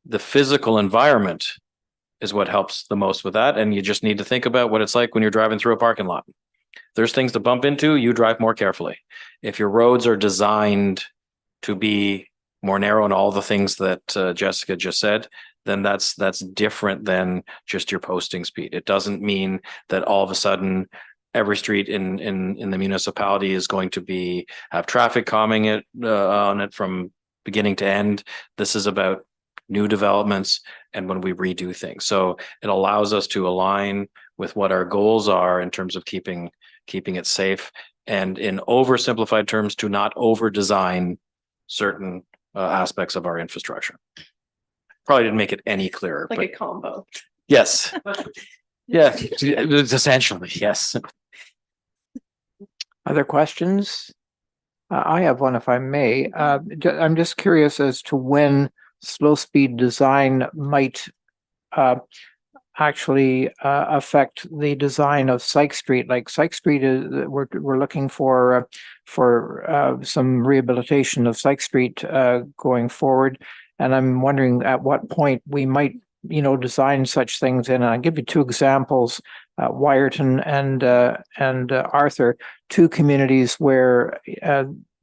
The physical environment is what helps the most with that. And you just need to think about what it's like when you're driving through a parking lot. There's things to bump into, you drive more carefully. If your roads are designed to be more narrow and all the things that Jessica just said, then that's different than just your posting speed. It doesn't mean that all of a sudden every street in the municipality is going to have traffic calming it on it from beginning to end. This is about new developments and when we redo things. So it allows us to align with what our goals are in terms of keeping it safe, and in oversimplified terms, to not over design certain aspects of our infrastructure. Probably didn't make it any clearer. Like but a combo. yes. Yeah, it's essentially, yes. Other questions? I have one, if I may. I'm just curious as to when slow speed design might actually affect the design of Syke Street. Like Syke Street is, we're looking for some rehabilitation of Syke Street going forward, and I'm wondering at what point we might, design such things in. And I'll give you two examples: Wyerton and Arthur, two communities where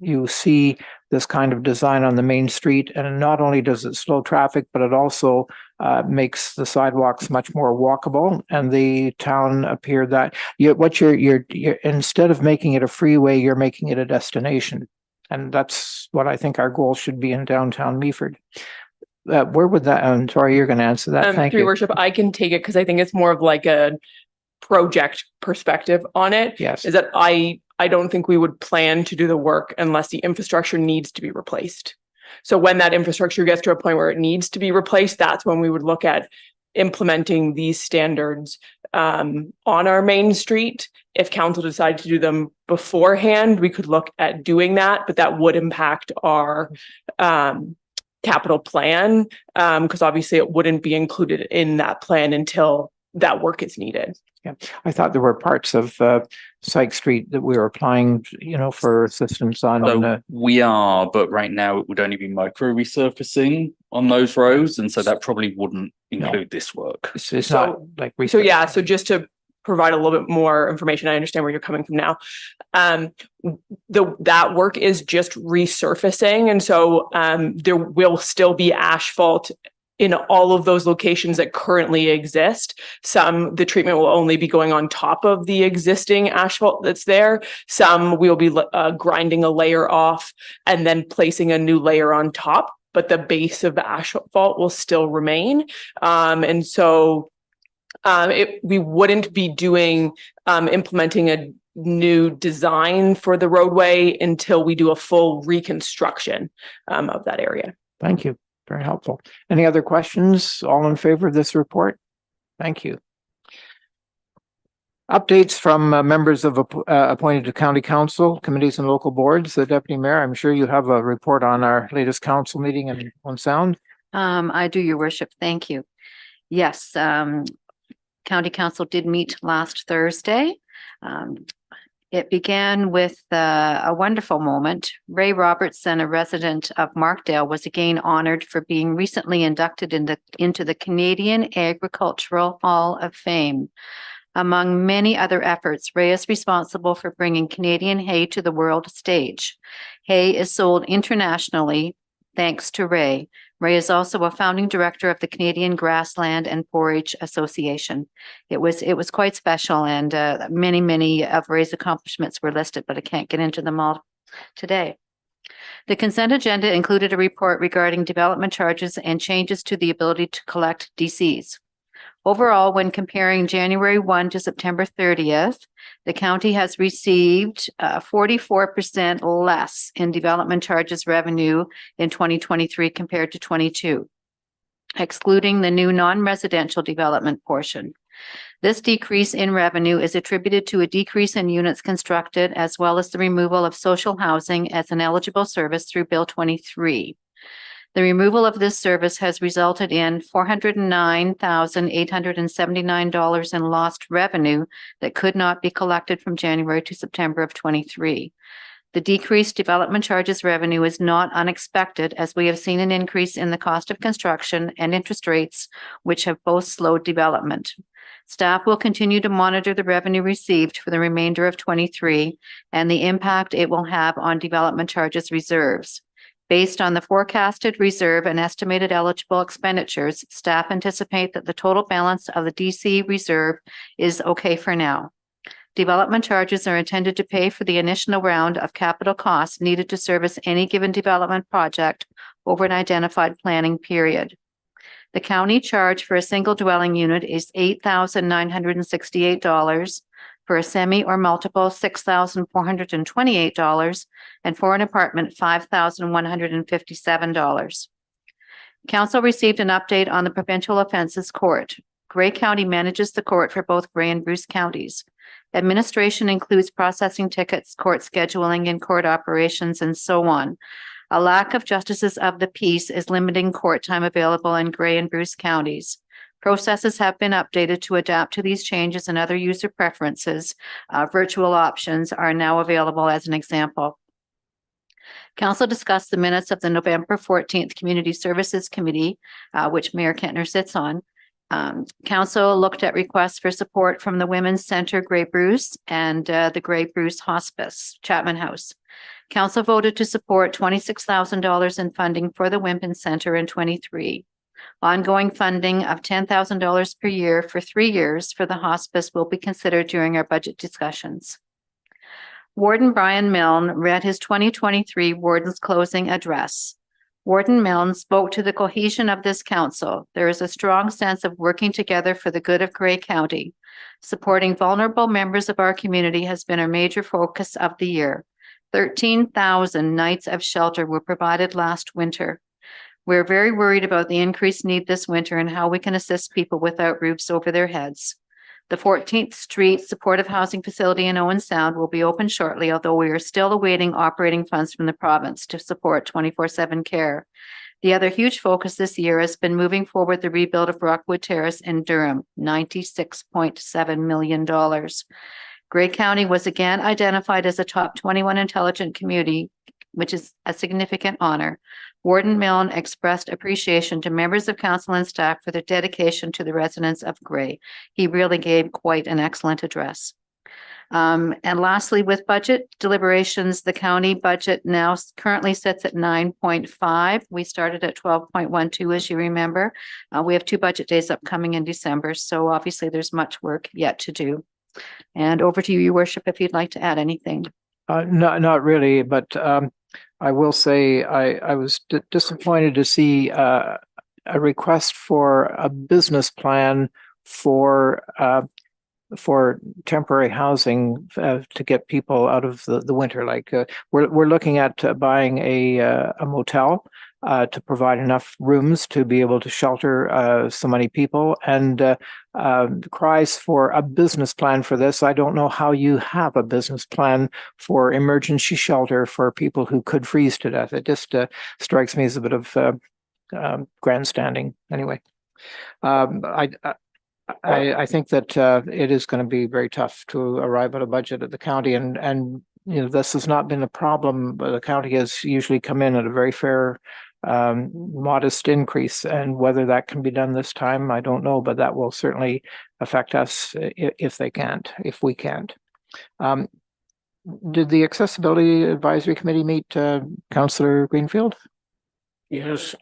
you see this kind of design on the main street, and not only does it slow traffic, but it also makes the sidewalks much more walkable. And the town appeared that you're instead of making it a freeway, you're making it a destination, and that's what I think our goal should be in downtown Meaford. Where would that? I'm sorry, you're going to answer that. Thank through you. worship, I can take it because I think it's more of like a project perspective on it. Yes, is that I don't think we would plan to do the work unless the infrastructure needs to be replaced. So when that infrastructure gets to a point where it needs to be replaced, that's when we would look at implementing these standards on our main street. If council decided to do them beforehand, we could look at doing that, but that would impact our capital plan, because obviously it wouldn't be included in that plan until that work is needed. yeah. I thought there were parts of Syke Street that we were applying, for assistance on. So we are, but right now it would only be micro resurfacing on those roads, and so that probably wouldn't include this work. It's not like So yeah, so just to provide a little bit more information, I understand where you're coming from now. That work is just resurfacing, and so there will still be asphalt in all of those locations that currently exist. The treatment will only be going on top of the existing asphalt that's there. Some we'll be grinding a layer off and then placing a new layer on top, but the base of the asphalt will still remain. And so we wouldn't be implementing a new design for the roadway until we do a full reconstruction of that area. Thank you. Very helpful. Any other questions? All in favor of this report? Thank you. Updates from members of appointed to county council, committees and local boards. The deputy mayor, I'm sure you have a report on our latest council meeting and on sound. I do, your worship. Thank you. Yes, county council did meet last Thursday. It began with a wonderful moment. Ray Robertson, a resident of Markdale, was again honored for being recently inducted into the Canadian Agricultural Hall of Fame. Among many other efforts, Ray is responsible for bringing Canadian hay to the world stage. Hay is sold internationally thanks to Ray. Ray is also a founding director of the Canadian Grassland and Forage Association. It was quite special, and many of Ray's accomplishments were listed, but I can't get into them all today. The consent agenda included a report regarding development charges and changes to the ability to collect DCs. Overall, when comparing January 1 to September 30th, the county has received 44% less in development charges revenue in 2023 compared to 22, excluding the new non-residential development portion. This decrease in revenue is attributed to a decrease in units constructed, as well as the removal of social housing as an eligible service through Bill 23. The removal of this service has resulted in $409,879 in lost revenue that could not be collected from January to September of 23. The decreased development charges revenue is not unexpected, as we have seen an increase in the cost of construction and interest rates, which have both slowed development. Staff will continue to monitor the revenue received for the remainder of 23 and the impact it will have on development charges reserves. Based on the forecasted reserve and estimated eligible expenditures, staff anticipate that the total balance of the DC reserve is okay for now. Development charges are intended to pay for the initial round of capital costs needed to service any given development project over an identified planning period. The county charge for a single dwelling unit is $8,968. For a semi or multiple, $6,428, and for an apartment, $5,157. Council received an update on the Provincial Offences Court. Grey County manages the court for both Grey and Bruce counties. Administration includes processing tickets, court scheduling, and court operations, and so on. A lack of justices of the peace is limiting court time available in Grey and Bruce counties. Processes have been updated to adapt to these changes and other user preferences. Virtual options are now available as an example. Council discussed the minutes of the November 14th Community Services Committee, which Mayor Kentner sits on. Council looked at requests for support from the Women's Centre Grey Bruce and the Grey Bruce Hospice, Chapman House. Council voted to support $26,000 in funding for the Women's Centre in 23. Ongoing funding of $10,000 per year for 3 years for the hospice will be considered during our budget discussions. Warden Brian Milne read his 2023 Warden's Closing Address. Warden Milne spoke to the cohesion of this council. There is a strong sense of working together for the good of Grey County. Supporting vulnerable members of our community has been a major focus of the year. 13,000 nights of shelter were provided last winter. We're very worried about the increased need this winter and how we can assist people without roofs over their heads. The 14th Street Supportive Housing Facility in Owen Sound will be open shortly, although we are still awaiting operating funds from the province to support 24/7 care. The other huge focus this year has been moving forward the rebuild of Rockwood Terrace in Durham, $96.7 million. Grey County was again identified as a top 21 intelligent community, which is a significant honor. Warden Milne expressed appreciation to members of council and staff for their dedication to the residents of Grey. He really gave quite an excellent address. And lastly, with budget deliberations, the county budget now currently sits at 9.5. We started at 12.12, as you remember. We have 2 budget days upcoming in December, so obviously there's much work yet to do. And over to you, Your Worship, if you'd like to add anything. Not really, but I will say I was disappointed to see a request for a business plan for temporary housing to get people out of the winter. Like we're looking at buying a motel to provide enough rooms to be able to shelter so many people, and cries for a business plan for this. I don't know how you have a business plan for emergency shelter for people who could freeze to death. It just strikes me as a bit of grandstanding. Anyway, I think that it is going to be very tough to arrive at a budget at the county, and you know, this has not been a problem, but the county has usually come in at a very fair modest increase, and whether that can be done this time, I don't know, but that will certainly affect us if we can't. Did the Accessibility Advisory Committee meet, Councillor Greenfield? Yes,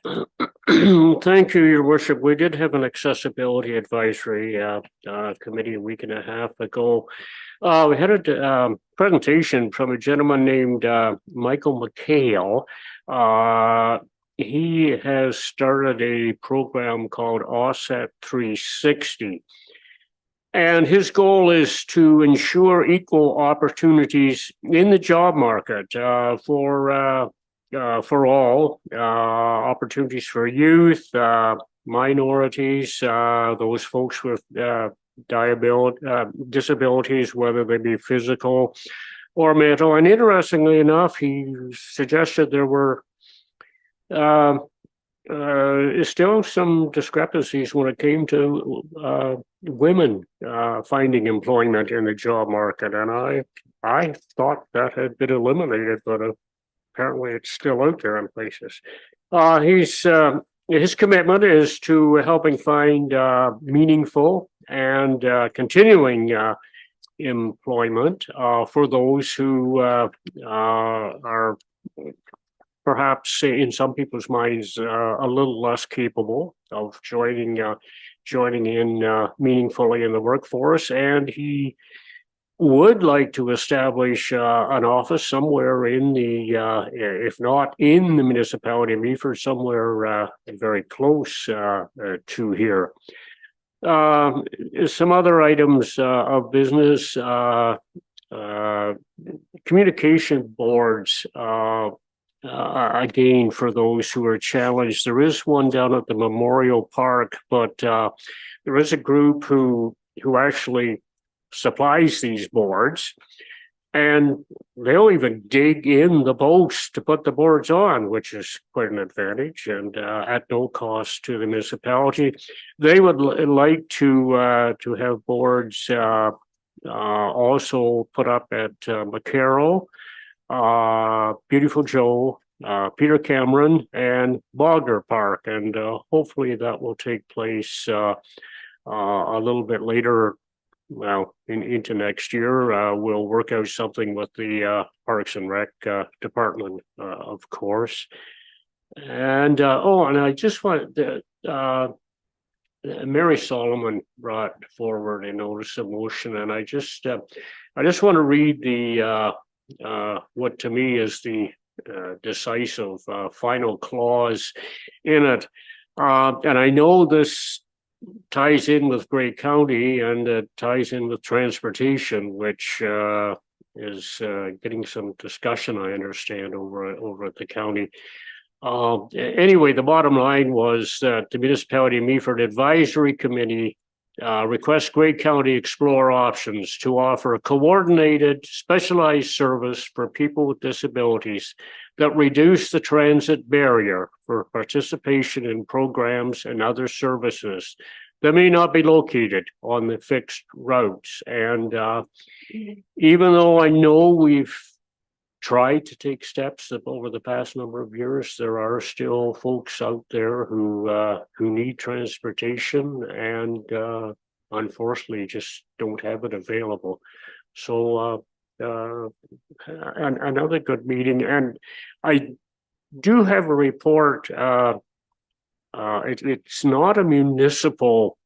thank you, Your Worship. We did have an accessibility advisory committee a week and a half ago. We had a presentation from a gentleman named Michael McHale. He has started a program called Offset 360. And his goal is to ensure equal opportunities in the job market for all, opportunities for youth, minorities, those folks with disabilities, whether they be physical or mental. And interestingly enough, he suggested there were still some discrepancies when it came to women finding employment in the job market. And I thought that had been eliminated, but apparently it's still out there in places. His commitment is to helping find meaningful and continuing employment for those who are perhaps in some people's minds a little less capable of joining in meaningfully in the workforce. And he would like to establish an office somewhere in the, if not in the municipality of Meaford, somewhere very close to here. Some other items of business, communication boards, again, for those who are challenged. There is one down at the Memorial Park, but there is a group who actually supplies these boards, and they'll even dig in the posts to put the boards on, which is quite an advantage, and at no cost to the municipality. They would like to have boards also put up at McCarroll, Beautiful Joe, Peter Cameron, and Bogner Park, and hopefully that will take place a little bit later. Well, into next year. We'll work out something with the Parks and Rec department, of course. And and I just want Mary Solomon brought forward a notice of motion, and I just want to read the what to me is the decisive final clause in it. And I know this ties in with Grey County, and it ties in with transportation, which is getting some discussion, I understand, over at the county. Anyway, the bottom line was that the Municipality of Meaford Advisory Committee requests Grey County explore options to offer a coordinated, specialized service for people with disabilities that reduce the transit barrier for participation in programs and other services that may not be located on the fixed routes. And even though I know we've tried to take steps over the past number of years, there are still folks out there who need transportation and unfortunately just don't have it available. So another good meeting, and I do have a report. It's not a municipal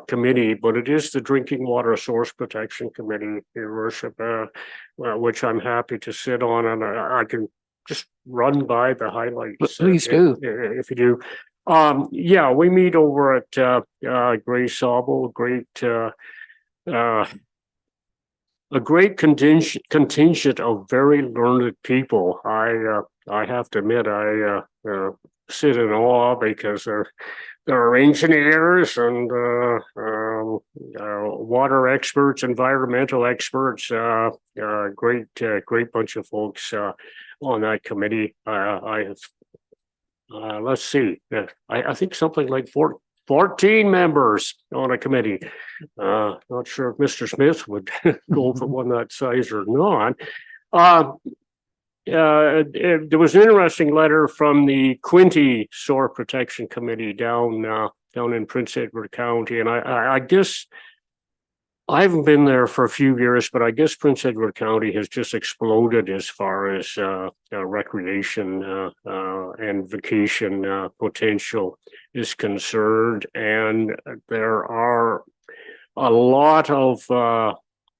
committee, but it is the Drinking Water Source Protection Committee, Your Worship, which I'm happy to sit on, and I can just run by the highlights. Please do. If you do. Yeah, we meet over at Grey Sauble, a great contingent of very learned people. I have to admit, I sit in awe because there are engineers and water experts, environmental experts, great bunch of folks on that committee. I have, let's see, I think something like 14 members on a committee. Not sure if Mr. Smith would go for one that size or not. There was an interesting letter from the Quinte Soar Protection Committee down in Prince Edward County, and I guess I haven't been there for a few years, but I guess Prince Edward County has just exploded as far as recreation and vacation potential is concerned. And there are a lot of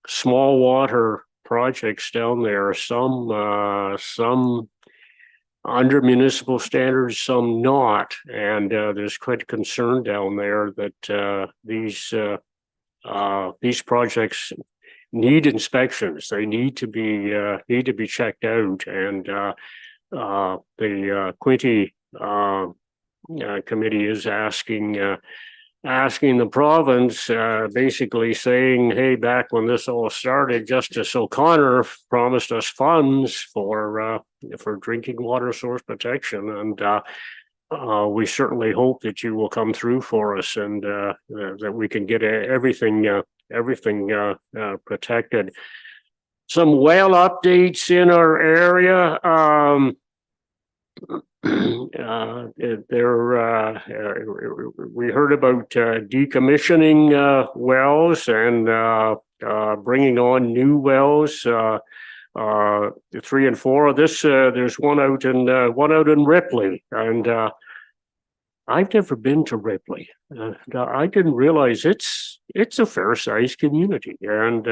small water projects down there, some under municipal standards, some not. And there's quite concern down there that these projects need inspections. They need to be checked out, and the Quinte committee is asking the province, basically saying, "Hey, back when this all started, Justice O'Connor promised us funds for drinking water source protection, and we certainly hope that you will come through for us, and that we can get everything protected." Some well updates in our area. We heard about decommissioning wells and bringing on new wells. 3 and 4 of this. There's one out in Ripley, and I've never been to Ripley. I didn't realize it's a fair sized community, and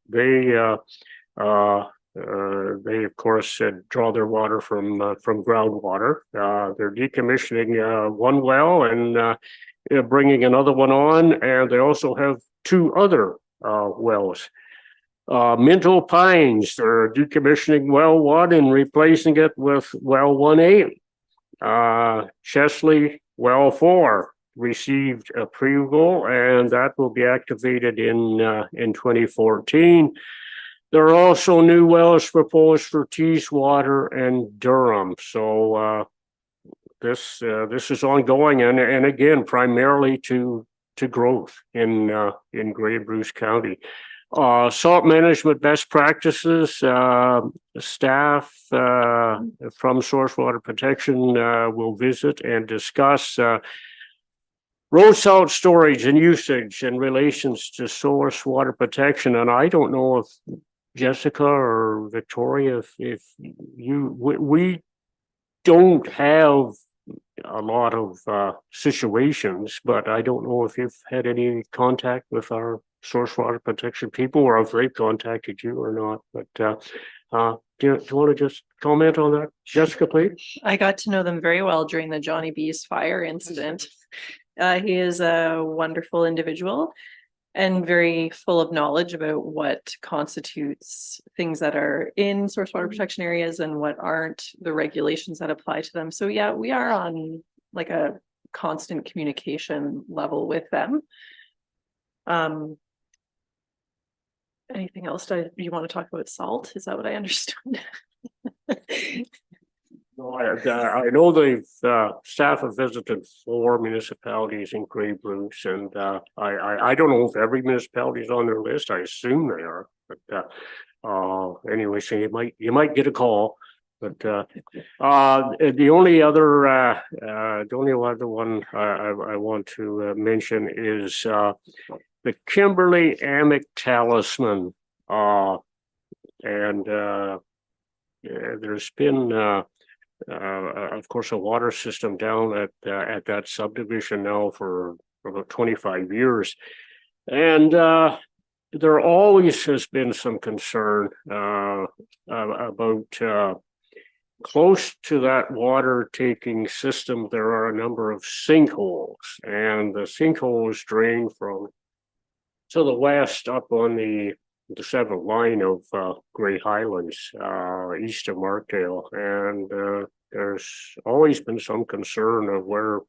they of course draw their water from groundwater. They're decommissioning one well and bringing another one on, and they also have 2 other wells. Minto Pines, they're decommissioning well 1 and replacing it with well 1A. Chesley well 4 received approval, and that will be activated in 2014. There are also new wells proposed for Teeswater and Durham. So this is ongoing, and again primarily to growth in Grey Bruce County. Salt management best practices. Staff from Source Water Protection will visit and discuss road salt storage and usage in relations to source water protection. And I don't know if Jessica or Victoria, if we don't have a lot of situations, but I don't know if you've had any contact with our source water protection people, or if they've contacted you or not. But do you want to just comment on that, Jessica, please? I got to know them very well during the Johnny B's fire incident. He is a wonderful individual and very full of knowledge about what constitutes things that are in source water protection areas and what aren't, the regulations that apply to them. So yeah, we are on like a constant communication level with them. Anything else you want to talk about salt? Is that what I understood? I know they've staff have visited 4 municipalities in Grey Bruce, and I don't know if every municipality is on their list. I assume they are, but anyway, so you might get a call. But the only other one I want to mention is the Kimberley Amic Talisman, and there's been of course a water system down at that subdivision now for about 25 years, and there always has been some concern about close to that water taking system. There are a number of sinkholes, and the sinkholes drain from to the west up on the 7th line of Grey Highlands, east of Markdale, and there's always been some concern of where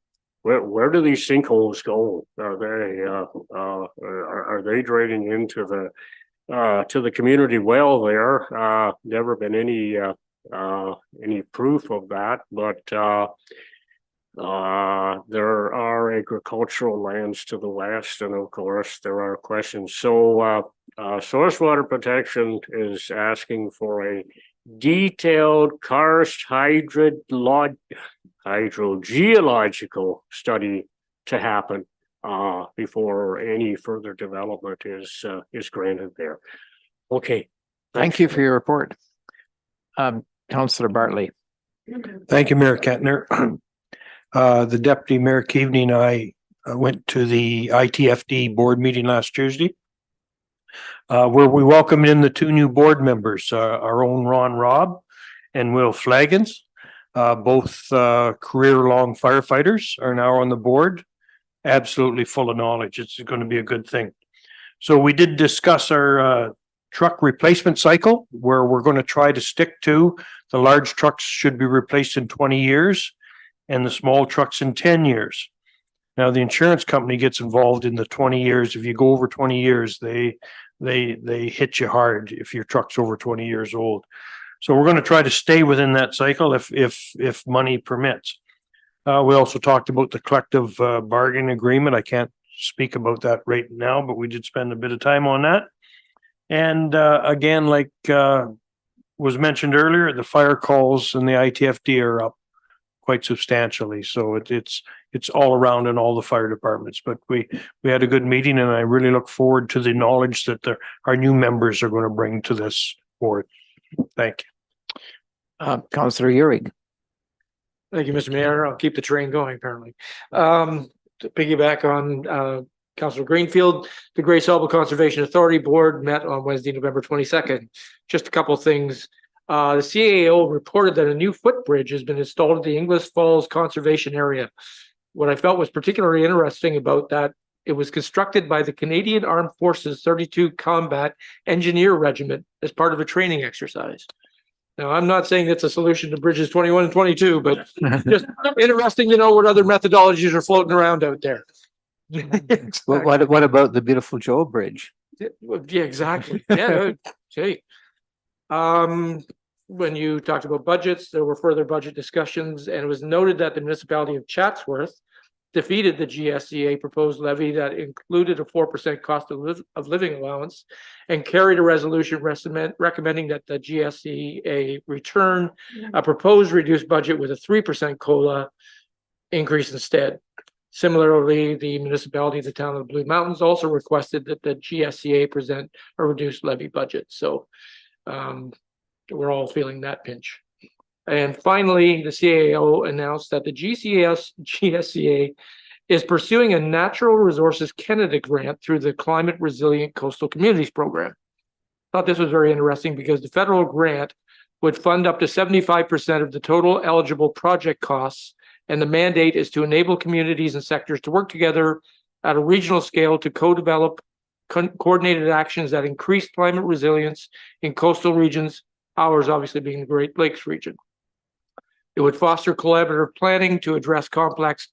do these sinkholes go? Are they draining into the community well there? Never been any proof of that, but there are agricultural lands to the west, and of course there are questions. So source water protection is asking for a detailed karst hydrogeological study to happen before any further development is granted there. Okay. Thank you for your report. Councillor Bartley. Thank you, Mayor Kettner. The Deputy Mayor Keaveney and I went to the ITFD board meeting last Tuesday, where we welcomed in the two new board members, our own Ron Robb and Will Flagans. Both career-long firefighters are now on the board, absolutely full of knowledge. It's going to be a good thing. So we did discuss our truck replacement cycle, where we're going to try to stick to the large trucks should be replaced in 20 years and the small trucks in 10 years. Now, the insurance company gets involved in the 20 years. If you go over 20 years, they hit you hard if your truck's over 20 years old. So we're going to try to stay within that cycle if money permits. We also talked about the collective bargaining agreement. I can't speak about that right now, but we did spend a bit of time on that. And again, like was mentioned earlier, the fire calls and the ITFD are up quite substantially. So it's all around in all the fire departments. But we had a good meeting, and I really look forward to the knowledge that our new members are going to bring to this board. Thank you. Councillor Uhrig. Thank you, Mr. Mayor. I'll keep the train going, apparently. To piggyback on Councillor Greenfield, the Grace Harbor Conservation Authority Board met on Wednesday, November 22nd. Just a couple of things. The CAO reported that a new footbridge has been installed at the Inglis Falls Conservation Area. What I felt was particularly interesting about that, it was constructed by the Canadian Armed Forces 32 Combat Engineer Regiment as part of a training exercise. Now, I'm not saying it's a solution to bridges 21 and 22, but just interesting to know what other methodologies are floating around out there. Well, what about the beautiful Joe Bridge? Yeah, exactly. Yeah. Okay. When you talked about budgets, there were further budget discussions, and it was noted that the municipality of Chatsworth defeated the GSCA proposed levy that included a 4% cost of living allowance and carried a resolution recommending that the GSCA return a proposed reduced budget with a 3% COLA increase instead. Similarly, the municipality of the town of the Blue Mountains also requested that the GSCA present a reduced levy budget. So we're all feeling that pinch. And finally, the CAO announced that the GSCA is pursuing a Natural Resources Canada grant through the Climate Resilient Coastal Communities Program. I thought this was very interesting because the federal grant would fund up to 75% of the total eligible project costs, and the mandate is to enable communities and sectors to work together at a regional scale to co-develop coordinated actions that increase climate resilience in coastal regions, ours obviously being the Great Lakes region. It would foster collaborative planning to address complex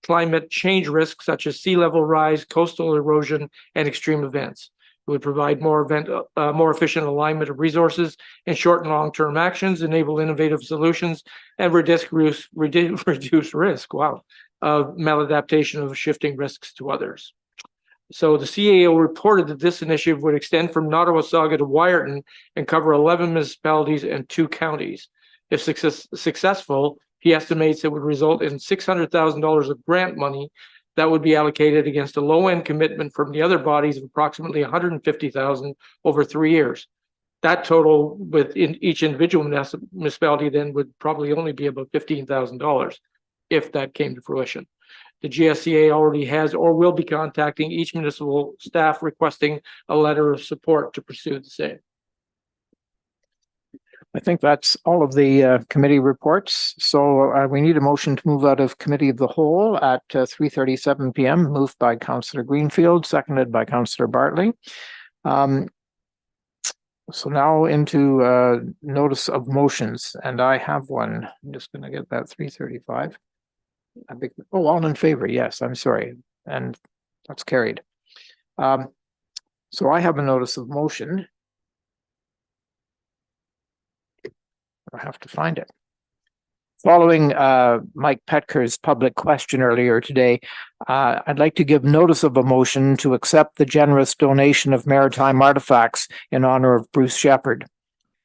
climate change risks such as sea level rise, coastal erosion, and extreme events. It would provide more efficient alignment of resources and short and long-term actions, enable innovative solutions, and reduce risk, of maladaptation of shifting risks to others. So the CAO reported that this initiative would extend from Nottawasaga to Wyerton and cover 11 municipalities and 2 counties. If successful, he estimates it would result in $600,000 of grant money that would be allocated against a low-end commitment from the other bodies of approximately $150,000 over 3 years. That total within each individual municipality then would probably only be about $15,000 if that came to fruition. The GSCA already has or will be contacting each municipal staff requesting a letter of support to pursue the same. I think that's all of the committee reports. So we need a motion to move out of committee of the whole at 3:37 p.m. Moved by Councillor Greenfield, seconded by Councillor Bartley. So now into notice of motions, and I have one. I'm just going to get that 3:35. All in favor? Yes, I'm sorry, and that's carried. So I have a notice of motion. I have to find it. Following Mike Petker's public question earlier today, I'd like to give notice of a motion to accept the generous donation of maritime artifacts in honor of Bruce Shepherd.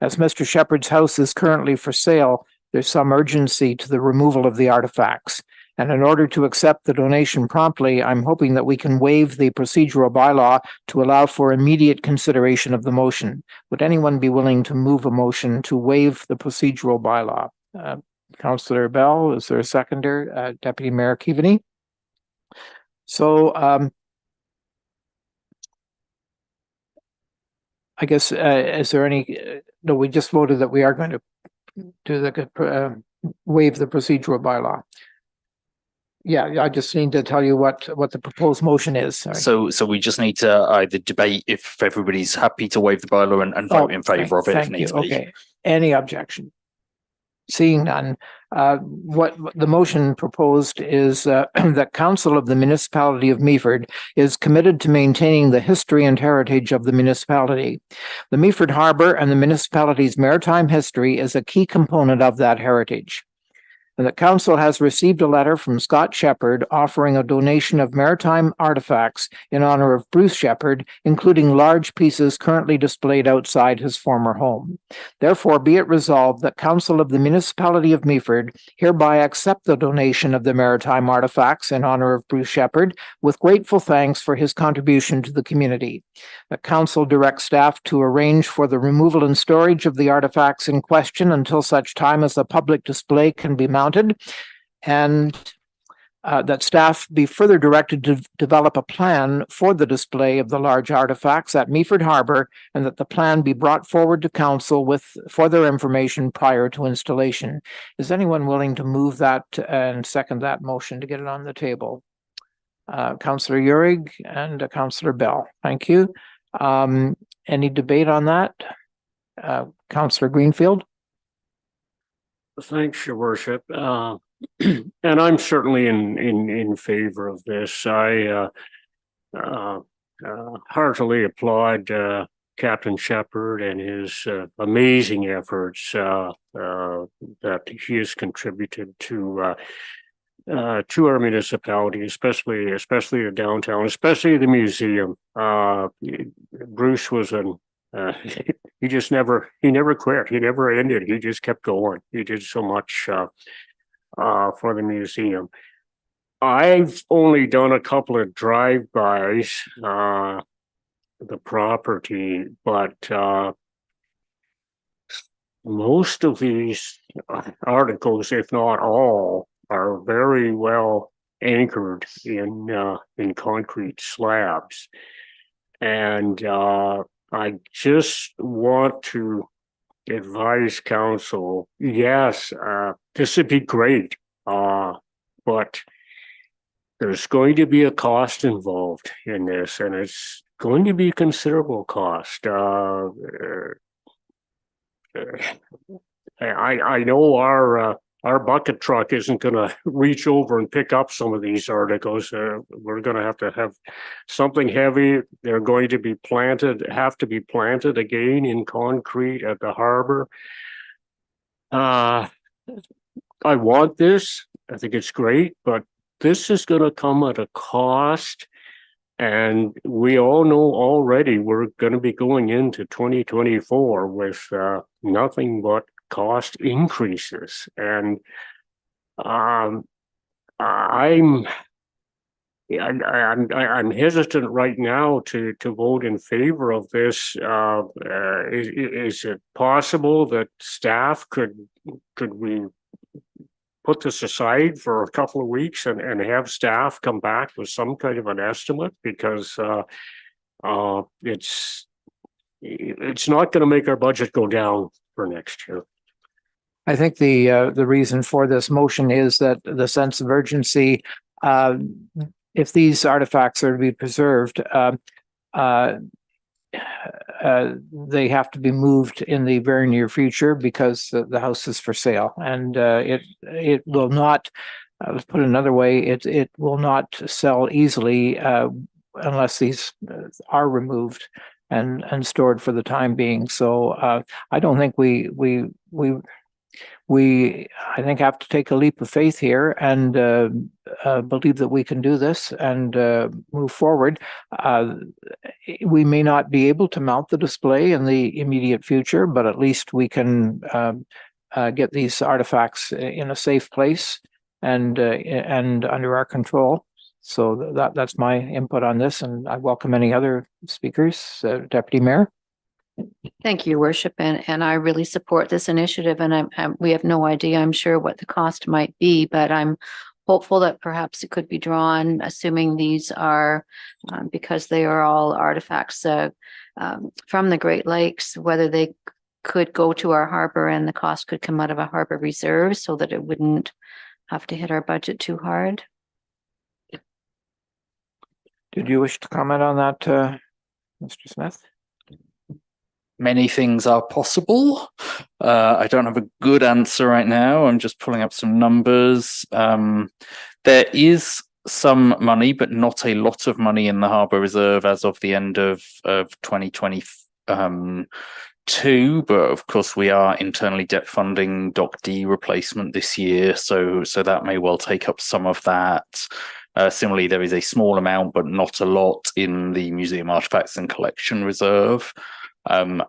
As Mr. Shepherd's house is currently for sale, there's some urgency to the removal of the artifacts. And in order to accept the donation promptly, I'm hoping that we can waive the procedural bylaw to allow for immediate consideration of the motion. Would anyone be willing to move a motion to waive the procedural bylaw? Councillor Bell, is there a seconder? Deputy Mayor Keaveney? So I guess, is there any, no, we just voted that we are going to do the, waive the procedural bylaw. Yeah, I just need to tell you what the proposed motion is. Sorry. So we just need to either debate if everybody's happy to waive the bylaw and vote in favour of it if Thank you. needs be. Okay. Any objection? Seeing none, what the motion proposed is that Council of the Municipality of Meaford is committed to maintaining the history and heritage of the municipality. The Meaford Harbour and the municipality's maritime history is a key component of that heritage. And the council has received a letter from Scott Shepherd offering a donation of maritime artifacts in honor of Bruce Shepherd, including large pieces currently displayed outside his former home. Therefore, be it resolved that Council of the Municipality of Meaford hereby accept the donation of the maritime artifacts in honor of Bruce Shepherd with grateful thanks for his contribution to the community. The council directs staff to arrange for the removal and storage of the artifacts in question until such time as a public display can be mounted, and that staff be further directed to develop a plan for the display of the large artifacts at Meaford Harbour, and that the plan be brought forward to council for their information prior to installation. Is anyone willing to move that and second that motion to get it on the table? Councillor Uhrig and Councillor Bell. Thank you. Any debate on that? Councillor Greenfield? Thanks, Your Worship. And I'm certainly in favor of this. I heartily applaud Captain Shepherd and his amazing efforts that he has contributed to our municipality, especially the downtown, especially the museum. Bruce was he never quit. He never ended. He just kept going. He did so much for the museum. I've only done a couple of drive-bys the property, but most of these articles, if not all, are very well anchored in concrete slabs. And I just want to advise council, yes, this would be great, but there's going to be a cost involved in this, and it's going to be a considerable cost. I know our bucket truck isn't going to reach over and pick up some of these articles. We're going to have something heavy. They're going to be have to be planted again in concrete at the harbor. I want this. I think it's great, but this is going to come at a cost. And we all know already we're going to be going into 2024 with nothing but cost increases. And I'm hesitant right now to vote in favor of this. Is it possible that staff could we put this aside for a couple of weeks and have staff come back with some kind of an estimate? Because it's not going to make our budget go down for next year. I think the reason for this motion is that the sense of urgency, if these artifacts are to be preserved, they have to be moved in the very near future because the house is for sale, and it will not. Let's put it another way: it will not sell easily unless these are removed and stored for the time being. So I don't think we I think have to take a leap of faith here and believe that we can do this and move forward. We may not be able to mount the display in the immediate future, but at least we can get these artifacts in a safe place and under our control. So that's my input on this, and I welcome any other speakers. Deputy Mayor. Thank you, Your Worship, and I really support this initiative, and we have no idea, I'm sure, what the cost might be, but I'm hopeful that perhaps it could be drawn, assuming these are, because they are all artifacts from the Great Lakes, whether they could go to our harbor and the cost could come out of a harbor reserve so that it wouldn't have to hit our budget too hard. Did you wish to comment on that, Mr. Smith? Many things are possible. I don't have a good answer right now. I'm just pulling up some numbers. There is some money, but not a lot of money in the Harbour Reserve as of the end of 2022. But of course, we are internally debt funding Dock D replacement this year, so that may well take up some of that. Similarly, there is a small amount, but not a lot, in the Museum Artifacts and Collection Reserve. To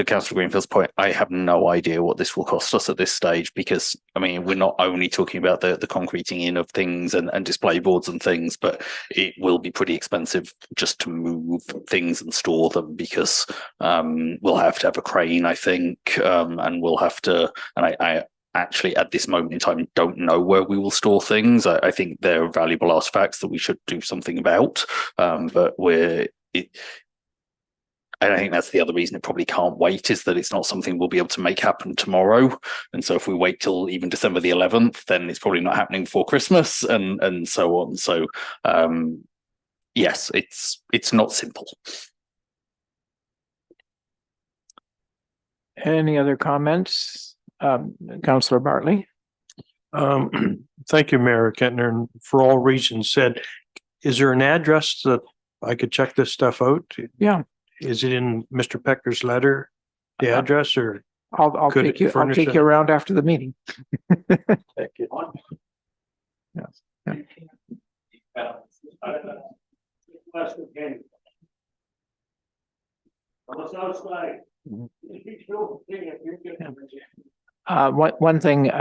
Councillor Greenfield's point, I have no idea what this will cost us at this stage, because I mean, we're not only talking about the concreting in of things and display boards and things, but it will be pretty expensive just to move things and store them, because we'll have to have a crane, I think, and we'll have to, and I actually at this moment in time don't know where we will store things. I think they're valuable artifacts that we should do something about, but I think that's the other reason it probably can't wait, is that it's not something we'll be able to make happen tomorrow. And so if we wait till even December the 11th, then it's probably not happening before Christmas, and so on. So yes, it's not simple. Any other comments? Councillor Bartley. Thank you, Mayor Kentner, and for all reasons said. Is there an address that I could check this stuff out? Yeah. Is it in Mr. Pecker's letter, the address, or? I'll take you around after the meeting. Thank you. Yes. Yeah. One thing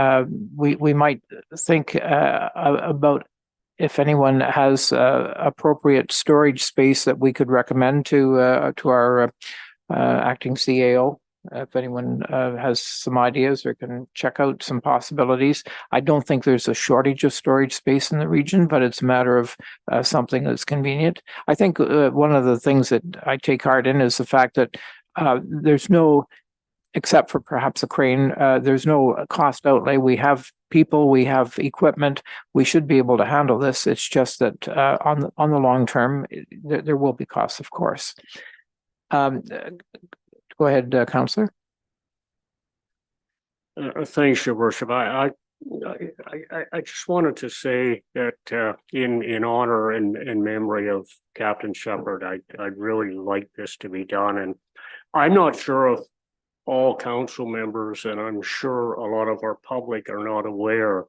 we might think about, if anyone has appropriate storage space that we could recommend to our acting CAO. If anyone has some ideas or can check out some possibilities. I don't think there's a shortage of storage space in the region, but it's a matter of something that's convenient. I think one of the things that I take heart in is the fact that there's no, except for perhaps a crane, there's no cost outlay. We have people, we have equipment, we should be able to handle this. It's just that on the long term, there will be costs, of course. Go ahead, Councillor. Thanks, Your Worship. I just wanted to say that in honor and memory of Captain Shepherd, I'd really like this to be done. And I'm not sure if all council members, and I'm sure a lot of our public are not aware,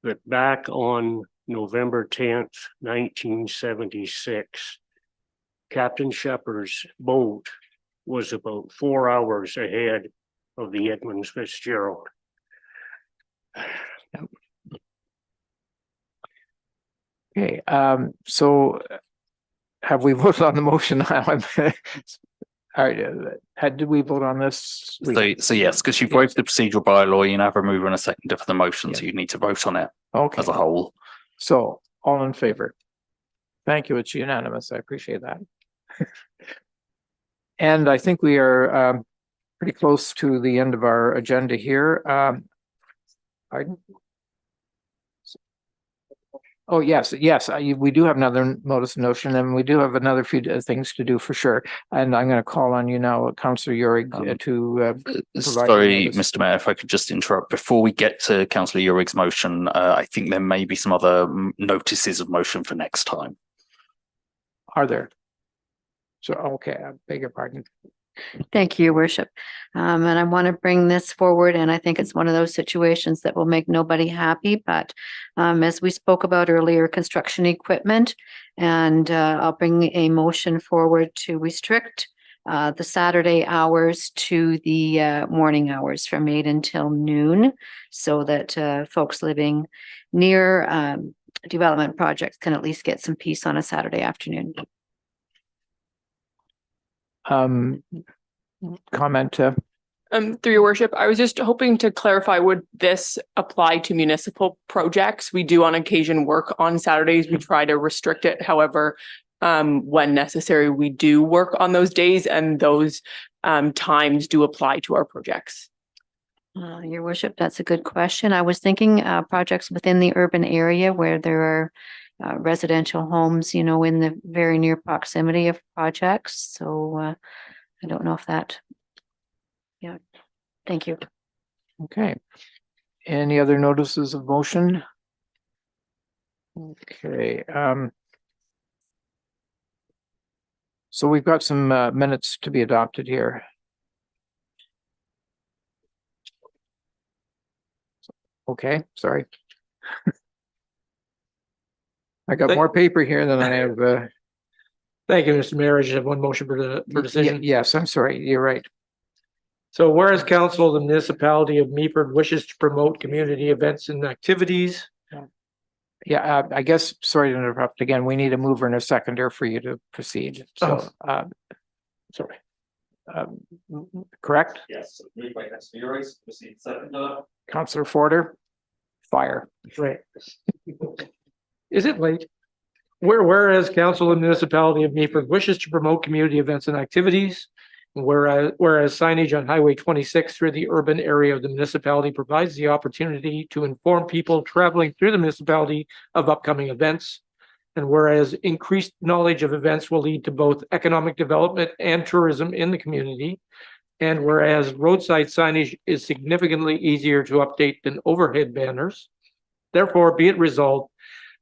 that back on November 10th, 1976, Captain Shepherd's boat was about 4 hours ahead of the Edmonds Fitzgerald. Okay, so have we voted on the motion? All right, did we vote on this? So yes, because you broke the procedural bylaw, you now have a mover and a seconder for the motion, so you need to vote on it as a whole. So all in favor? Thank you, it's unanimous. I appreciate that. And I think we are pretty close to the end of our agenda here. Pardon? Oh, yes, we do have another notice of motion, and we do have another few things to do for sure. And I'm going to call on you now, Councillor Uhrig, to sorry, Mr. Mayor, if I could just interrupt. Before we get to Councillor Uhrig's motion, I think there may be some other notices of motion for next time. Are there? So, okay, I beg your pardon. Thank you, Your Worship. And I want to bring this forward, and I think it's one of those situations that will make nobody happy, but as we spoke about earlier, construction equipment, and I'll bring a motion forward to restrict the Saturday hours to the morning hours from 8 until noon, so that folks living near development projects can at least get some peace on a Saturday afternoon. Comment, Through your worship, I was just hoping to clarify, would this apply to municipal projects? We do on occasion work on Saturdays. We try to restrict it. However, when necessary, we do work on those days, and those times do apply to our projects. Your worship, that's a good question. I was thinking projects within the urban area where there are residential homes, in the very near proximity of projects. So I don't know if that. Yeah, thank you. okay. Any other notices of motion? Okay, so we've got some minutes to be adopted here. Okay, sorry. I got more paper here than I have. Thank you, Mr. Mayor. I just have one motion for decision. Yes, I'm sorry. You're right. So whereas council of the municipality of Meaford wishes to promote community events and activities. Yeah, I guess, sorry to interrupt again. We need a mover and a seconder for you to proceed. So, Sorry. Correct? Yes. Councillor Forder, fire. Right. Is it late? Whereas council of the municipality of Meaford wishes to promote community events and activities. Whereas signage on Highway 26 through the urban area of the municipality provides the opportunity to inform people traveling through the municipality of upcoming events. And whereas increased knowledge of events will lead to both economic development and tourism in the community. And whereas roadside signage is significantly easier to update than overhead banners. Therefore, be it resolved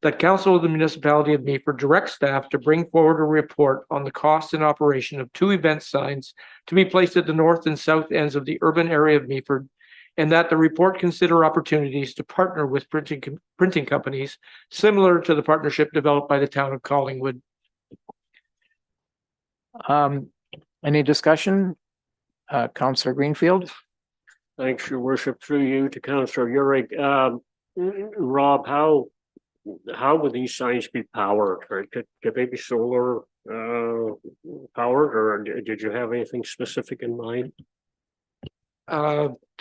that council of the municipality of Meaford direct staff to bring forward a report on the cost and operation of 2 event signs to be placed at the north and south ends of the urban area of Meaford, and that the report consider opportunities to partner with printing companies similar to the partnership developed by the town of Collingwood. Any discussion? Councillor Greenfield? Thanks, your worship, through you to Councillor Urick. Rob, how would these signs be powered? Or could they be solar powered, or did you have anything specific in mind?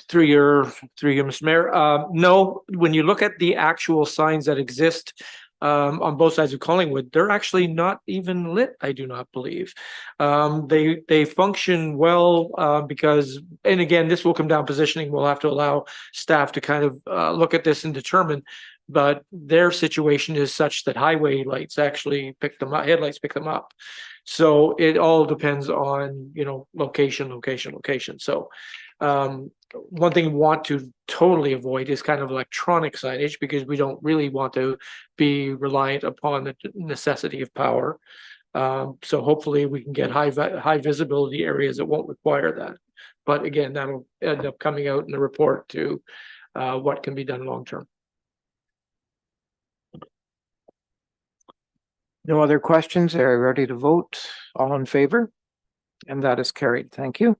Through your Mr. Mayor, no, when you look at the actual signs that exist on both sides of Collingwood, they're actually not even lit, I do not believe. They function well because, and again, this will come down positioning. We'll have to allow staff to kind of look at this and determine, but their situation is such that highway lights actually pick them up, headlights pick them up. So it all depends on, location. So one thing we want to totally avoid is kind of electronic signage, because we don't really want to be reliant upon the necessity of power. So hopefully we can get high visibility areas that won't require that. But again, that'll end up coming out in the report to what can be done long term. No other questions? Are you ready to vote? All in favor? And that is carried. Thank you.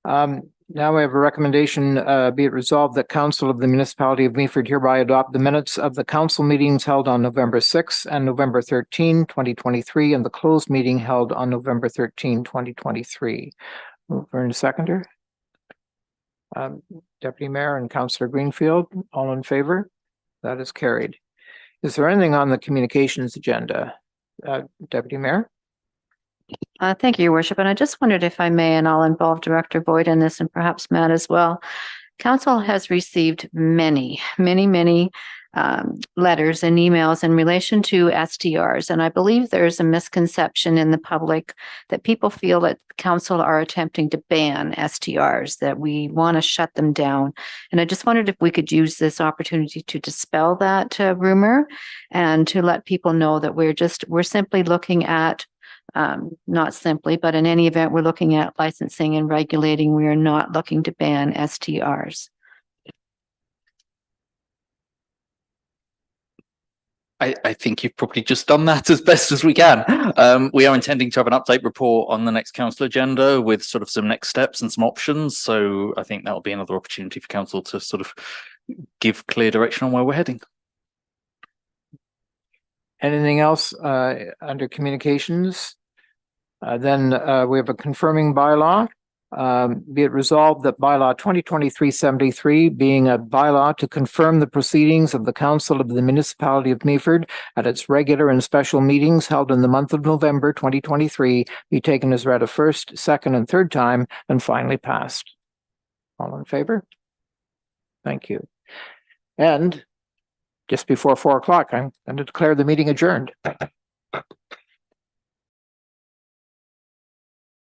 Now we have a recommendation, be it resolved that council of the municipality of Meaford hereby adopt the minutes of the council meetings held on November 6 and November 13, 2023, and the closed meeting held on November 13, 2023. Mover and seconder. Deputy Mayor and Councillor Greenfield, all in favor? That is carried. Is there anything on the communications agenda? Deputy Mayor? Thank you, Your Worship. And I just wondered if I may, and I'll involve Director Boyd in this and perhaps Matt as well. Council has received many letters and emails in relation to STRs. And I believe there's a misconception in the public that people feel that council are attempting to ban STRs, that we want to shut them down. And I just wondered if we could use this opportunity to dispel that rumor and to let people know that we're simply looking at not simply, but in any event, we're looking at licensing and regulating. We are not looking to ban STRs. I think you've probably just done that as best as we can. We are intending to have an update report on the next council agenda with sort of some next steps and some options. So I think that will be another opportunity for council to sort of give clear direction on where we're heading. Anything else under communications? Then we have a confirming bylaw. Be it resolved that bylaw 2023-73 being a bylaw to confirm the proceedings of the Council of the Municipality of Meaford at its regular and special meetings held in the month of November 2023 be taken as read a first, second, and third time and finally passed. All in favor? Thank you. And just before 4 o'clock, I'm going to declare the meeting adjourned.